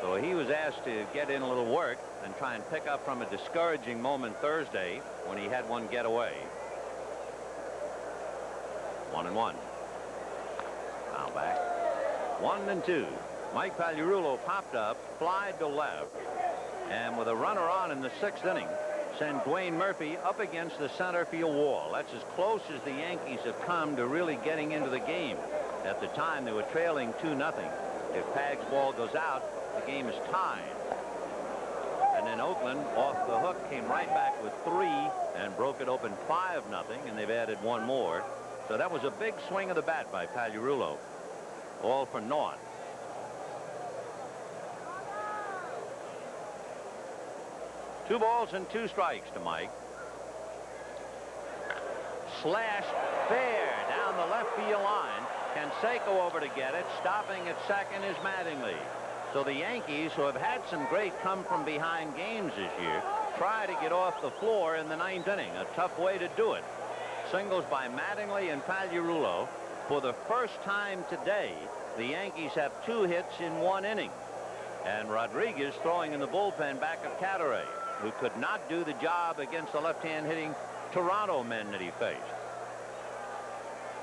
So he was asked to get in a little work and try and pick up from a discouraging moment Thursday when he had one get away. 1-1. Now back. 1-2. Mike Pagliarulo popped up, flied to left, and with a runner on in the 6th inning, sent Dwayne Murphy up against the center field wall. That's as close as the Yankees have come to really getting into the game. At the time, they were trailing 2-0. If Pag's ball goes out, the game is tied. And then Oakland, off the hook, came right back with 3 and broke it open 5-0, and they've added 1 more. So that was a big swing of the bat by Pagliarulo. All for naught. Two balls and 2 strikes to Mike. Slash fair down the left field line. Canseco over to get it. Stopping at second is Mattingly. So the Yankees, who have had some great come-from-behind games this year, try to get off the floor in the 9th inning. A tough way to do it. Singles by Mattingly and Pagliarulo. For the first time today, the Yankees have 2 hits in 1 inning. And Rodriguez throwing in the bullpen back of Cadaret, who could not do the job against the left-hand hitting Toronto men that he faced.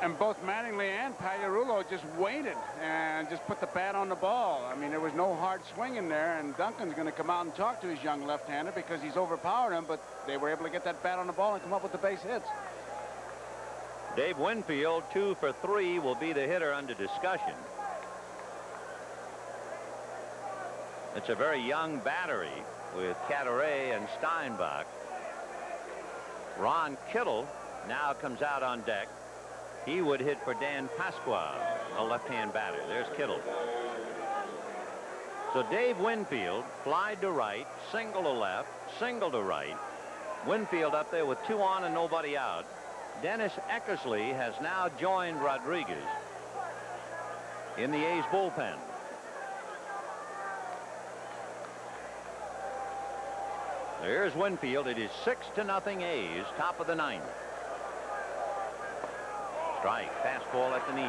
And both Mattingly and Pagliarulo just waited and just put the bat on the ball. I mean, there was no hard swing in there, and Duncan's going to come out and talk to his young left-hander because he's overpowered him, but they were able to get that bat on the ball and come up with the base hits. Dave Winfield, 2 for 3, will be the hitter under discussion. It's a very young battery with Cadaret and Steinbach. Ron Kittle now comes out on deck. He would hit for Dan Pasquale, a left-hand batter. There's Kittle. So Dave Winfield flied to right, single to left, single to right. Winfield up there with 2 on and nobody out. Dennis Eckersley has now joined Rodriguez in the A's bullpen. There's Winfield. It is 6-0 A's, top of the 9th. Strike, fastball at the knees.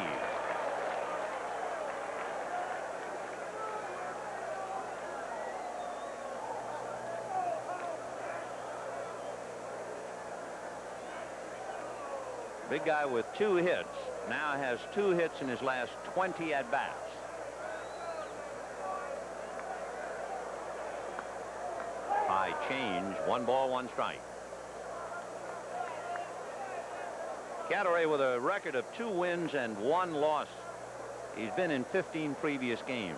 Big guy with 2 hits now has 2 hits in his last 20 at-bats. High change, 1 ball, 1 strike. Cadaret with a record of 2 wins and 1 loss. He's been in 15 previous games.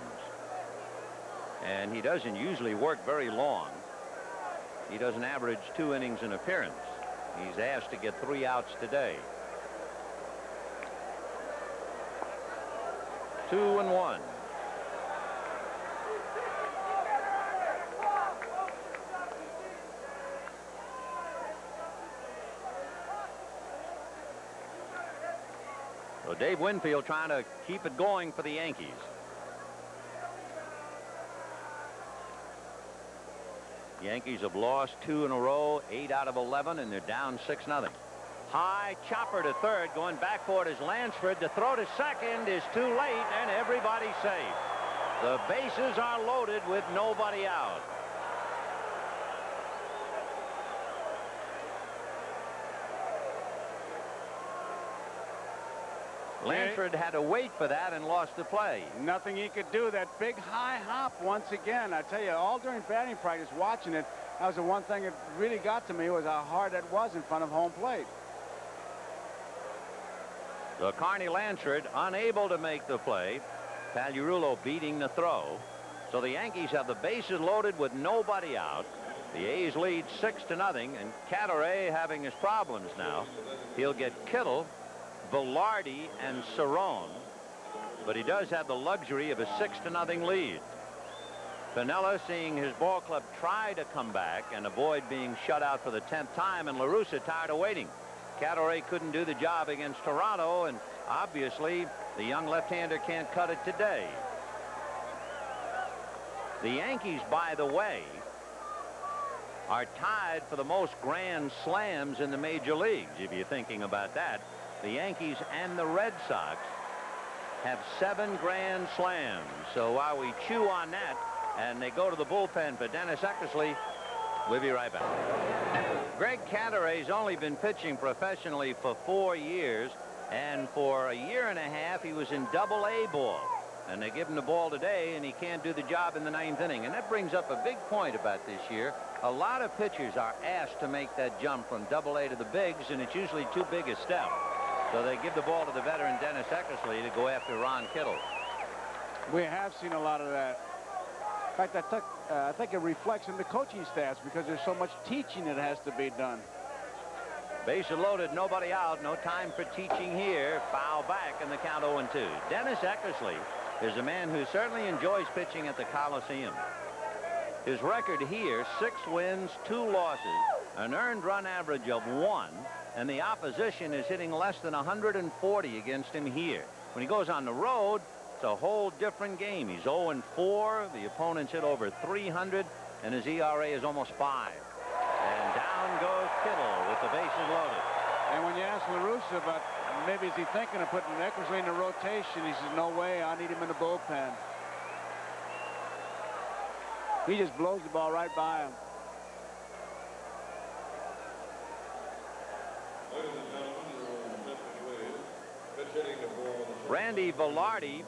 And he doesn't usually work very long. He doesn't average 2 innings an appearance. He's asked to get 3 outs today. 2-1. So Dave Winfield trying to keep it going for the Yankees. Yankees have lost 2 in a row, 8 out of 11, and they're down 6-0. High chopper to third, going back for it is Lansford. To throw to second is too late, and everybody's safe. The bases are loaded with nobody out. Lansford had to wait for that and lost the play. Nothing he could do. That big high hop once again. I tell you, all during batting practice watching it, that was the one thing that really got to me was how hard that was in front of home plate. So Carney Lansford unable to make the play. Pagliarulo beating the throw. So the Yankees have the bases loaded with nobody out. The A's lead 6-0, and Cadaret having his problems now. He'll get Kittle, Velarde, and Cerrone, but he does have the luxury of a 6-0 lead. Piniella, seeing his ball club try to come back and avoid being shut out for the 10th time, and La Russa tired of waiting. Cadaret couldn't do the job against Toronto, and obviously the young left-hander can't cut it today. The Yankees, by the way, are tied for the most grand slams in the major leagues, if you're thinking about that. The Yankees and the Red Sox have 7 grand slams. So while we chew on that and they go to the bullpen for Dennis Eckersley, we'll be right back. Greg Cadaret's only been pitching professionally for 4 years, and for a year and a half he was in Double-A ball. And they give him the ball today, and he can't do the job in the 9th inning. And that brings up a big point about this year. A lot of pitchers are asked to make that jump from Double-A to the bigs, and it's usually too big a step. So they give the ball to the veteran Dennis Eckersley to go after Ron Kittle. We have seen a lot of that. In fact, I think it reflects in the coaching staffs because there's so much teaching that has to be done. Bases loaded, nobody out, no time for teaching here. Foul back in the count 0-2. Dennis Eckersley is a man who certainly enjoys pitching at the Coliseum. His record here, 6 wins, 2 losses, an earned run average of 1, and the opposition is hitting less than 140 against him here. When he goes on the road, It's a whole different game. He's 0-4. The opponent's hit over 300, and his ERA is almost 5. And down goes Kittle with the bases loaded. And when you ask LaRussa about maybe is he thinking of putting Eckersley in the rotation, he says, no way, I need him in the bullpen. He just blows the ball right by him. Randy Velarde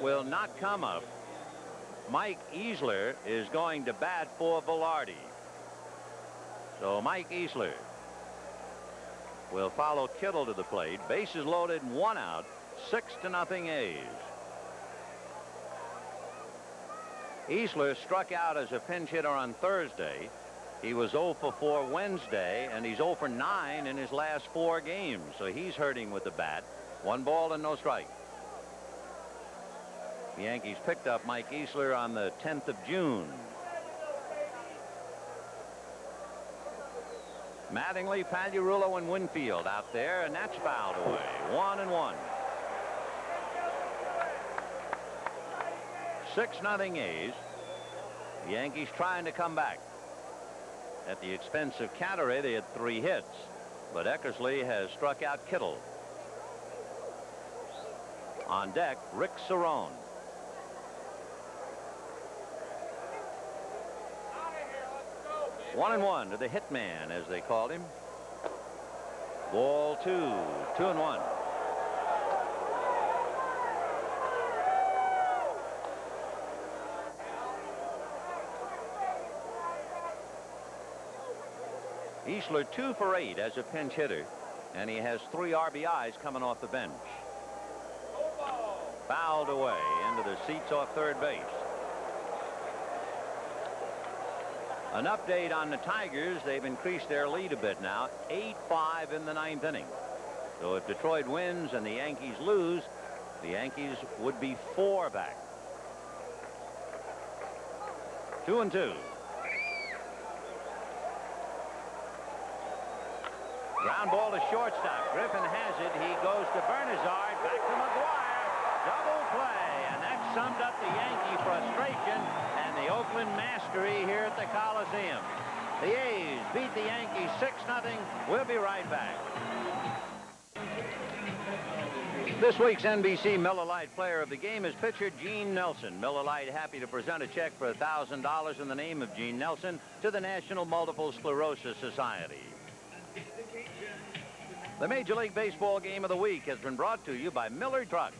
will not come up. Mike Easler is going to bat for Velarde. So Mike Easler will follow Kittle to the plate. Bases loaded, 1 out, 6-0 A's. Easler struck out as a pinch hitter on Thursday. He was 0 for 4 Wednesday, and he's 0 for 9 in his last 4 games. So he's hurting with the bat. 1 ball and no strike. The Yankees picked up Mike Easler on the 10th of June. Mattingly, Pagliarulo, and Winfield out there, and that's fouled away. 1-1. 6-0 A's. The Yankees trying to come back. At the expense of Catteray, they had 3 hits, but Eckersley has struck out Kittle. On deck, Rick Cerrone. One and 1 to the hitman, as they called him. Ball 2, 2-1. Easler 2 for 8 as a pinch hitter, and he has 3 RBIs coming off the bench. Fouled away into the seats off third base. An update on the Tigers. They've increased their lead a bit now. 8-5 in the 9th inning. So if Detroit wins and the Yankees lose, the Yankees would be 4 back. 2-2. Ground ball to shortstop. Griffin has it. He goes to Bernazard. Back to McGuire. Double play. And that summed up the Yankee frustration and the Oakland mastery here at the Coliseum. The A's beat the Yankees 6-0. We'll be right back. This week's NBC Miller Lite Player of the Game is pitcher Gene Nelson. Miller Lite happy to present a check for $1,000 in the name of Gene Nelson to the National Multiple Sclerosis Society. The Major League Baseball Game of the Week has been brought to you by Miller Trucks.